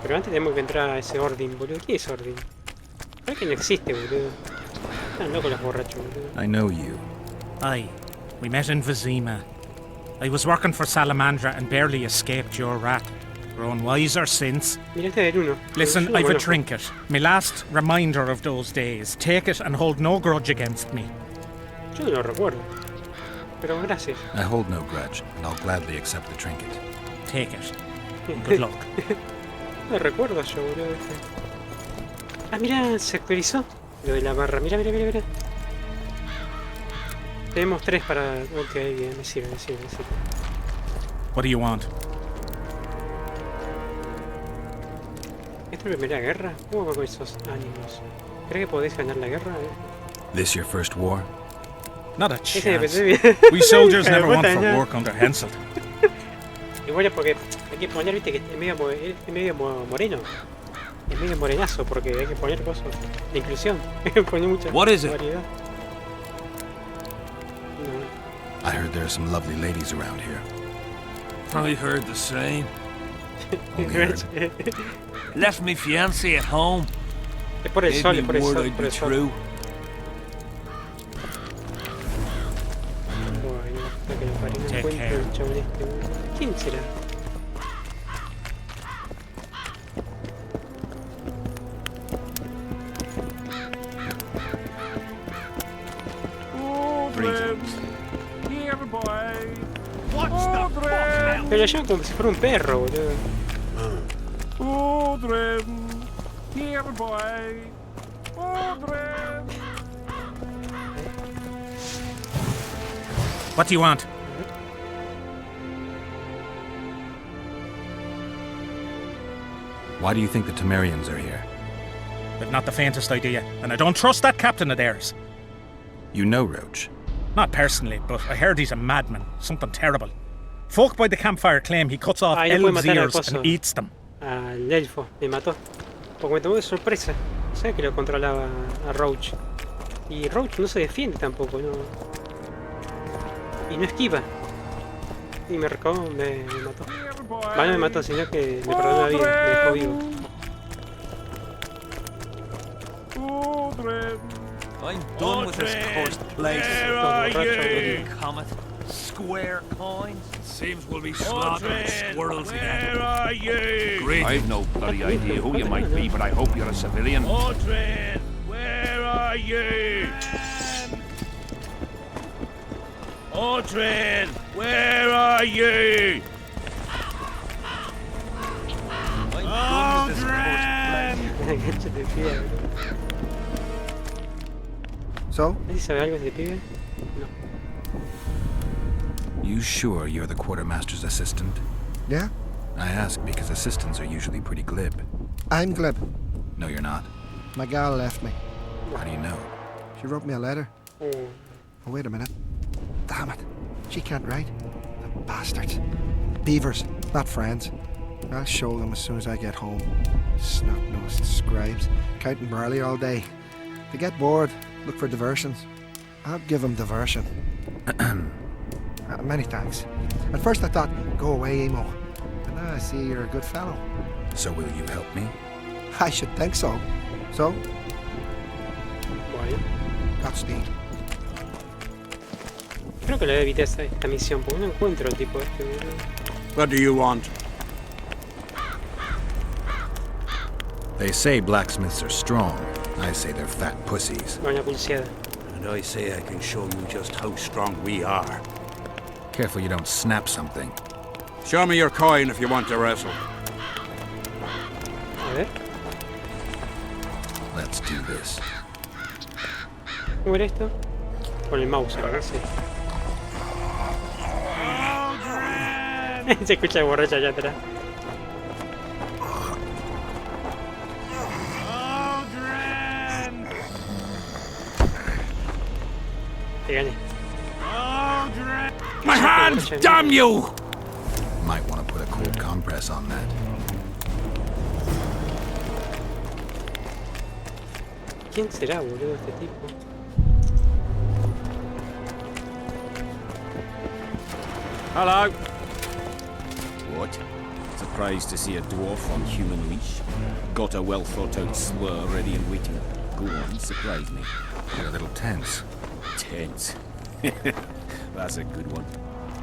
Pero antes tenemos que entrar a ese Ordin, boludo. ¿Quién es Ordin? Creo que no existe, boludo. Están locos los borrachos, boludo. I know you. Aye. We met in Vizima. I was working for Salamandra and barely escaped your rat. Grown wiser since. Listen, I've a trinket. My last reminder of those days. Take it and hold no grudge against me. Yo no lo recuerdo. Pero gracias. I hold no grudge, and I'll gladly accept the trinket. Take it. Good luck. No recuerdo yo, boludo. Ah, mira, se actualizó. Lo de la barra. Mira. Tenemos 3 para... Ok, bien, me sirve. What do you want? ¿Esta es la primera guerra? ¿Cómo va con esos ánimos? ¿Crees que podés ganar la guerra? This your first war? Not a chance. We soldiers never went for work under Henselt. Igual es porque hay que poner, viste, que es medio moreno. Es medio morenazo porque hay que poner cosas de inclusión. Hay que poner mucha variedad. I heard there are some lovely ladies around here. I heard the same. Only heard. Left me fiancé at home. Es por el sol, es por el sol, I'd por be el sol. true. Bueno, hasta que lo parió no encuentro el chabón este. ¿Quién será? Pero lo llaman como si fuera un perro, boludo. What do you want? Why do you think the Temerians are here? I've not the faintest idea, and I don't trust that captain of theirs. You know Roach? Not personally, but I heard he's a madman. Something terrible. Folk by the campfire claim he cuts off no puede elves' matar al ears coso. and eats them. Al elfo, me mató. Porque me tomó de sorpresa. Sabía que lo controlaba a Roach. Y Roach no se defiende tampoco, no. Y no esquiva. Y me recabó, me mató. Vale, me mató, sino que me perdonó la vida, me dejó vivo. I'm done with this cursed place. Where are you? Comet. Square coins. Seems we'll be slaughtering squirrels again. Where are you? Great. I've no bloody idea who you might be, but I hope you're a civilian. Audrey, where are you? Audrey, where are you? I'm done with this cursed place. So? ¿Sabe algo de pibe? No. You sure you're the quartermaster's assistant? Yeah? I ask because assistants are usually pretty glib. I'm glib. No, you're not. My gal left me. How do you know? She wrote me a letter. Oh. Oh, wait a minute. Damn it. She can't write. The bastards. Beavers, not friends. I'll show them as soon as I get home. Snot-nosed scribes, counting barley all day. They get bored, look for diversions. I'll give them diversion. Many thanks. At first I thought, go away, Emo. But now I see you're a good fellow. So will you help me? I should think so. So? Vale. Godspeed. Creo que le evité esta misión, porque no encuentro el tipo este. What do you want? They say blacksmiths are strong. I say they're fat pussies. Una pulseada. And I say I can show you just how strong we are. Careful you don't snap something. Show me your coin if you want to wrestle. A ver. Let's do this. ¿Cómo era esto? Con el mouse, ¿verdad? Sí. Se escucha de borracha allá atrás. Te gané. My hand! Damn you! Might want to put a cold compress on that. ¿Quién será, boludo, este tipo? Hello. What? Surprised to see a dwarf on human leash? Got a well-thought-out slur ready and waiting. Go on, surprise me. You're a little tense. Tense? That's a good one.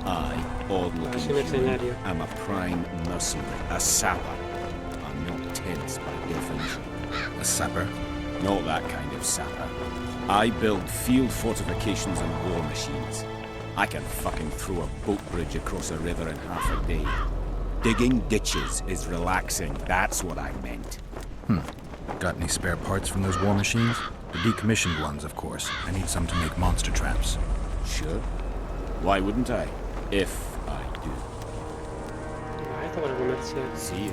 I, odd-looking human, am a prime mercenary, a sapper. I'm not tense by definition. A sapper? Not that kind of sapper. I build field fortifications and war machines. I can fucking throw a boat bridge across a river in half a day. Digging ditches is relaxing, that's what I meant. Got any spare parts from those war machines? The decommissioned ones, of course. I need some to make monster traps. Sure. Why wouldn't I? If I do. Esto para comercial. See you.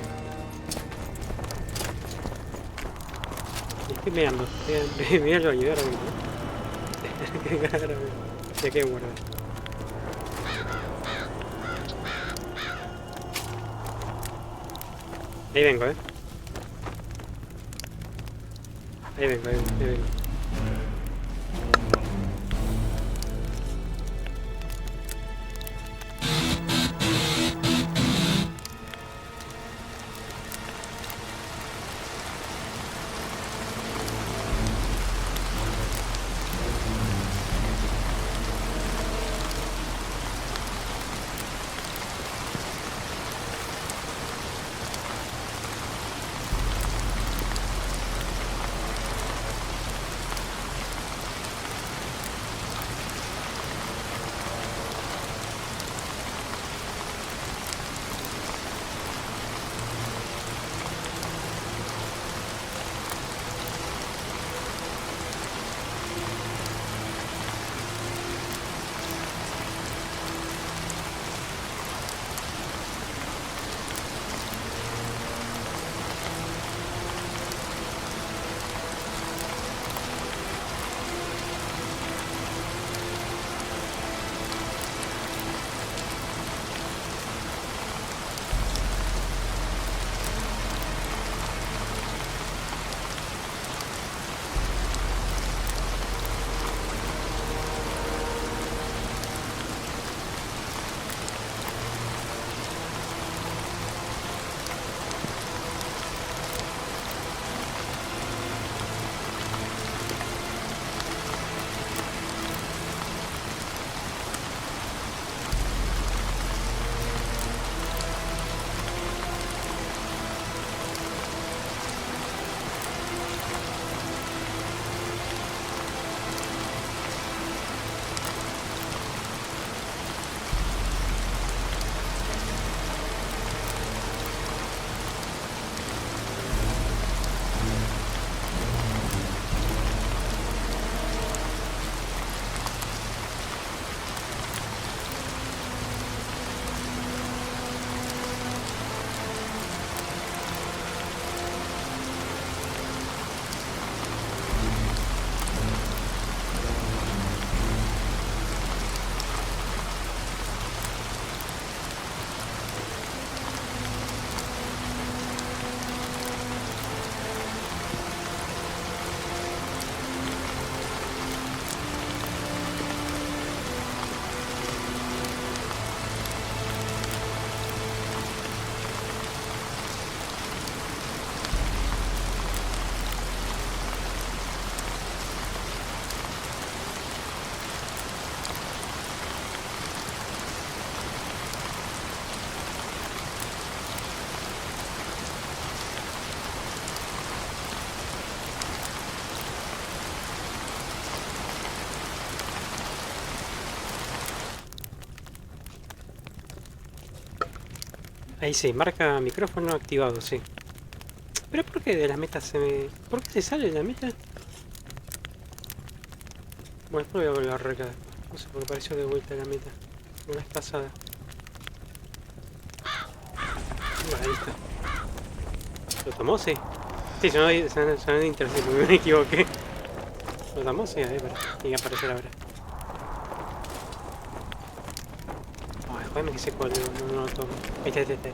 Estoy meando. Me voy a ayudar a uno. Qué cara, ya que guardar. Ahí vengo, Ahí vengo. Ahí sí, marca micrófono activado, sí. Pero ¿por qué de la meta se me... ¿Por qué se sale de la meta? Bueno, después voy a volver a arreglar. No sé por qué apareció de vuelta la meta. Una vez pasada. Vale, ahí está. ¿Lo tomó? Sí. Sí, sonó de Inter, sí, porque me equivoqué. ¿Lo tomó? Sí, ahí, pero tiene que aparecer ahora. Ay, joder, que sé cuál, no lo tomo. Ahí está, ahí está.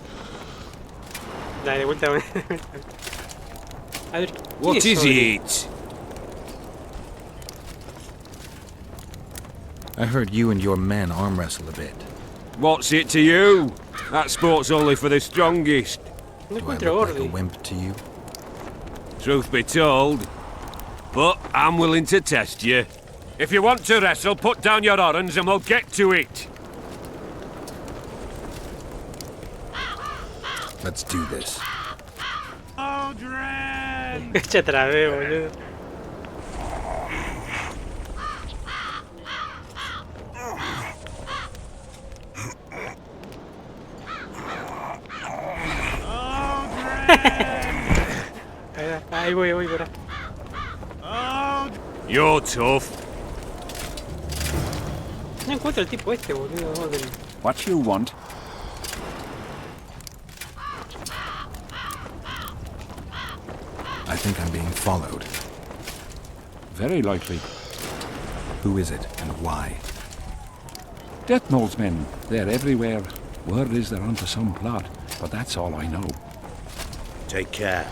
Dale, de vuelta. A ver, What is it? I heard you and your men arm wrestle a bit. What's it to you? That sport's only for the strongest. Do I look like a wimp to you? Truth be told, but I'm willing to test you. If you want to wrestle, put down your orange and we'll get to it. Let's do this. Echa trabé, boludo. Ahí voy, por ahí. You're tough. No encuentro el tipo este, boludo. What you want? I think I'm being followed. Very likely. Who is it, and why? Death Knowles men. They're everywhere. Word is they're onto some plot, but that's all I know. Take care.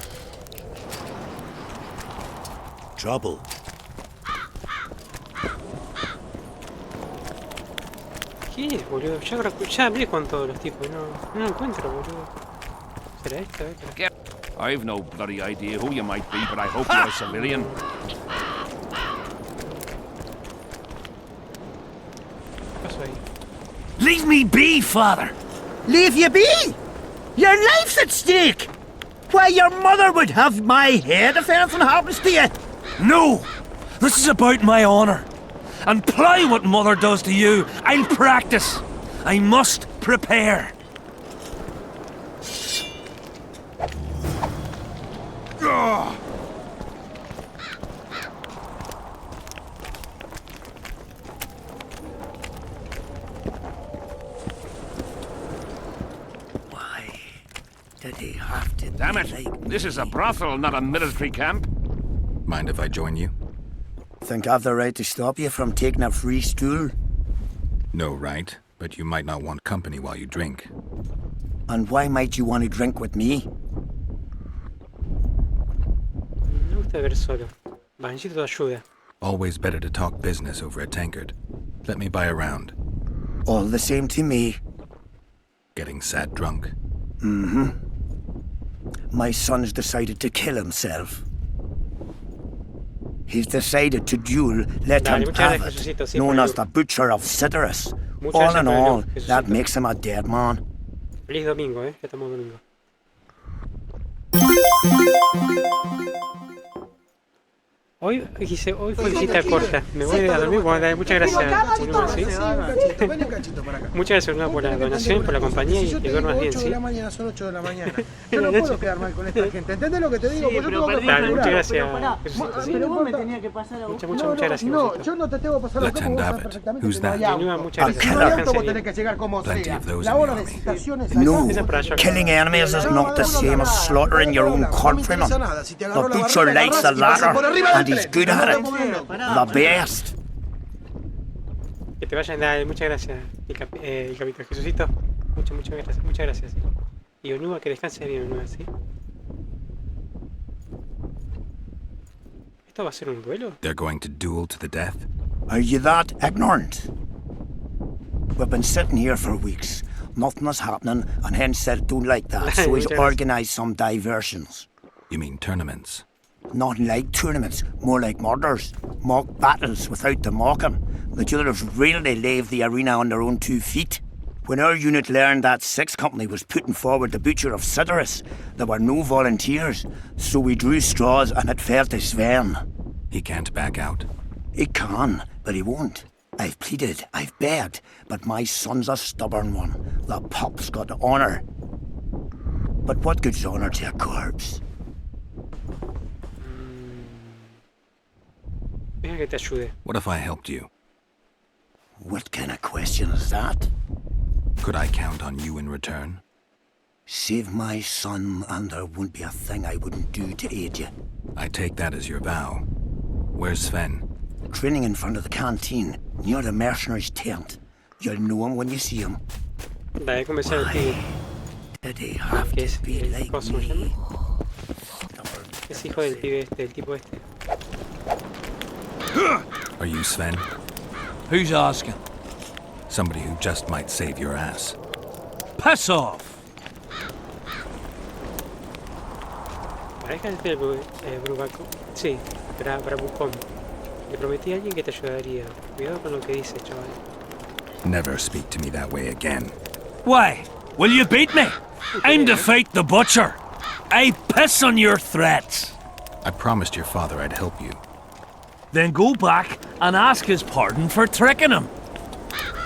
Trouble. ¿Qué es, boludo? Ya hablé con todos los tipos, no lo encuentro, boludo. ¿Será esto? I've no bloody idea who you might be, but I hope you're a civilian. Leave me be, father! Leave you be? Your life's at stake! Why, your mother would have my head if anything happens to you! No! This is about my honor. And plough what mother does to you, I'll practice. I must prepare. Did he have to Damn it! This is a brothel, not a military camp. Mind if I join you? Think I've the right to stop you from taking a free stool? No right, but you might not want company while you drink. And why might you want to drink with me? Me gusta beber solo. Necesito tu ayuda. Always better to talk business over a tankard. Let me buy a round. All the same to me. Getting sad drunk? Mm-hmm. My son's decided to kill himself. He's decided to duel Leton Pavitt, known as the Butcher of Sidorus. All in all, that makes him a dead man. Feliz domingo, ya estamos domingo. Hoy fue visita corta. Me voy a dormir. Bueno, muchas gracias. Muchas gracias por la donación, por la compañía y que duermas bien, ¿sí? Son 8 de la mañana. Yo no puedo quedar mal con esta gente. ¿Entendés lo que te digo? Yo tengo que muchas gracias. Pero vos me tenías que pasar a vos. Muchas gracias. No, yo no te tengo que pasar a vos. Vos sabés perfectamente que me vaya. Muchas Si no hay auto, vos tenés que llegar como sea. La hora de citaciones No, killing enemies is not the same as slaughtering your own countrymen. The Butcher likes the latter, and he's good at it. The best. Que te vayan, dale, muchas gracias, el capitán Jesucito. Muchas gracias. Y Onuba, que descanse bien, Onuba, ¿sí? ¿Esto va a ser un duelo? They're going to duel to the death? Are you that ignorant? We've been sitting here for weeks. Nothing is happening, and Hen said don't like that, so he's organised some diversions. You mean tournaments? Not like tournaments, more like murders. Mock battles without the mocking. The duellers really leave the arena on their own 2 feet. When our unit learned that 6th Company was putting forward the Butcher of Sidorus, there were no volunteers, so we drew straws and it fell to Sven. He can't back out. He can, but he won't. I've pleaded, I've begged, but my son's a stubborn one. The pup's got honour. But what good's honor to a corpse? Deja que te ayude. What if I helped you? What kind of question is that? Could I count on you in return? Save my son, and there won't be a thing I wouldn't do to aid you. I take that as your vow. Where's Sven? Training in front of the canteen, near the mercenary's tent. You'll know him when you see him. Vale, comenzar el pibe. Did he have Que es to be el like ¿cómo se llama? me? Es hijo del pibe este, del tipo este. Are you Sven? Who's asking? Somebody who just might save your ass. Piss off! Pareja del Brubaco. Sí, para Bucón. Le prometí a alguien que te ayudaría. Cuidado con lo que dices, chaval. Never speak to me that way again. Why? Will you beat me? I'm to fight the butcher. I piss on your threats. I promised your father I'd help you. Then go back and ask his pardon for tricking him.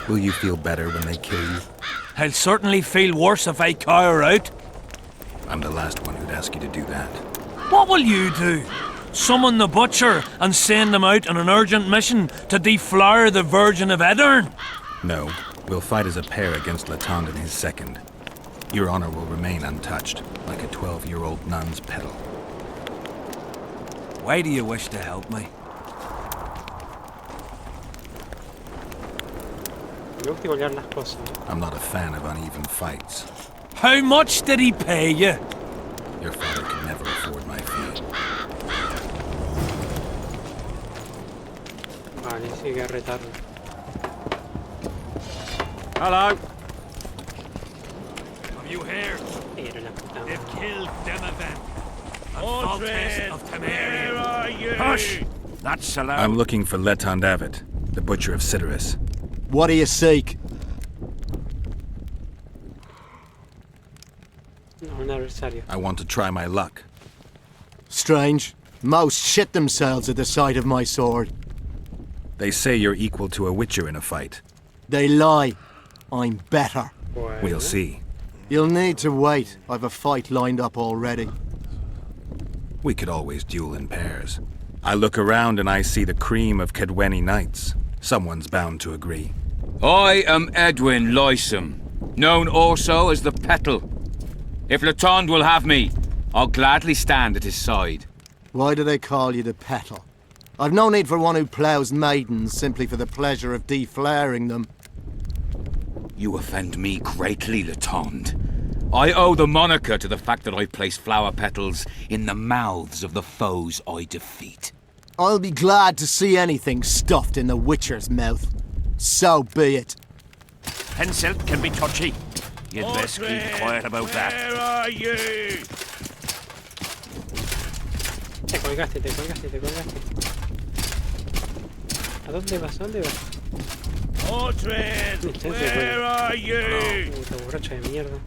Will you feel better when they kill you? I'll certainly feel worse if I cower out. I'm the last one who'd ask you to do that. What will you do? Summon the butcher and send him out on an urgent mission to deflower the Virgin of Edern? No, we'll fight as a pair against Letond and his second. Your honor will remain untouched, like a 12-year-old nun's petal. Why do you wish to help me? I'm not a fan of uneven fights. How much did he pay you? Your father could never afford my fee. Vale, sigue a retarlo. Hello. Have you heard? They've killed Demavan. Aldred, where are you? Hush! That's allowed. I'm looking for Letond Avet, the butcher of Cidaris. What do you seek? I want to try my luck. Strange. Most shit themselves at the sight of my sword. They say you're equal to a witcher in a fight. They lie. I'm better. We'll see. You'll need to wait. I've a fight lined up already. We could always duel in pairs. I look around and I see the cream of Kedweni knights. Someone's bound to agree. I am Edwin Lysam, known also as the Petal. If Letond will have me, I'll gladly stand at his side. Why do they call you the Petal? I've no need for one who ploughs maidens simply for the pleasure of deflaring them. You offend me greatly, Letond. I owe the moniker to the fact that I place flower petals in the mouths of the foes I defeat. I'll be glad to see anything stuffed in the Witcher's mouth. So be it. Henselt can be touchy. You'd best keep quiet about that. Where are you? Te colgaste. ¿A dónde vas? Aldred, where are you? Puta borracha de mierda.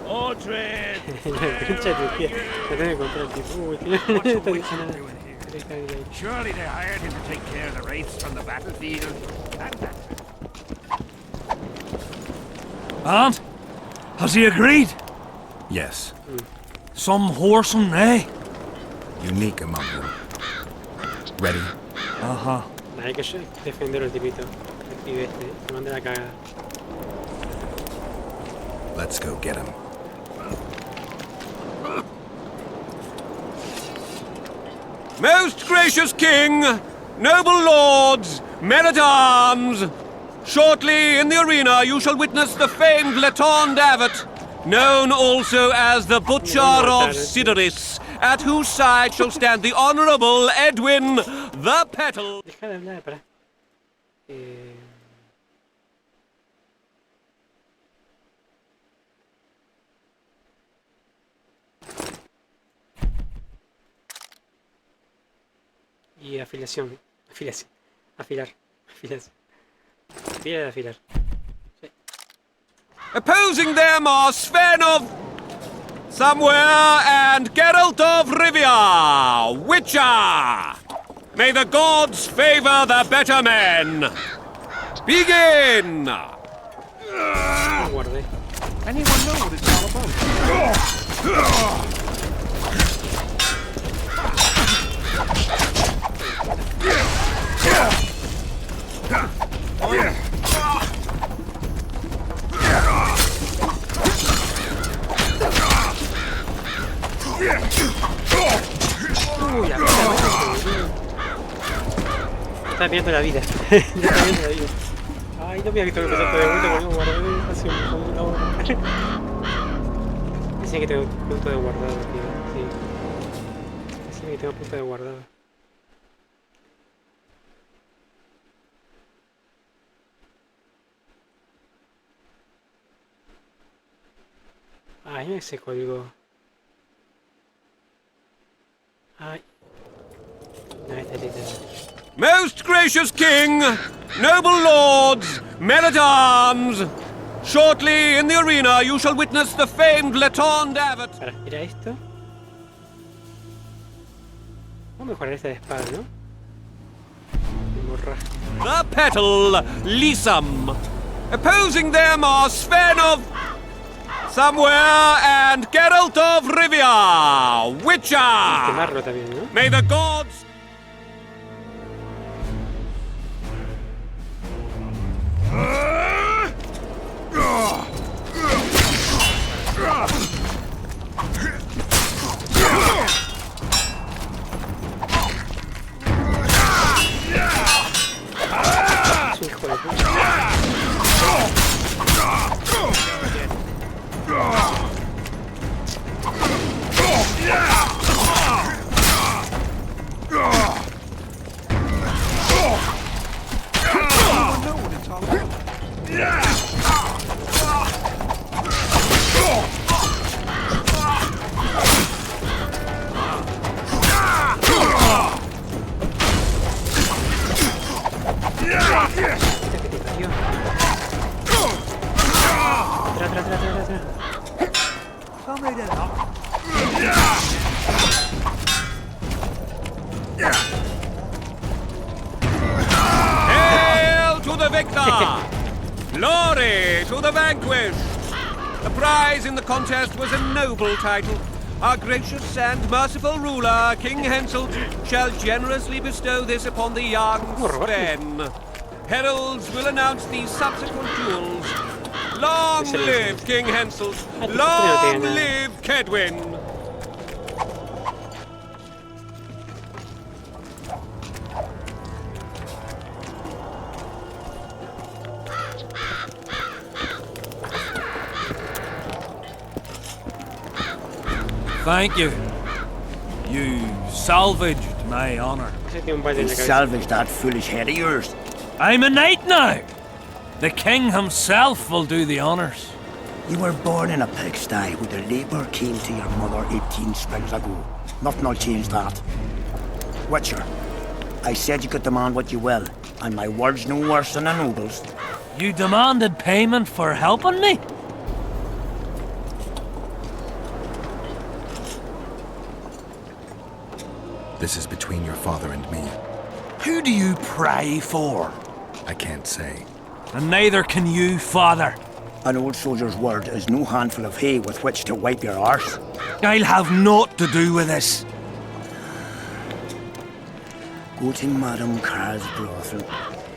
Aldred, Me tengo que encontrar el tipo. Surely they hired him to take care of the wraiths from the battlefield. And? Has he agreed? Yes. Some whoreson, eh? Unique among them. Ready? Ajá. Hay que defender al tipito. El pibe este. Se manda la cagada. Let's go get him. Most gracious king, noble lords, men-at-arms, shortly in the arena you shall witness the famed Letond Avet, known also as the Butcher of Cidaris, at whose side shall stand the Honourable Edwin the Petal. Deja de hablar, pará. Y afiliación. Afilar. Afilar. Sí. Opposing them are Sven of somewhere and Geralt of Rivia, Witcher. May the gods favor the better men. Begin! Guardé. Anyone know what it's all about? Está viendo la vida. Está viendo la vida. Ay, no me había visto que empezó todo de vuelta porque no guardé hace una hora. Decía que tengo punto de guardado, tío. Sí. Decía que tengo punto de guardado. Ay, no se colgó. Ay. No, está. Most gracious King, noble lords, men-at-arms, shortly in the arena you shall witness the famed Letond Abbot. Para, ¿era esto? Vamos a mejorar esta de espada, ¿no? The petal Lisam. Opposing them are Sven of somewhere and Geralt of Rivia, Witcher. Quemarlo también, ¿no? May the gods. Hijo de puta. Hail to the victor! Glory to the vanquished! The prize in the contest was a noble title. Our gracious and merciful ruler, King Henselt, shall generously bestow this upon the young Sven. Heralds will announce the subsequent duels. Long live King Henselt! Long live Kedwin! Thank you. You salvaged my honor. You salvaged that foolish head of yours. I'm a knight now. The king himself will do the honors. You were born in a pigsty where the labour came to your mother 18 springs ago. Nothing will change that. Witcher, I said you could demand what you will, and my word's no worse than a noble's. You demanded payment for helping me? This is between your father and me. Who do you pray for? I can't say. And neither can you, father. An old soldier's word is no handful of hay with which to wipe your arse. I'll have naught to do with this. Go to Madame Carr's brothel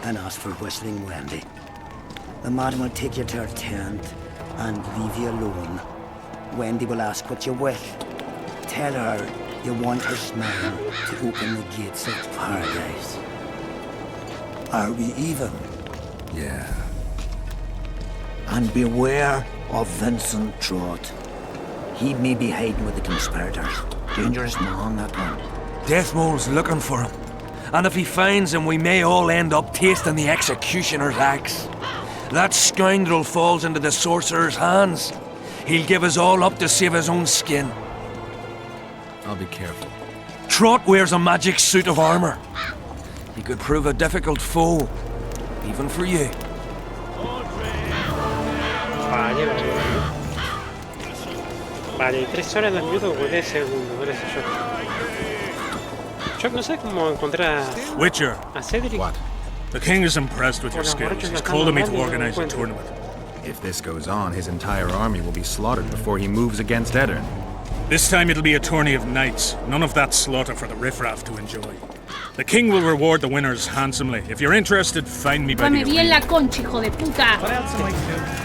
and ask for Whistling Wendy. The madam will take you to her tent and leave you alone. Wendy will ask what you wish. Tell her you want her smile to open the gates of paradise. Are we even? Yeah. And beware of Vincent Trott. He may be hiding with the conspirators. Dangerous man, that one. Deathmole's looking for him. And if he finds him, we may all end up tasting the executioner's axe. That scoundrel falls into the sorcerer's hands. He'll give us all up to save his own skin. I'll be careful. Trott wears a magic suit of armor. He could prove a difficult foe, even for you. Vale, 3 horas, 2 minutos o 10 segundos, ahora sí yo no sé cómo encontrar Witcher. a Cedric. What? The king is impressed with your skills. He's called me to organize a tournament. If this goes on, his entire army will be slaughtered before he moves against Edirn. This time it'll be a tourney of knights. None of that slaughter for the riffraff to enjoy. The king will reward the winners handsomely. If you're interested, find me by the Dame bien arena. la concha, hijo de puta.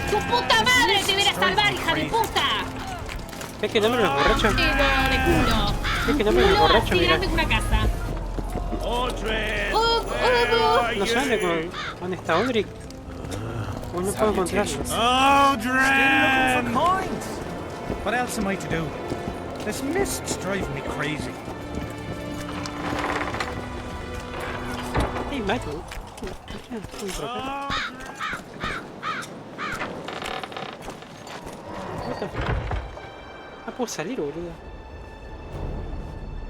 ¡Tu puta madre te hubiera salvar, hija de puta! Es que no me lo borracho. Dedo de culo. Es que no me lo borracho, mira. Tirame una casa. No sabe dónde está Odric. No puedo encontrarlo. Looking for coins. What else am I to do? This mist's driving me crazy. Hey, Michael. What the fuck? No puedo salir, boludo.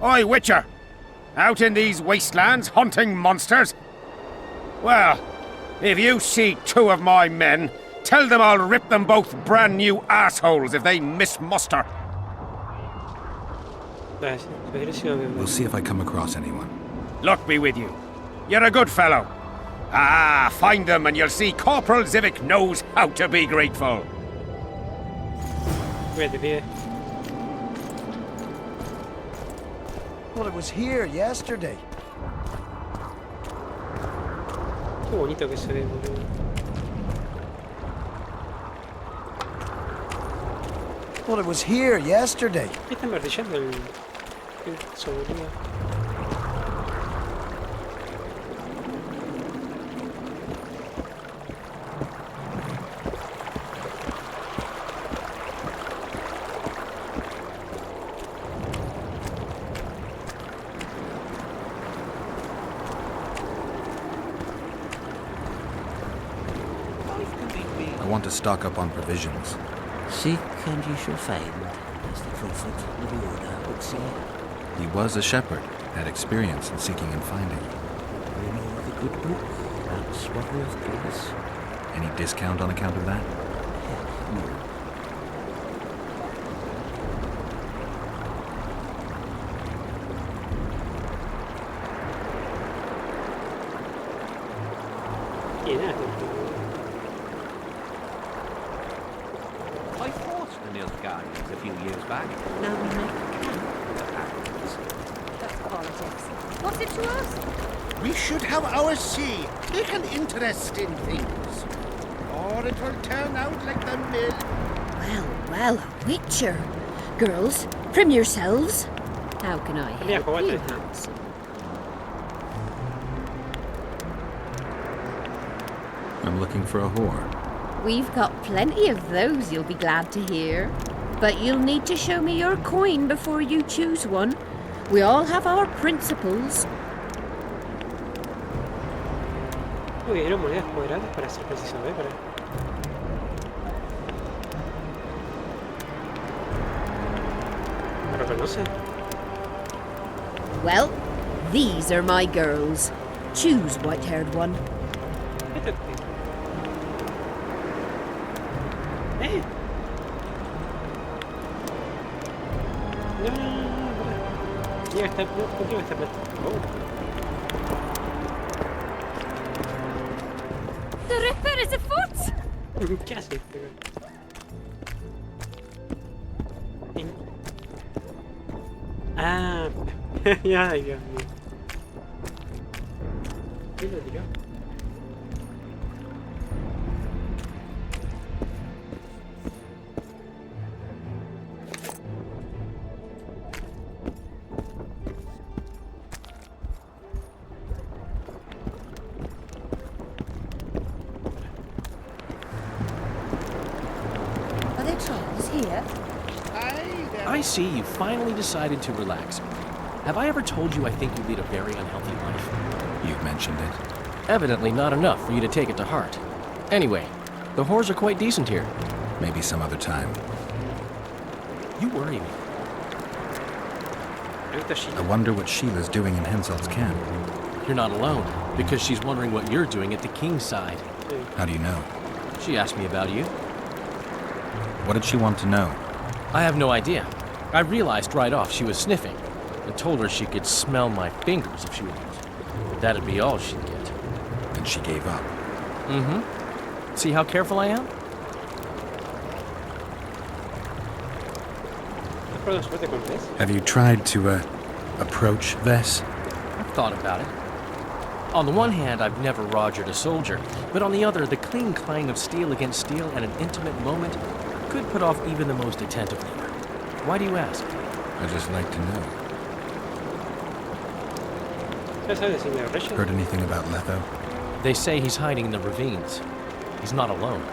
Oi, Witcher! Out in these wastelands hunting monsters? Well, if you see two of my men, tell them I'll rip them both brand new assholes if they miss muster. We'll see if I come across anyone. Luck be with you. You're a good fellow. Ah, find them and you'll see Corporal Zivik knows how to be grateful. Well, it was here yesterday. Qué bonito que se ve, boludo. Well, it was here yesterday. Está embardillando el boludo. I want to stock up on provisions. Seek and you shall find, as the prophet of the order would say. He was a shepherd, had experience in seeking and finding. You know the good book, that's what worth praise. Any discount on account of that? No. I fought the Nilfgaardians a few years back. Now we make the Paladins. That's politics. What's it to us? We should have our say, take an interest in things. Or it will turn out like the mill. Well, a witcher. Girls, prim yourselves. How can I help you, handsome? I'm looking for a whore. We've got plenty of those, you'll be glad to hear. But you'll need to show me your coin before you choose one. We all have our principles. Uy, dieron monedas cuadradas para ser preciso, para... ¿Me reconoce? Well, these are my girls. Choose, white-haired one. ¡Eh! No. Lleva esta plata. The Ripper is afoot! ¿Qué hace este güey? Ah, ya, Dios mío. ¿Quién lo tiró? Are there trolls here? I see you finally decided to relax. Have I ever told you I think you lead a very unhealthy life? You've mentioned it. Evidently not enough for you to take it to heart. Anyway, the whores are quite decent here. Maybe some other time. You worry me. I wonder what Sheila's doing in Henselt's camp. You're not alone, because she's wondering what you're doing at the king's side. How do you know? She asked me about you. What did she want to know? I have no idea. I realized right off she was sniffing, and told her she could smell my fingers if she wanted. That'd be all she'd get. And she gave up. Mm-hmm. See how careful I am? Have you tried to, approach Vess? I've thought about it. On the one hand, I've never rogered a soldier, but on the other, the clean clang of steel against steel at an intimate moment could put off even the most attentive leader. Why do you ask? I'd just like to know. Heard anything about Letho? They say he's hiding in the ravines. He's not alone.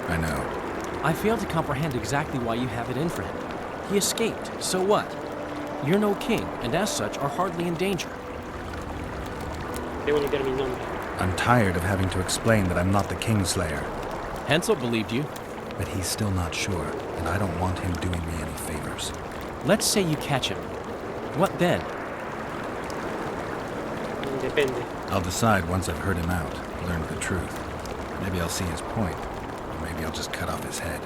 I know. I fail to comprehend exactly why you have it in for him. He escaped, so what? You're no king, and as such are hardly in danger. I'm tired of having to explain that I'm not the Kingslayer. Hensel believed you. But he's still not sure, and I don't want him doing me any favors. Let's say you catch him. What then? I'll decide once I've heard him out, learned the truth. Maybe I'll see his point, or maybe I'll just cut off his head.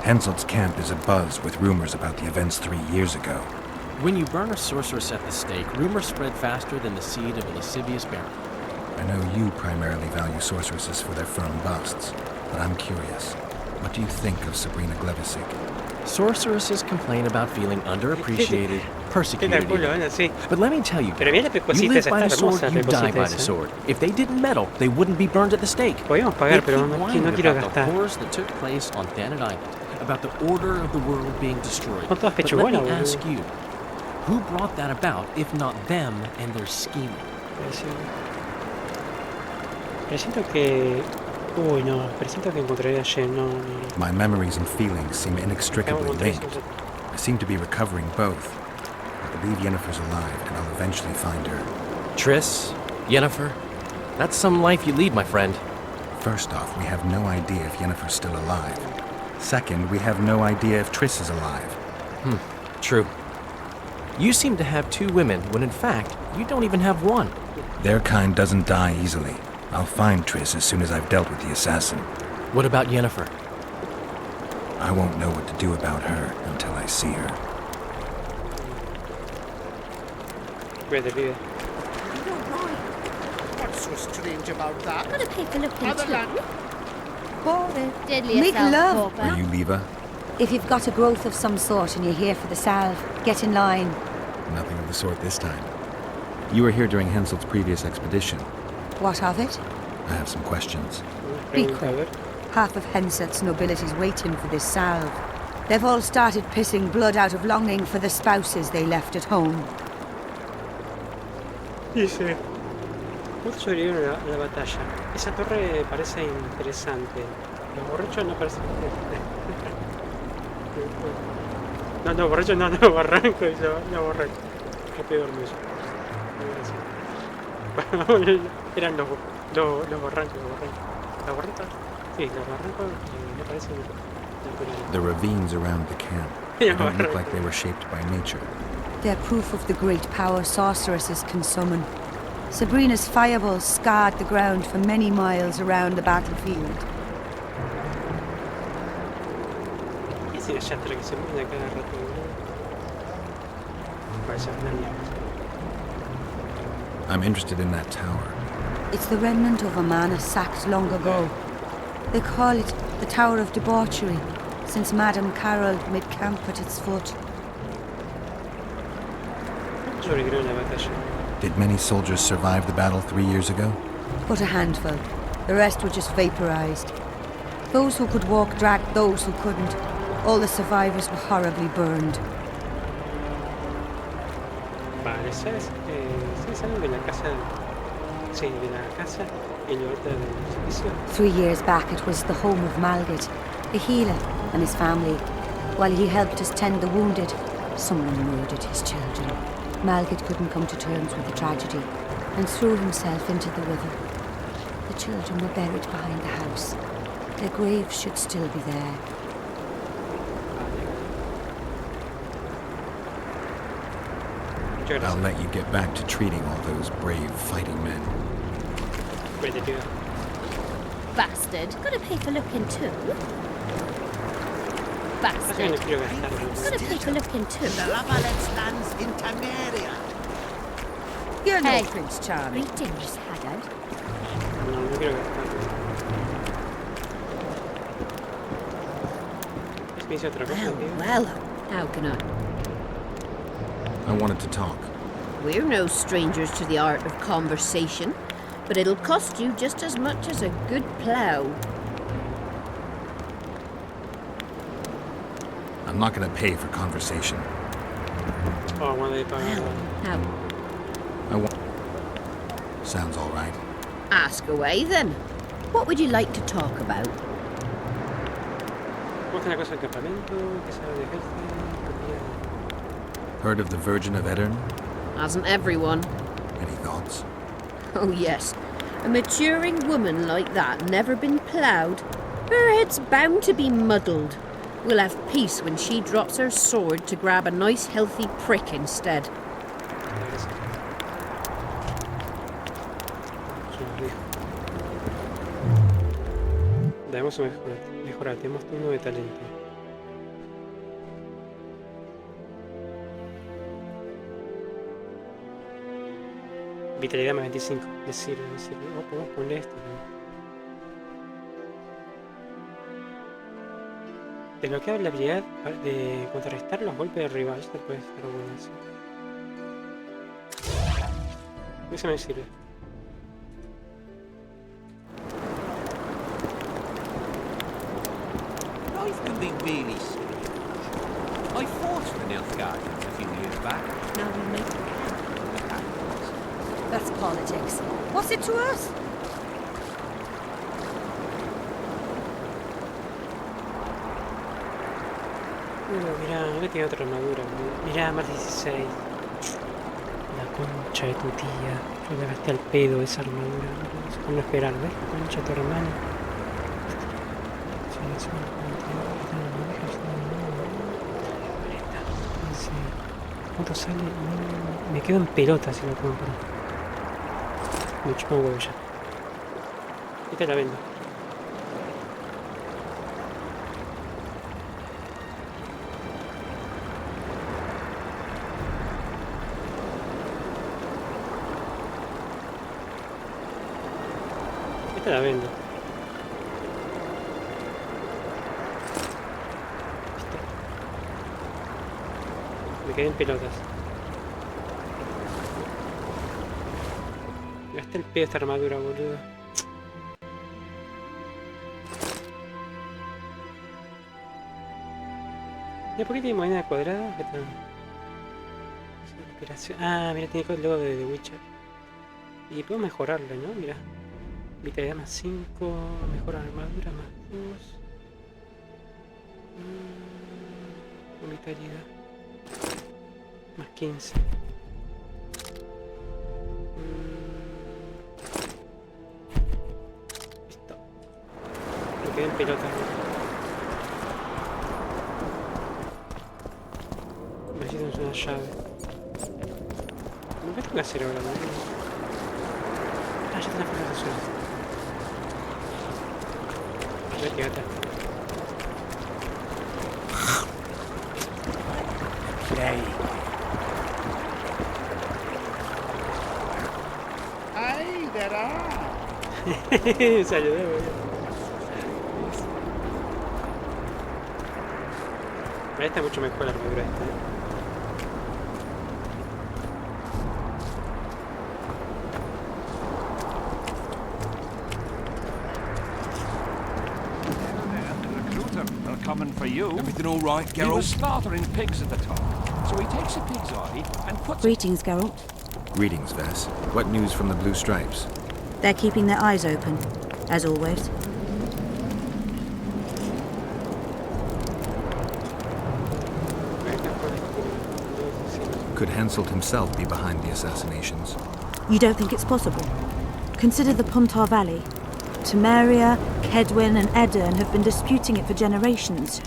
Henselt's camp is abuzz with rumors about the events 3 years ago. When you burn a sorceress at the stake, rumors spread faster than the seed of a lascivious baron. I know you primarily value sorceresses for their firm busts, but I'm curious. What do you think of Sabrina Glevisic? Sorceresses complain about feeling underappreciated, persecuted. But let me tell you, you live by the sword, you die by the sword. If they didn't meddle, they wouldn't be burned at the stake. They keep whining about the horrors that took place on Thanet Island, about the order of the world being destroyed. But let me ask you, who brought that about, if not them and their scheming? My memories and feelings seem inextricably linked. I seem to be recovering both. I believe Yennefer's alive, and I'll eventually find her. Triss, Yennefer, that's some life you lead, my friend. First off, we have no idea if Yennefer's still alive. Second, we have no idea if Triss is alive. True. You seem to have 2 women, when in fact, you don't even have one. Their kind doesn't die easily. I'll find Triss as soon as I've dealt with the assassin. What about Yennefer? I won't know what to do about her until I see her. What's so strange about that? Gotta take a look Other than Deadly Make love. Are you Leva? If you've got a growth of some sort and you're here for the salve, get in line. Nothing of the sort this time. You were here during Henselt's previous expedition. What of it? I have some questions. Be quick. Half of Henselt's nobility's waiting for this salve. They've all started pissing blood out of longing for the spouses they left at home. Dice, ¿cuántos sobrevivieron a la batalla? Esa torre parece interesante. Los borrachos no parecen... No, borrachos no, barranco. No, barranco. No puedo dormir. Eran los barrancos. ¿La barranca? Sí, los barrancos me parecen... The ravines around the camp. They don't look like they were shaped by nature. They're proof of the great power sorceresses can summon. Sabrina's fireballs scarred the ground for many miles around the battlefield. I'm interested in that tower. It's the remnant of a manor sacked long ago. They call it the Tower of Debauchery, since Madame Carol made camp at its foot. Did many soldiers survive the battle 3 years ago? But a handful. The rest were just vaporized. Those who could walk dragged those who couldn't. All the survivors were horribly burned. Vale, ¿sabes algo de la casa? Sí, de la casa en el del servicio. 3 years back it was the home of Malgit, a healer, and his family. While he helped us tend the wounded, someone murdered his children. Malgit couldn't come to terms with the tragedy and threw himself into the river. The children were buried behind the house. Their graves should still be there. I'll let you get back to treating all those brave fighting men. Bastard. Gotta pay for looking too. Bastard. Gotta pay for looking too. You're no Prince Charming. Greetings, Haggard. Well, how can I wanted to talk. We're no strangers to the art of conversation, but it'll cost you just as much as a good plough. I'm not going to pay for conversation. How? Sounds all right. Ask away then. What would you like to talk about? Heard of the Virgin of Edirn? Hasn't everyone? Any thoughts? Oh yes. A maturing woman like that, never been ploughed. Her head's bound to be muddled. We'll have peace when she drops her sword to grab a nice healthy prick instead. Debemos mejorar, tenemos uno de talento. Vitalidad más 25, me sirve. Oh, podemos poner esto, ¿no? Desbloquea la habilidad de contrarrestar los golpes del rival. Esto puede estar bueno, sí. Eso me sirve. Life can be really strange. I fought for the Nilfgaardians a few years back. Now we make the capitals. That's politics. What's it to us? Mirá, ahora tiene otra armadura. Mirá, más 16. La concha de tu tía. Yo le gasté al pedo esa armadura. ¿Cómo no esperar? ¿Ves? La concha de tu hermano. ¿Cuánto sale? Me quedo en pelota si lo compro. Me chupa un huevo ya. Y te la vendo. Esta la vendo. Me quedé en pelotas. Me gasté el pedo esta armadura, boludo. ¿Y por qué tiene moneda cuadrada? ¿Qué tal? Ah, mira, tiene el logo de The Witcher. Y puedo mejorarlo, ¿no? Mira. Vitalidad más 5, mejora armadura más 2. Vitalidad más 15. Listo. Me quedé en pelota. Necesitamos una llave. ¿Qué tengo que hacer ahora? Ah, ya está la fuerza azul. Vete, gata. Play. Ay, verá. Se ayudó, boludo. Esta está mucho mejor la armadura esta, ¿eh? Coming for you. Everything all right, Geralt? He was slaughtering pigs at the top, so he takes a pig's eye and puts... Greetings, Geralt. Greetings, Vess. What news from the Blue Stripes? They're keeping their eyes open, as always. Could Henselt himself be behind the assassinations? You don't think it's possible? Consider the Pontar Valley. Temeria, Kedwin and Edirn have been disputing it for generations.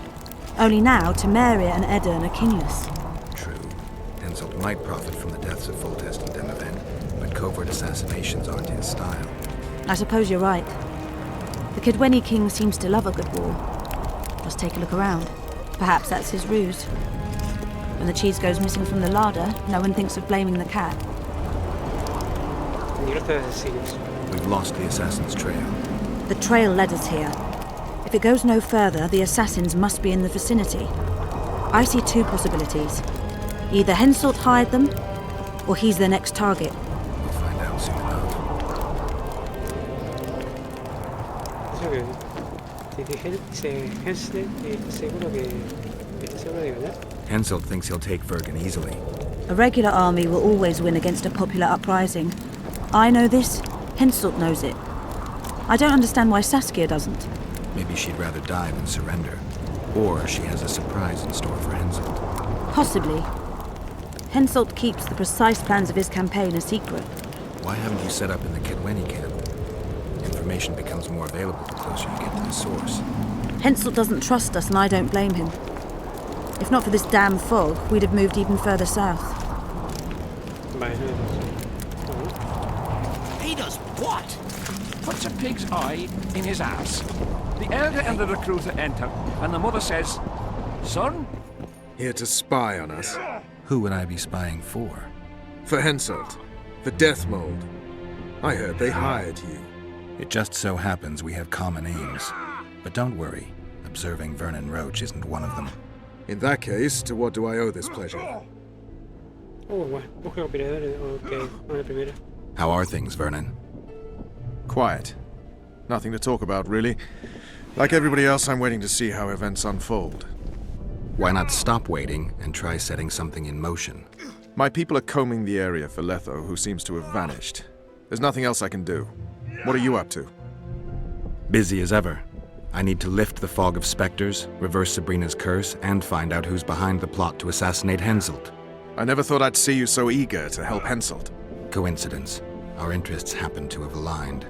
Only now, Temeria and Edirn are kingless. True. Henselt might profit from the deaths of Foltest and Demavend, but covert assassinations aren't his style. I suppose you're right. The Kedweni king seems to love a good war. Just take a look around. Perhaps that's his ruse. When the cheese goes missing from the larder, no one thinks of blaming the cat. We've lost the assassin's trail. The trail led us here. If it goes no further, the assassins must be in the vicinity. I see two possibilities. Either Henselt hired them, or he's their next target. We'll find out soon enough. Henselt thinks he'll take Vergen easily. A regular army will always win against a popular uprising. I know this, Henselt knows it. I don't understand why Saskia doesn't. Maybe she'd rather die than surrender. Or she has a surprise in store for Henselt. Possibly. Henselt keeps the precise plans of his campaign a secret. Why haven't you set up in the Kedweni camp? Information becomes more available the closer you get to the source. Henselt doesn't trust us, and I don't blame him. If not for this damn fog, we'd have moved even further south. He does what? Puts a pig's eye in his ass. The elder and the recruiter enter, and the mother says, "Son?" Here to spy on us. Who would I be spying for? For Henselt. For Death Mold. I heard they hired you. It just so happens we have common aims. But don't worry, observing Vernon Roach isn't one of them. In that case, to what do I owe this pleasure? How are things, Vernon? Quiet. Nothing to talk about, really. Like everybody else, I'm waiting to see how events unfold. Why not stop waiting and try setting something in motion? My people are combing the area for Letho, who seems to have vanished. There's nothing else I can do. What are you up to? Busy as ever. I need to lift the fog of specters, reverse Sabrina's curse, and find out who's behind the plot to assassinate Henselt. I never thought I'd see you so eager to help Henselt. Coincidence. Our interests happen to have aligned.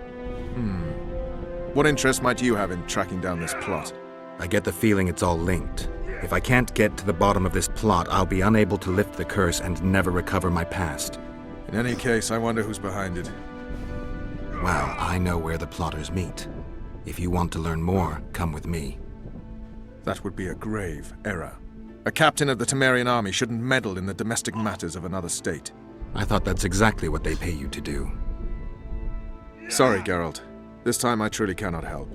What interest might you have in tracking down this plot? I get the feeling it's all linked. If I can't get to the bottom of this plot, I'll be unable to lift the curse and never recover my past. In any case, I wonder who's behind it. Well, I know where the plotters meet. If you want to learn more, come with me. That would be a grave error. A captain of the Temerian army shouldn't meddle in the domestic matters of another state. I thought that's exactly what they pay you to do. Sorry, Geralt. This time I truly cannot help.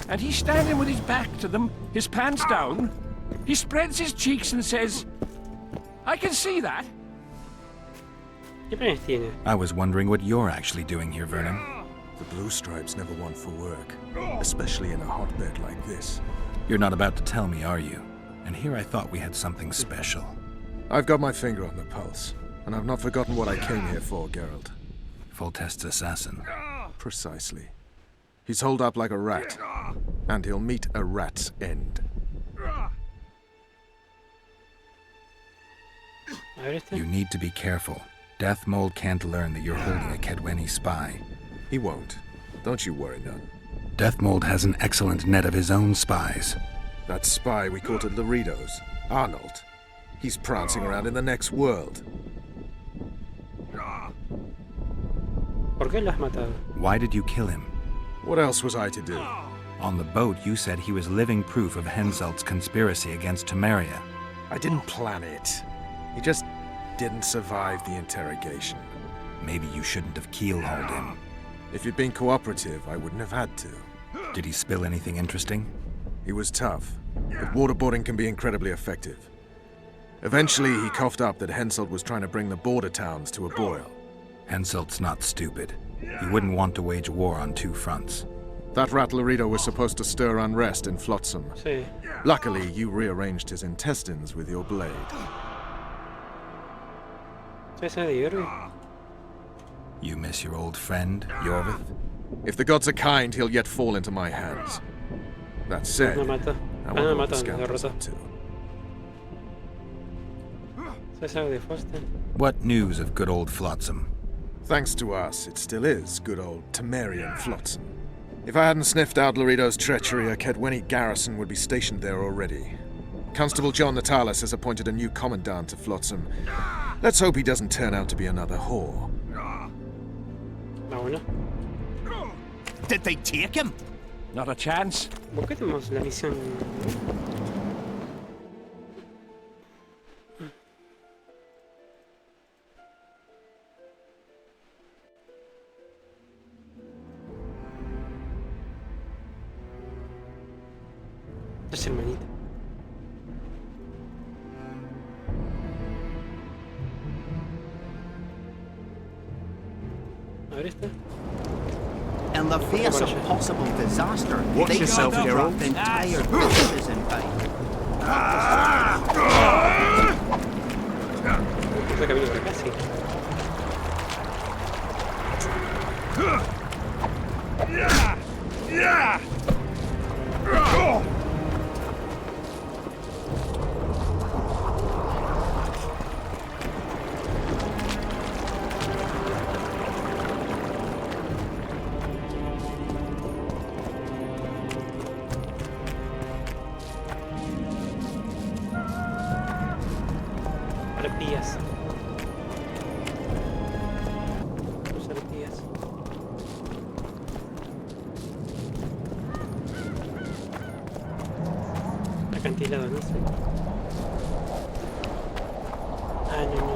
And he's standing with his back to them, his pants down. He spreads his cheeks and says, "I can see that." I was wondering what you're actually doing here, Vernon. The Blue Stripes never want for work, especially in a hotbed like this. You're not about to tell me, are you? And here I thought we had something special. I've got my finger on the pulse, and I've not forgotten what I came here for, Geralt. Foltest's assassin. Precisely. He's holed up like a rat, and he'll meet a rat's end. You need to be careful. Death Mold can't learn that you're holding a Kedweni spy. He won't. Don't you worry none. Death Mold has an excellent net of his own spies. That spy we caught at Loritos, Arnold. He's prancing around in the next world. Why did you kill him? What else was I to do? On the boat, you said he was living proof of Henselt's conspiracy against Temeria. I didn't plan it. He just didn't survive the interrogation. Maybe you shouldn't have keelhauled him. If you'd been cooperative, I wouldn't have had to. Did he spill anything interesting? He was tough, but waterboarding can be incredibly effective. Eventually, he coughed up that Henselt was trying to bring the border towns to a boil. Henselt's not stupid. He wouldn't want to wage war on two fronts. That rat Lorito was supposed to stir unrest in Flotsam. Sí. Luckily, you rearranged his intestines with your blade. You miss your old friend, Yorvith? If the gods are kind, he'll yet fall into my hands. That said, I wonder what the scoundrel's up to. What news of good old Flotsam? Thanks to us, it still is good old Temerian Flotsam. If I hadn't sniffed out Lorito's treachery, a Kedweni garrison would be stationed there already. Constable John Natalis has appointed a new commandant to Flotsam. Let's hope he doesn't turn out to be another whore. Did they take him? Not a chance. ¿Por qué tenemos la misión? Es hermanita. A ver esta. In the face of possible disaster, they yourself, Geralt. Entire villages in vain. Ese camino por acá, sí. Arpías. Los arpías. Acantilado, no sé. Ah, no, no.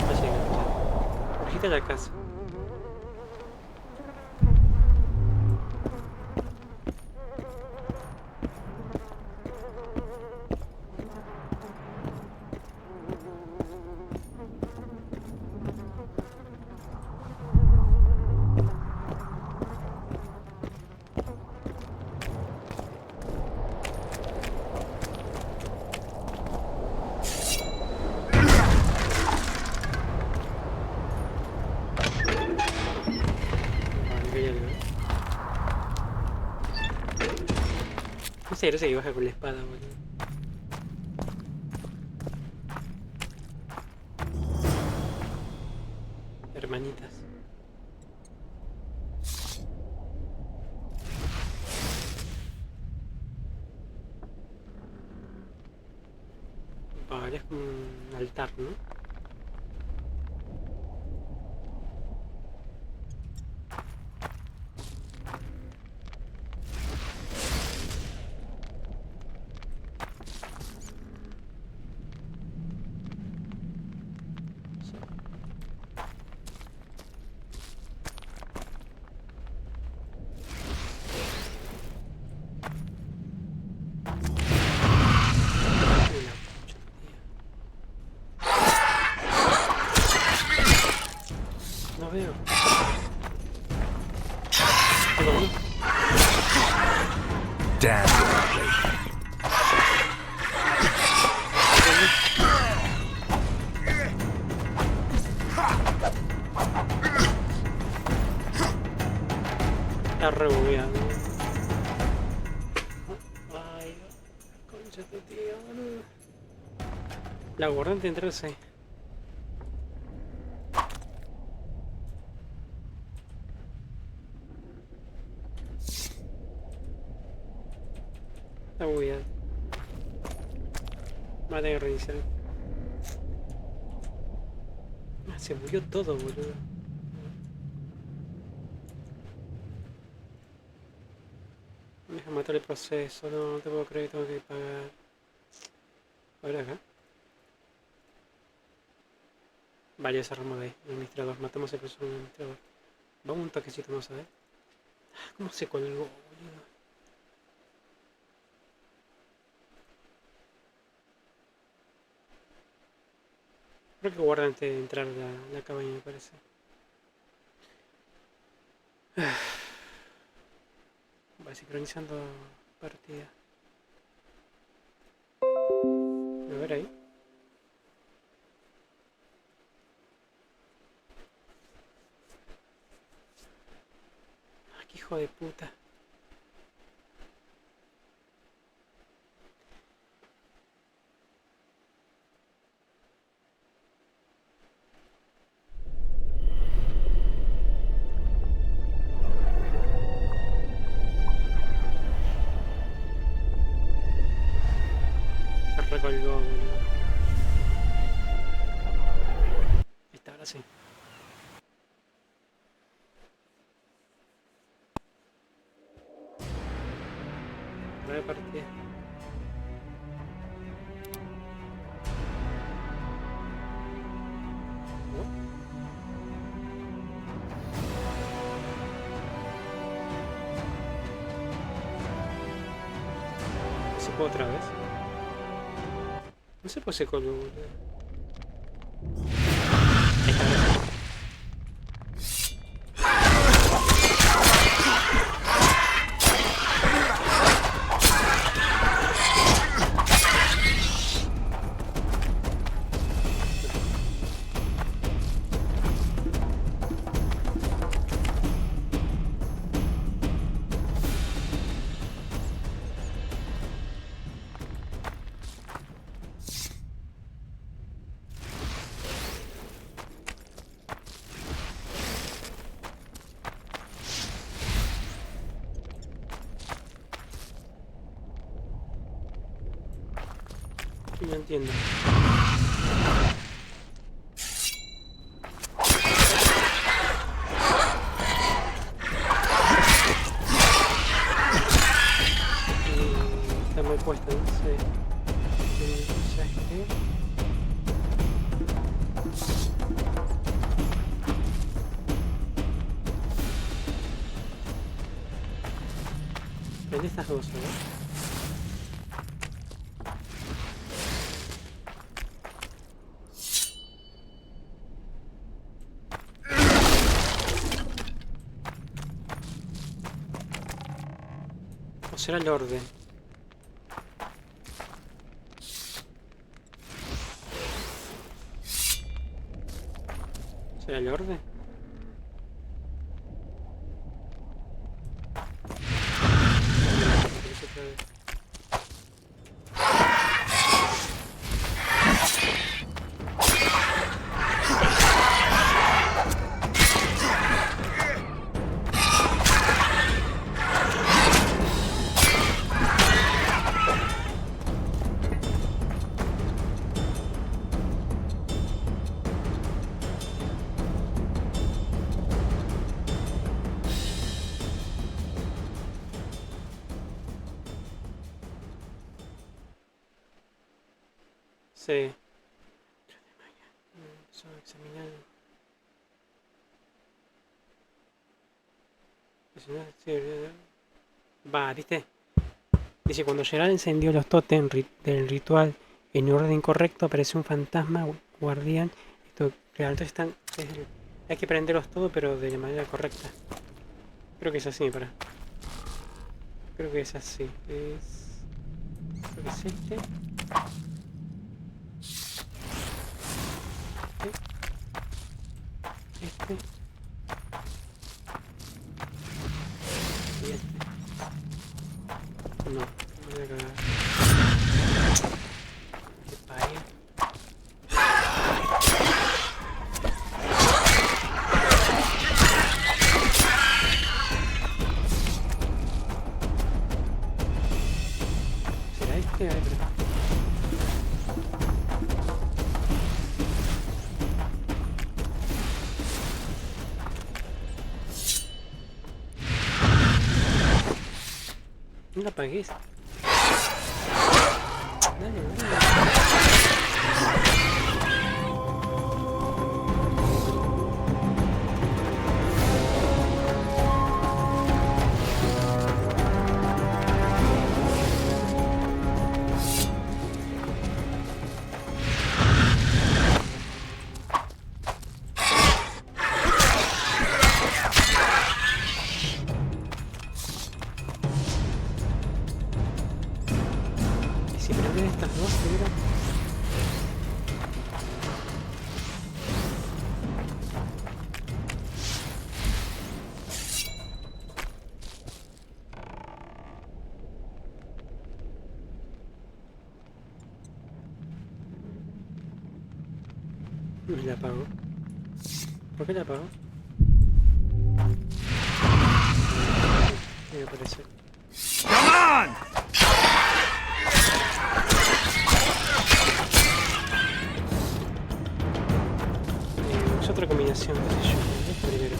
No llega. Urgita la casa. No sé, no sé que baja con la espada, boludo. Hermanitas. Vale, es como un altar, ¿no? No veo. Damn. Está re bugueado. Ay, concha de tu tío, boludo. La guardante entrarse. Está bugueado. Va a tener que reiniciar. Ah, se murió todo, boludo. Me deja matar el proceso, no te puedo creer que tengo que pagar. A ver acá. Vale, ya cerramos de ahí, el administrador. Matamos al proceso del administrador. Vamos un toquecito más a ver. ¿Cómo se colgó, boludo? Creo que guarda antes de entrar a la cabaña, me parece. Va sincronizando partida. A ver ahí. Ah, qué hijo de puta. Recolgó, boludo. Ahí está, ahora sí. Nueva partida. otra vez. No sé por qué color. No entiendo. Está muy puesta, no sé. ¿Sabes qué? Vende estas dos, ¿no? Será el orden. ¿Será el orden? Sí. Va, ¿viste? Dice, cuando Geralt encendió los tótems del ritual en orden incorrecto, apareció un fantasma guardián. Esto, claro, entonces hay que prenderlos todos, pero de la manera correcta. Creo que es así, para. Creo que es así. Creo que es este. Este. Y este. No, me voy a cagar. ¿Qué pague? ¿Será este? A ver, no la apagues. Dale, dale. Si prenden estas dos, mira. Me la apago. ¿Por qué la apago? Me parece. Come on! Es otra combinación, qué sé yo. Este primero.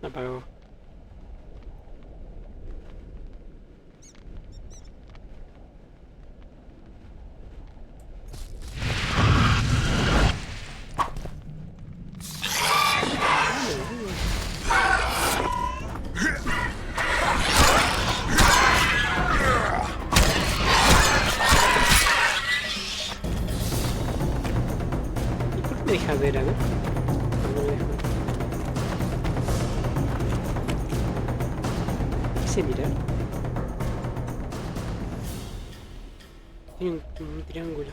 Apagó. Deja ver, a ver. No me deja. Quise mirar. Tiene un triángulo.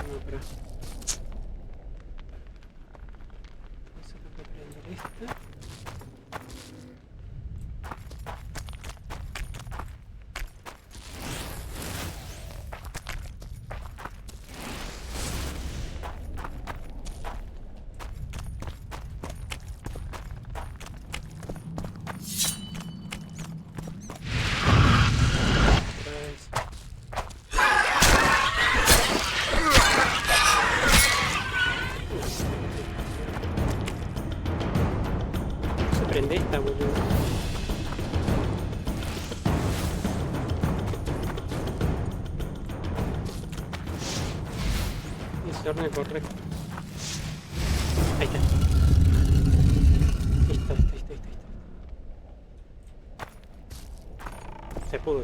No, pero... Vamos a prender esta. Prende esta, boludo. Y ese orden correcto. Ahí está. Listo. Se pudo,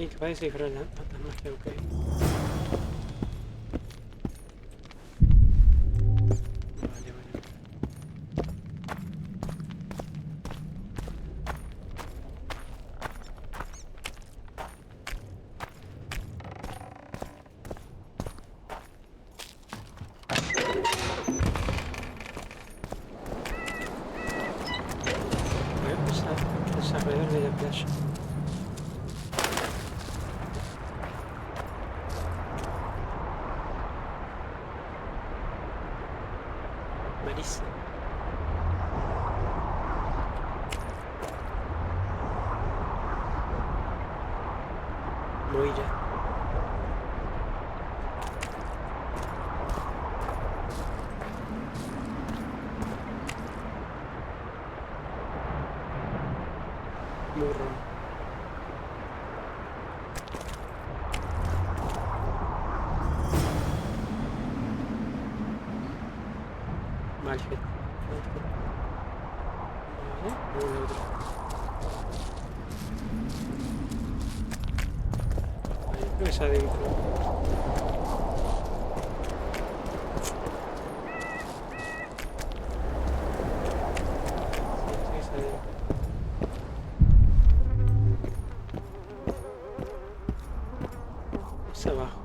Y que parece que fueron tantas magias, ok. Vale. Voy a pasar los alrededores de la playa. Marisa. Moira. Murro. Malfit. Vale, un otro. Vale, creo que es adentro. Sí, es adentro. Es abajo.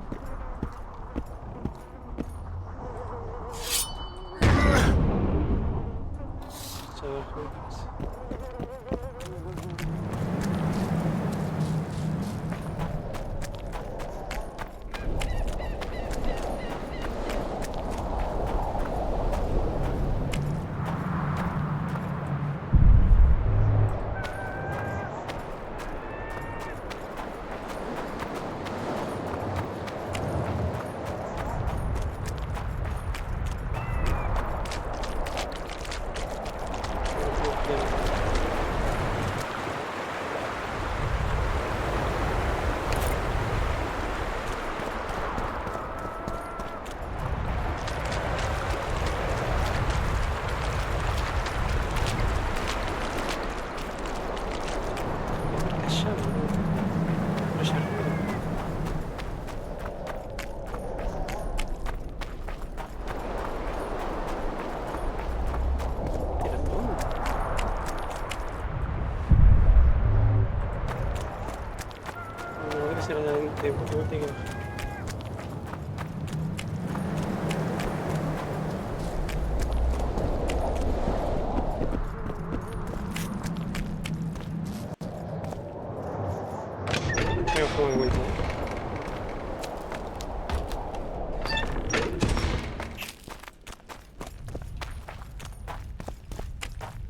Será de vuelta que baja. Creo que fue de vuelta.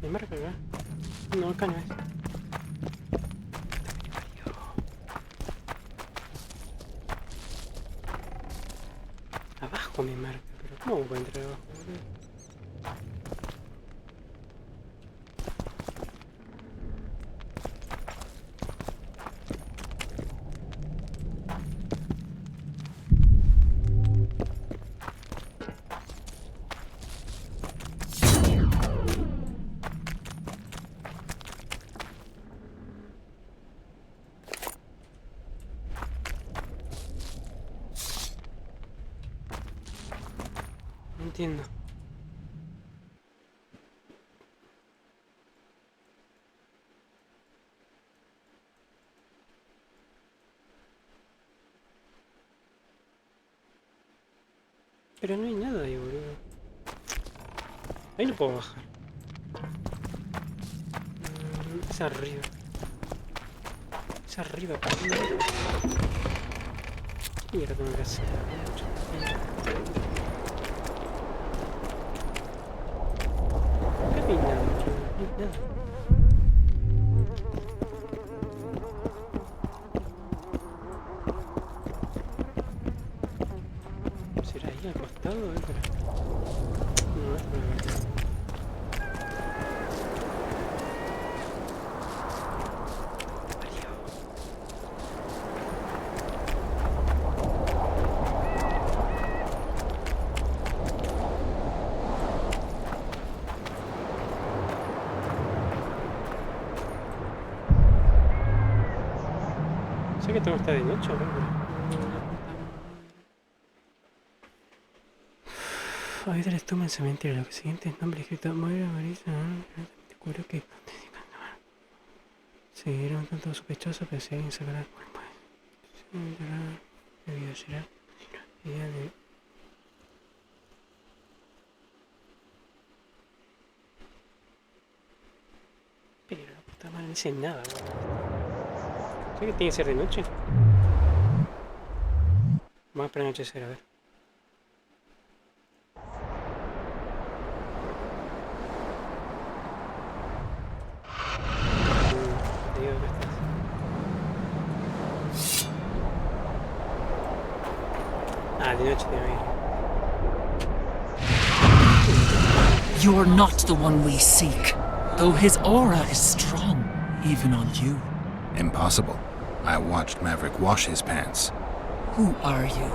¿Me marca acá? No, acá no es. Abajo me marca, pero ¿cómo puedo entrar abajo, boludo? No entiendo. Pero no hay nada ahí, boludo. Ahí no puedo bajar. Es arriba. Es arriba, para mí. ¿Qué mierda tengo que hacer? No hay nada, no hay nada. ¿Será ahí al costado? No, es por acá. Sé que tengo que estar de noche, ¿no? Habitar el tumba en cementerio. Lo que siguiente es nombre escrito madura, marisa. Te juro que sí, era un tanto sospechoso, pero si alguien sacará el cuerpo. El video será idea de. Pero la puta madre no dice nada, ¿no? ¿Sé que tiene que ser de noche? Vamos a esperar anochecer, a ver. Ah, de noche tiene que ir. You're not the one we seek, though his aura is strong, even on you. Impossible. I watched Maverick wash his pants. Who are you?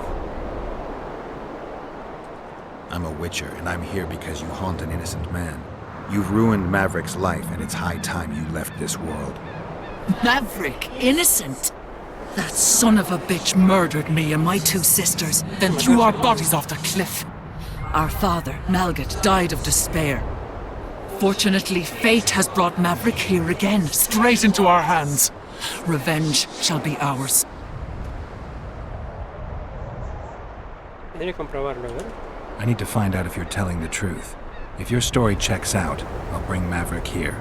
I'm a witcher, and I'm here because you haunt an innocent man. You've ruined Maverick's life, and it's high time you left this world. Maverick, innocent? That son of a bitch murdered me and my two sisters, then threw our bodies off the cliff. Our father, Malgat, died of despair. Fortunately, fate has brought Maverick here again, straight into our hands. Revenge shall be ours. I need to find out if you're telling the truth. If your story checks out, I'll bring Maverick here.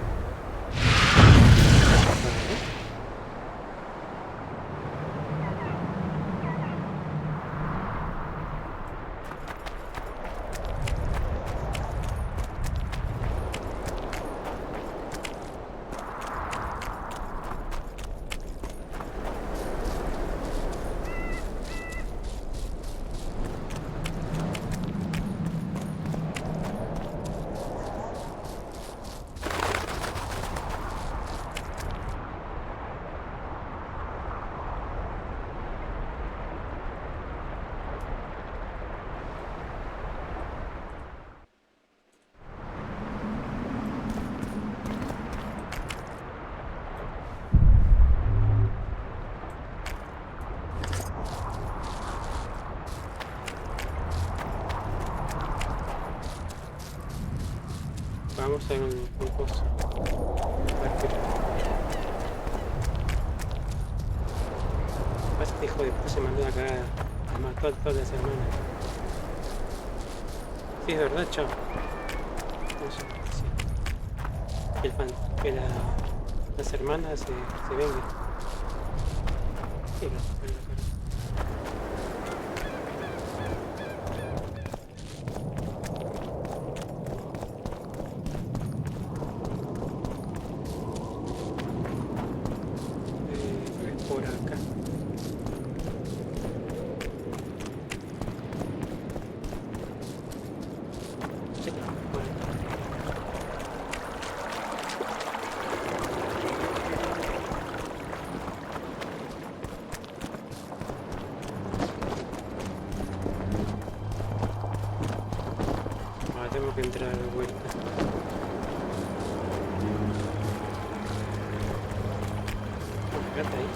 Vamos a un coso. Este hijo de puta se mandó acá a matar a todas las hermanas. Sí, es verdad, chao. No sé, sí. Que las hermanas se vengan. Sí, no, en la cara. tenemos que entrar de vuelta. Fíjate ahí.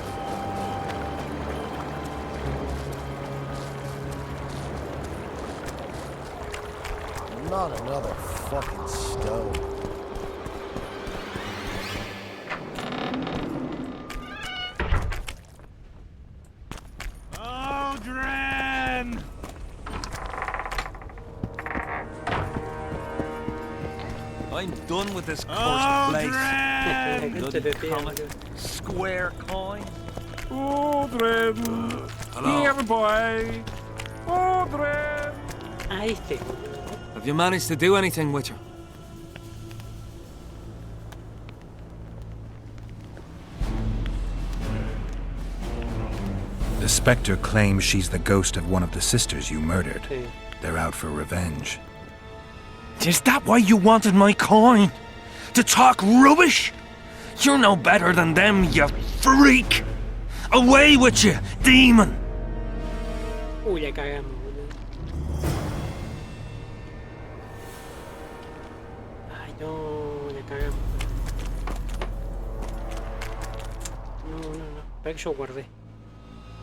Not another fucking stone. I'm done with this cursed place. Bloody comet. Square coin. Aldrin! Hello. Here, boy! Aldrin! Ahí está. Have you managed to do anything with her? The Spectre claims she's the ghost of one of the sisters you murdered. Sí. They're out for revenge. Is that why you wanted my coin? To talk rubbish? You're no better than them, you freak! Away with you, demon! Uy, la cagamos, boludo. Ay, no, la cagamos. No. Para que yo guardé.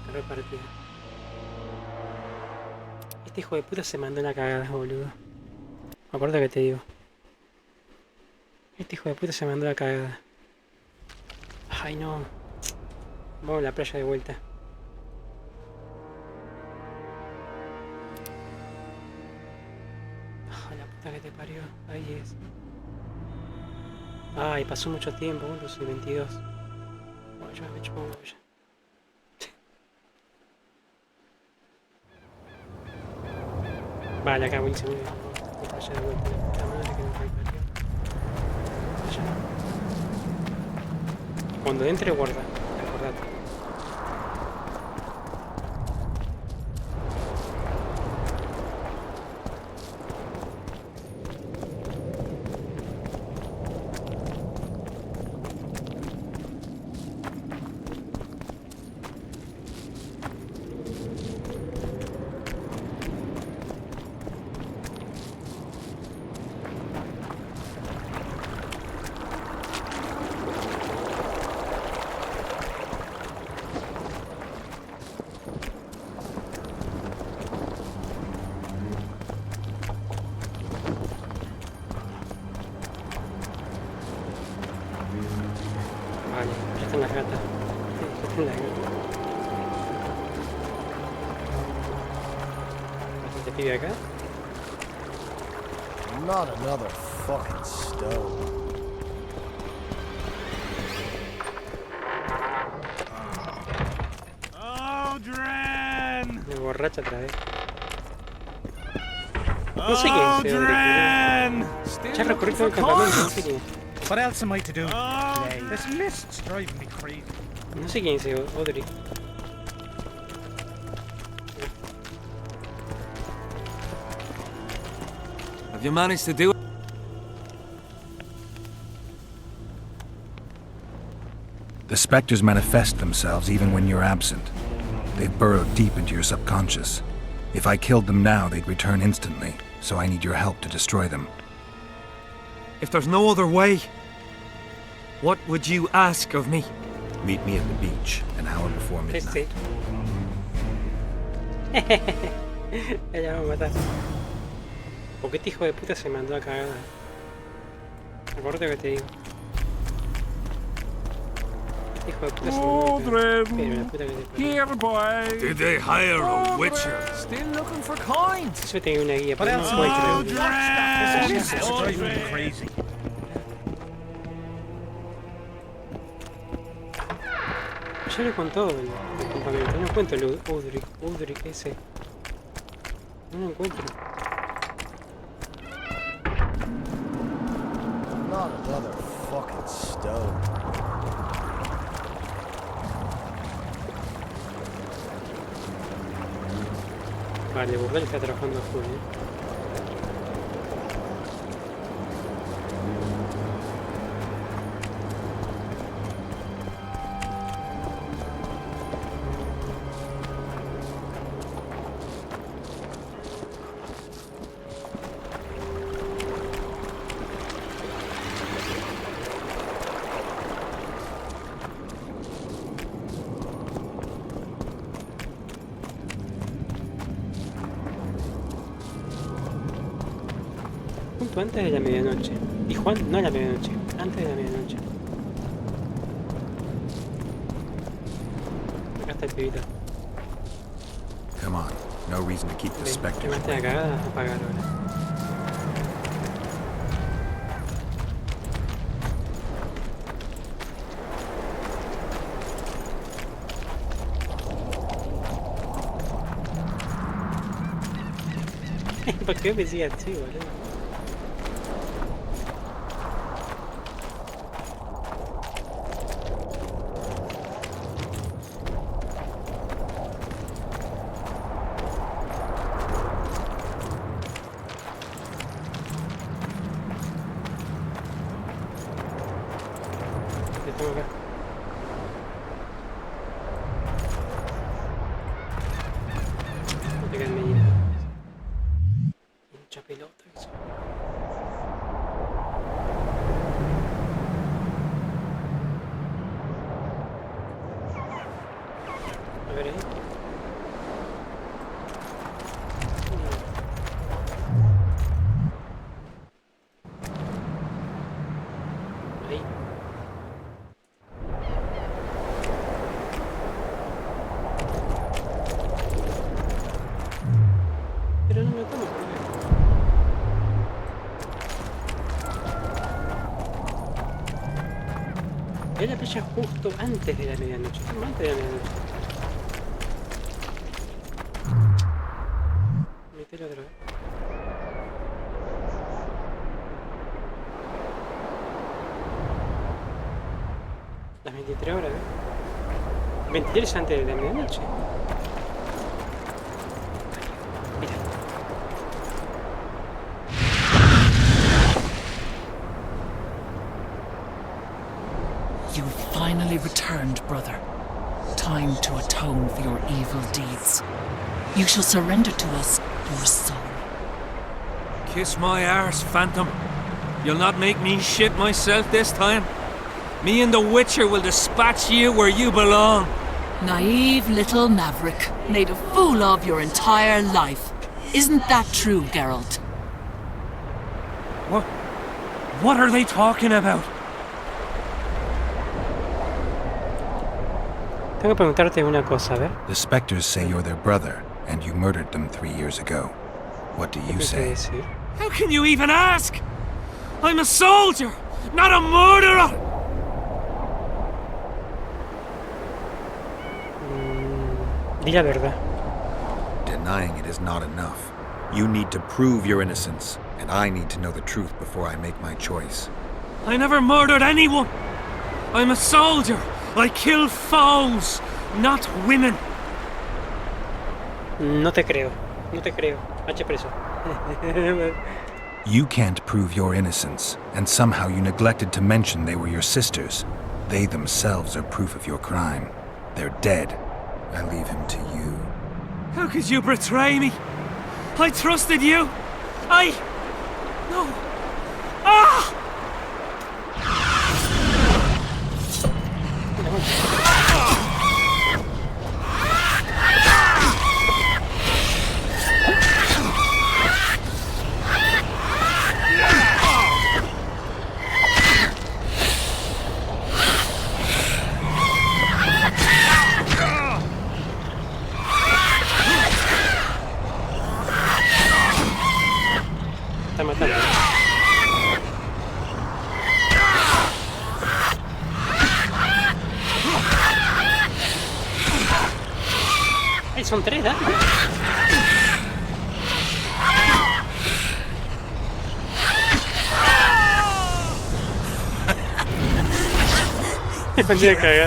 Carré partida. Este hijo de puta se mandó la cagada, boludo. Acuérdate que te digo. Este hijo de puta se mandó la cagada. Ay, no. Vamos a la playa de vuelta. Oh, la puta que te parió. Ahí es. Ay, pasó mucho tiempo, boludo. Soy 22. Bueno, yo me chupo ya. Vale, acá buenísimo. Playa de vuelta. La puta madre que nos parió. Allá. Cuando entre, guarda. Acordate. Acá. Not another fucking stone. Aldrin! Me borracha otra vez. No sé quién es. Ya recorrí todo el campamento, no sé quién es. What else am I to do? Play. This mist's driving me crazy. No sé quién es Audrey. Have you managed to do it? The Spectres manifest themselves even when you're absent. They've burrowed deep into your subconscious. If I killed them now, they'd return instantly, so I need your help to destroy them. If there's no other way, what would you ask of me? Meet me at the beach, an hour before midnight. Ella va a matar. Porque este hijo de puta se mandó a cagada. Acuérdate que te digo. Este hijo de puta se mandó a cagada. Pero la puta que te parió. Here, boy! Did they hire a witcher? Still looking for coins. Eso tenía una guía, pero no What puede else creer. This mist's driving me crazy. Yo le contó el campamento, no encuentro el Udric ese. No lo encuentro. Not another fucking stone. Vale, Burdel está trabajando a full, Justo antes de la medianoche. Y Juan, no a la medianoche, antes de la medianoche. Acá está el pibito. Come on. No reason to keep the specters. Te la cagada, a apagar ahora. ¿Por qué me sigue así, boludo? ¿Qué tengo acá? No te quedan medidas. Mucha pelota eso. A ver ahí. Ahí. Pero no me tomo. Es la playa justo antes de la medianoche. Antes de la medianoche. Metelo otra vez. Las 23 horas, ¿eh? 23 antes de la medianoche. Mira. You finally returned, brother. Time to atone for your evil deeds. You shall surrender to us your soul. Kiss my arse, Phantom. You'll not make me shit myself this time. Me and the Witcher will dispatch you where you belong. Naive little maverick, made a fool of your entire life. Isn't that true, Geralt? What are they talking about? Tengo que preguntarte una cosa, a ver. The specters say you're their brother, and you murdered them 3 years ago. What do you say? How can you even ask? I'm a soldier, not a murderer! Di la verdad. Denying it is not enough. You need to prove your innocence, and I need to know the truth before I make my choice. I never murdered anyone! I'm a soldier! I kill foes, not women! No te creo. No te creo. H preso. You can't prove your innocence, and somehow you neglected to mention they were your sisters. They themselves are proof of your crime. They're dead. I leave him to you. How could you betray me? I trusted you! No! Ah! Está matando. Ay, son 3, ¿da?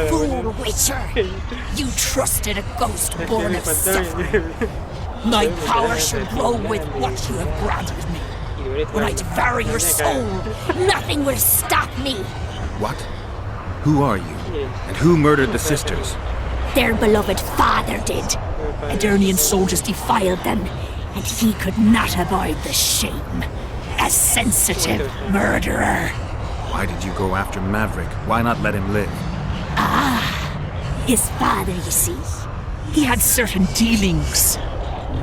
Fool Witcher! You trusted a ghost born of suffering. My power shall grow with what you have granted me. When I devour your soul, nothing will stop me. What? Who are you? And who murdered the sisters? Their beloved father did. Adernian soldiers defiled them, and he could not avoid the shame. A sensitive murderer. Why did you go after Maverick? Why not let him live? His father, you see. He had certain dealings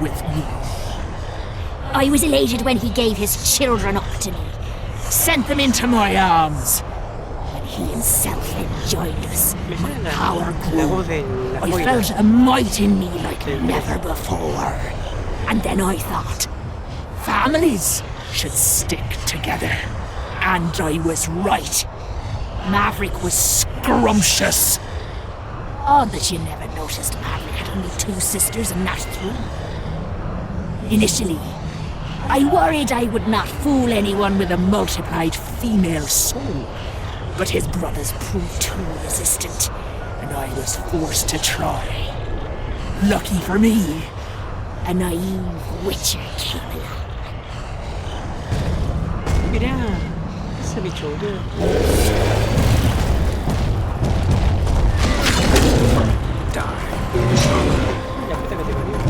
with me. I was elated when he gave his children up to me. Sent them into my arms. When he himself enjoyed us, my power grew. I felt a might in me like never before. And then I thought, families should stick together. And I was right. Maverick was scrumptious. Odd that you never noticed Maverick had only 2 sisters and not 3. Initially, I worried I would not fool anyone with a multiplied female soul. But his brothers proved too resistant, and I was forced to try. Lucky for me, a naive witcher came along. Mirá, ese bicho, boludo. La puta que te parió.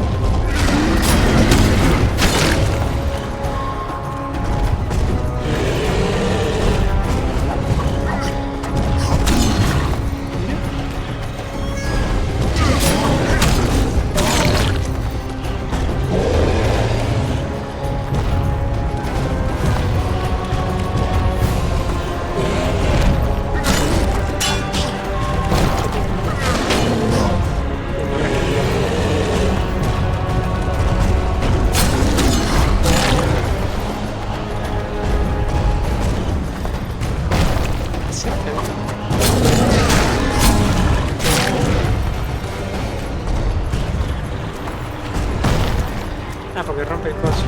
Ah, porque rompe el coso.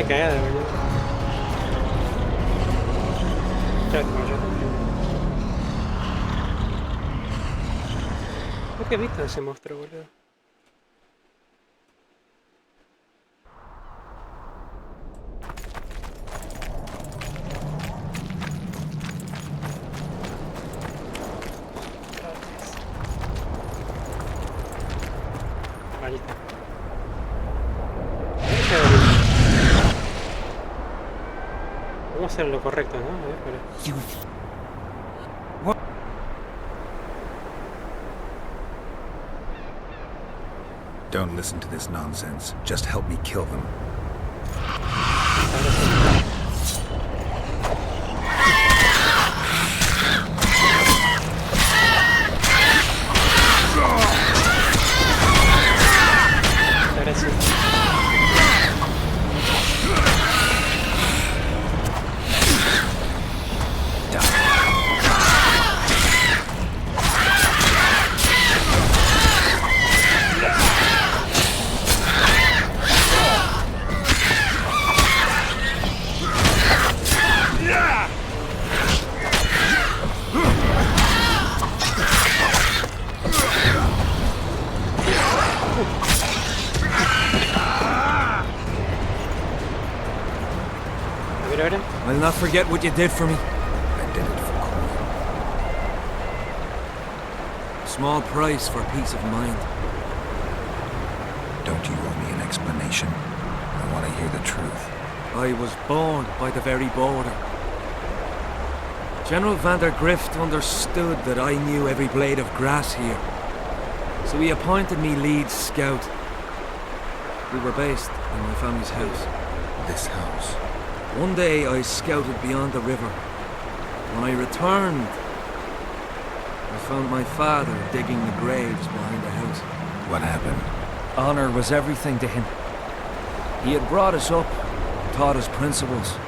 Cagada, boludo. Creo que he visto a ese monstruo, boludo. Maldita. Vamos a hacer lo correcto, ¿no? A ver, espera. Don't listen to this nonsense. Just help me kill them. I'll not forget what you did for me. I did it for Queen. Small price for peace of mind. Don't you owe me an explanation? I want to hear the truth. I was born by the very border. General van der Grift understood that I knew every blade of grass here. So he appointed me lead scout. We were based in my family's house. This house? One day I scouted beyond the river. When I returned, I found my father digging the graves behind the house. What happened? Honor was everything to him. He had brought us up, taught us principles.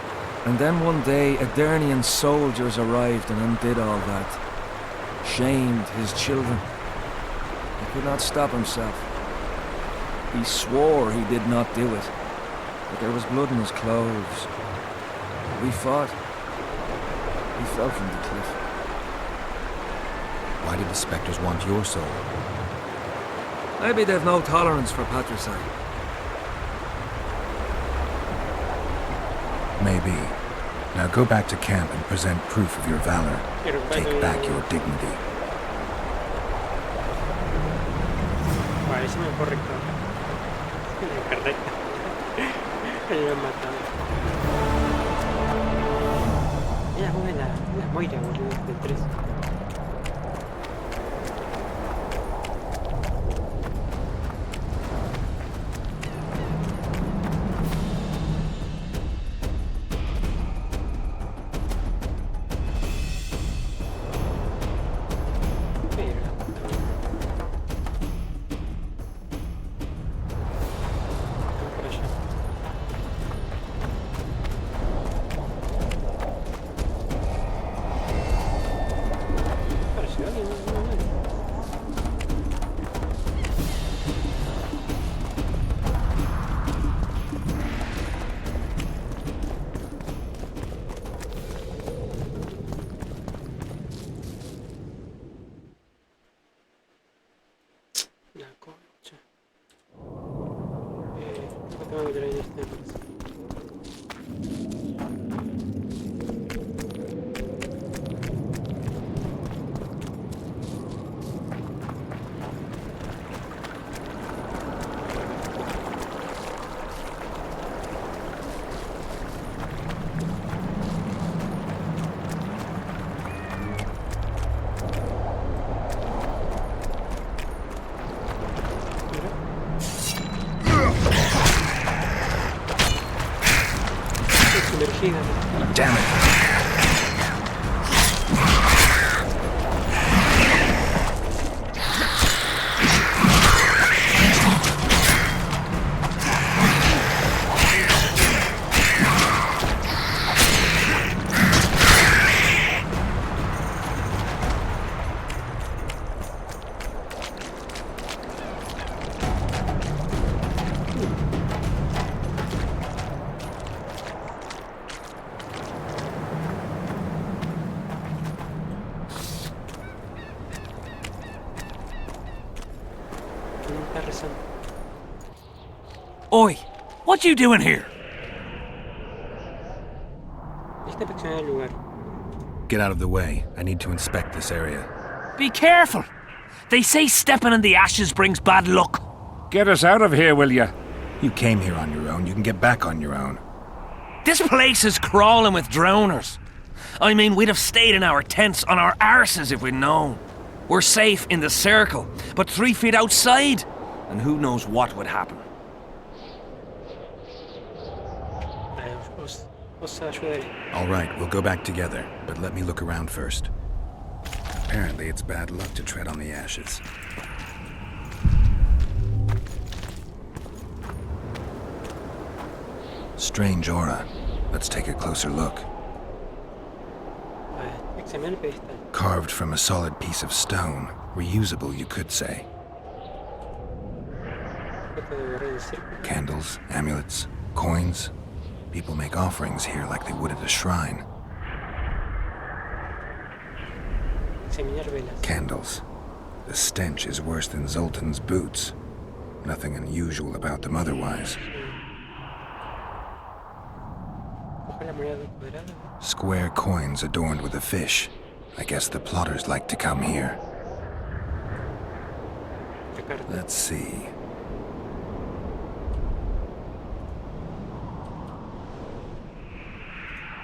And then one day, Adernian soldiers arrived and undid all that. Shamed his children. He could not stop himself. He swore he did not do it, but there was blood in his clothes. We fought. He fell from the cliff. Why did the specters want your soul? Maybe they've no tolerance for patricide. Maybe. Now go back to camp and present proof of your valor. Take back your dignity. Vale, se me fue correcto. Correcto. Me lo han matado. Mira, como la Moira, boludo, del 3. Damn it. Oi, what you doing here? Get out of the way. I need to inspect this area. Be careful. They say stepping in the ashes brings bad luck. Get us out of here, will ya? You came here on your own. You can get back on your own. This place is crawling with drowners. I mean, we'd have stayed in our tents on our arses if we'd known. We're safe in the circle, but 3 feet outside, and who knows what would happen. All right, we'll go back together, but let me look around first. Apparently, it's bad luck to tread on the ashes. Strange aura. Let's take a closer look. Carved from a solid piece of stone. Reusable, you could say. Candles, amulets, coins. People make offerings here like they would at a shrine. Candles. The stench is worse than Zoltan's boots. Nothing unusual about them otherwise. Square coins adorned with a fish. I guess the plotters like to come here. Let's see.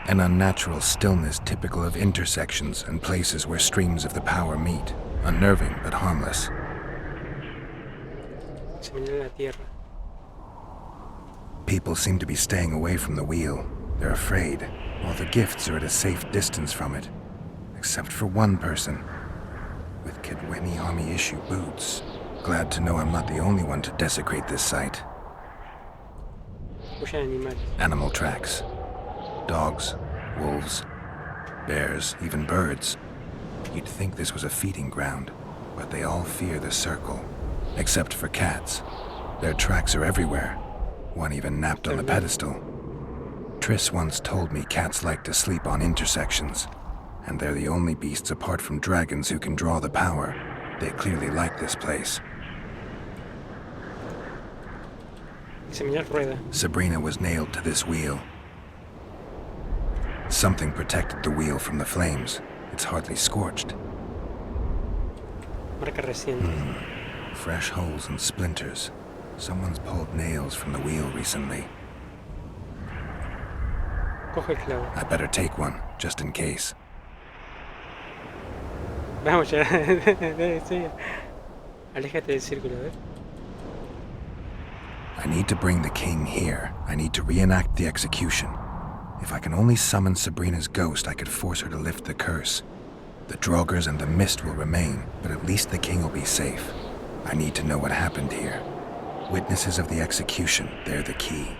An unnatural stillness typical of intersections and places where streams of the power meet. Unnerving, but harmless. People seem to be staying away from the wheel. They're afraid. All the gifts are at a safe distance from it. Except for one person. With Kedweni army issue boots. Glad to know I'm not the only one to desecrate this site. Animal tracks. Dogs, wolves, bears, even birds. You'd think this was a feeding ground, but they all fear the circle. Except for cats. Their tracks are everywhere. One even napped on the pedestal. Triss once told me cats like to sleep on intersections, and they're the only beasts apart from dragons who can draw the power. They clearly like this place. Sabrina was nailed to this wheel. Something protected the wheel from the flames. It's hardly scorched. Fresh holes and splinters. Someone's pulled nails from the wheel recently. I better take one, just in case. Vamos ya. Aléjate del círculo, ¿ves? I need to bring the king here. I need to reenact the execution. If I can only summon Sabrina's ghost, I could force her to lift the curse. The Draugrs and the mist will remain, but at least the king will be safe. I need to know what happened here. Witnesses of the execution, they're the key.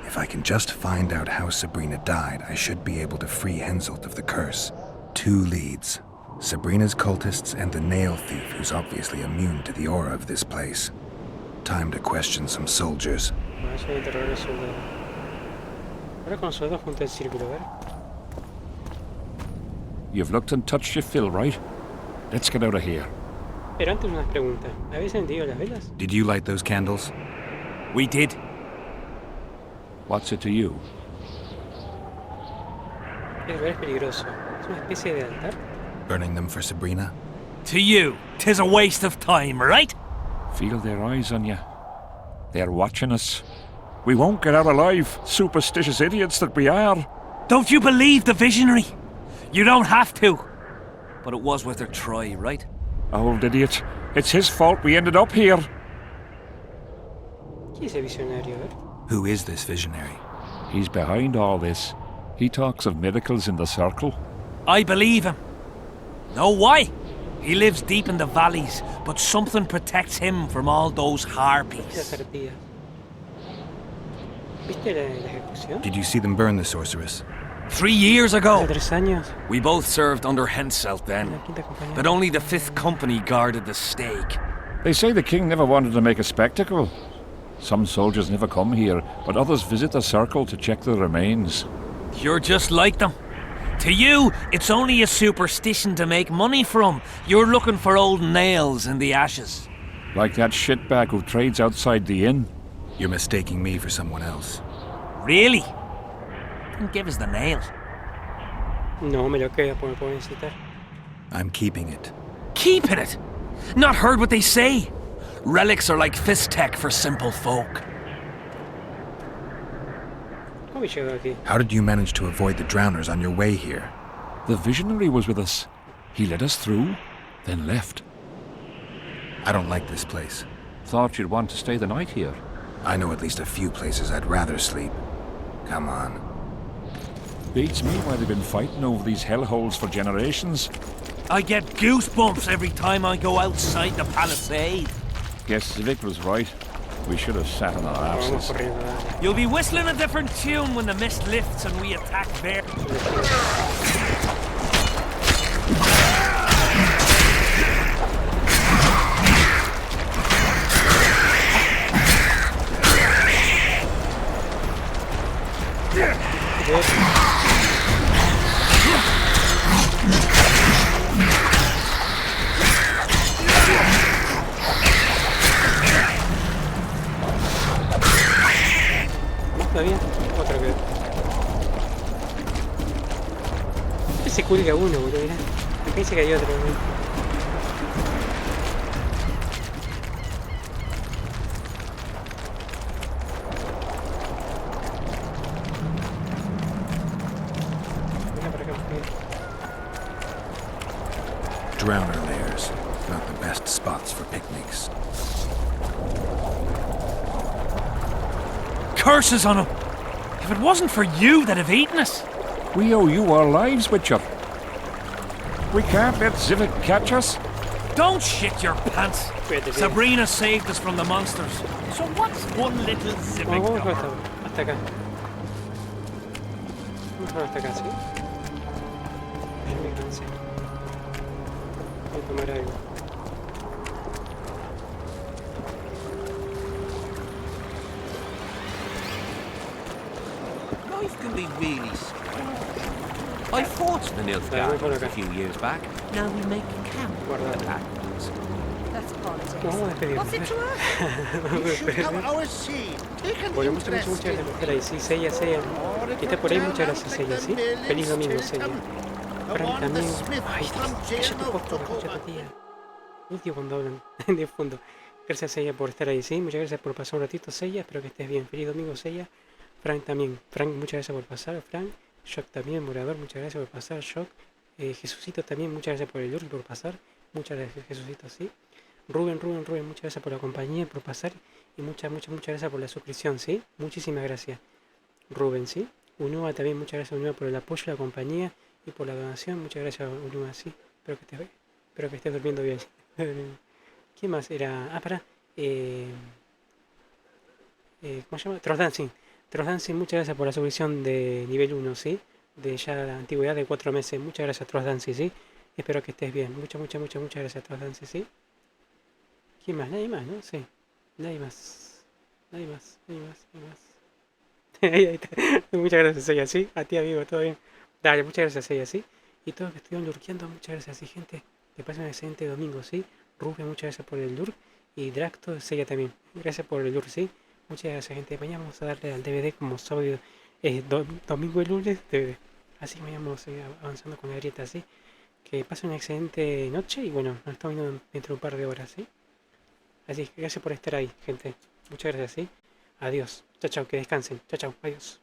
If I can just find out how Sabrina died, I should be able to free Henselt of the curse. 2 leads. Sabrina's cultists and the nail thief, who's obviously immune to the aura of this place. Time to question some soldiers. You've looked and touched your fill, right? Let's get out of here. Pero antes una pregunta. ¿Habéis encendido las velas? Did you light those candles? We did. What's it to you? El lugar es peligroso. Es una especie de altar. Burning them for Sabrina? To you, 'tis a waste of time, right? Feel their eyes on you. They're watching us. We won't get out alive, superstitious idiots that we are. Don't you believe the visionary? You don't have to. But it was worth a try, right? Old idiot. It's his fault we ended up here. ¿Quién es el visionario? Who is this visionary? He's behind all this. He talks of miracles in the circle. I believe him. Know why? He lives deep in the valleys, but something protects him from all those harpies. Did you see them burn the sorceress? 3 years ago. 3 años. We both served under Henselt then, but only the 5th Company guarded the stake. They say the king never wanted to make a spectacle. Some soldiers never come here, but others visit the circle to check the remains. You're just like them. To you, it's only a superstition to make money from. You're looking for old nails in the ashes. Like that shitbag who trades outside the inn. You're mistaking me for someone else. Really? Then give us the nail. No, me lo quedo, porque me puedo necesitar. I'm keeping it. Keeping it? Not heard what they say? Relics are like fist tech for simple folk. How did you manage to avoid the drowners on your way here? The visionary was with us. He led us through, then left. I don't like this place. Thought you'd want to stay the night here. I know at least a few places I'd rather sleep. Come on. Beats me why they've been fighting over these hellholes for generations. I get goosebumps every time I go outside the palisade. Guess Civic was right. We should have sat on our asses. You'll be whistling a different tune when the mist lifts and we attack there. Está bien, otra vez. Siempre se cuelga uno, boludo, mirá. Acá dice que hay otro, boludo. Mira para acá, Drowner lairs, not the best spots for picnics. Curses on him! If it wasn't for you, they'd have eaten us. We owe you our lives, Witcher. We can't let Civic catch us. Don't shit your pants. Sabrina saved us from the monsters. So what's one little Civic to her? Hasta acá. Vamos a hasta acá, ¿sí? Yo me cansé. Voy a tomar algo. Life can be really strange. I fought the Nilfgaardians a few years back. Now we make camp at Athens. That's politics. Vamos a despedirnos. What's it to us? Bueno, muchas gracias por estar ahí. Sí, Seiya. Que está por ahí, muchas gracias, Seiya, ¿sí? Feliz domingo, Seiya. Fran también. Ay, cállate un poco, escucha tu tía. Odio cuando hablan de fondo. Gracias, Seiya, por estar ahí, ¿sí? Muchas gracias por pasar un ratito, Seiya. Espero que estés bien. Feliz domingo, Seiya. Frank también. Frank, muchas gracias por pasar, Frank. Shock también, Morador, muchas gracias por pasar, Shock. Jesucito también, muchas gracias por el lurk y por pasar. Muchas gracias, Jesucito, ¿sí? Rubén, muchas gracias por la compañía, por pasar. Y muchas gracias por la suscripción, ¿sí? Muchísimas gracias, Rubén, ¿sí? Unua también, muchas gracias, Unua, por el apoyo, la compañía y por la donación. Muchas gracias, Unua, ¿sí? Espero que estés durmiendo bien. ¿Quién más era? Ah, pará. ¿Cómo se llama? Trossdancing, muchas gracias por la suscripción de nivel 1, ¿sí? De ya la antigüedad de 4 meses. Muchas gracias, Trossdancing, ¿sí? Espero que estés bien. Muchas gracias, Trossdancing, ¿sí? ¿Quién más? Nadie más, ¿no? Sí. Nadie más. Ahí está. Muchas gracias, Seiya, ¿sí? A ti, amigo, todo bien. Dale, muchas gracias, Seiya, ¿sí? Y todos que estuvieron lurkeando, muchas gracias, ¿sí, gente? Que pasen un excelente domingo, ¿sí? Rubén, muchas gracias por el lurk. Y Dracto, Seiya también. Gracias por el lurk, ¿sí? Muchas gracias, gente. Mañana vamos a darle al DVD como sábado, domingo y lunes, DVD. Así que mañana vamos a seguir avanzando con la grieta, ¿sí? Que pasen una excelente noche y bueno, nos estamos viendo dentro de un par de horas, ¿sí? Así que gracias por estar ahí, gente. Muchas gracias, ¿sí? Adiós. Chao, que descansen. Chao, adiós.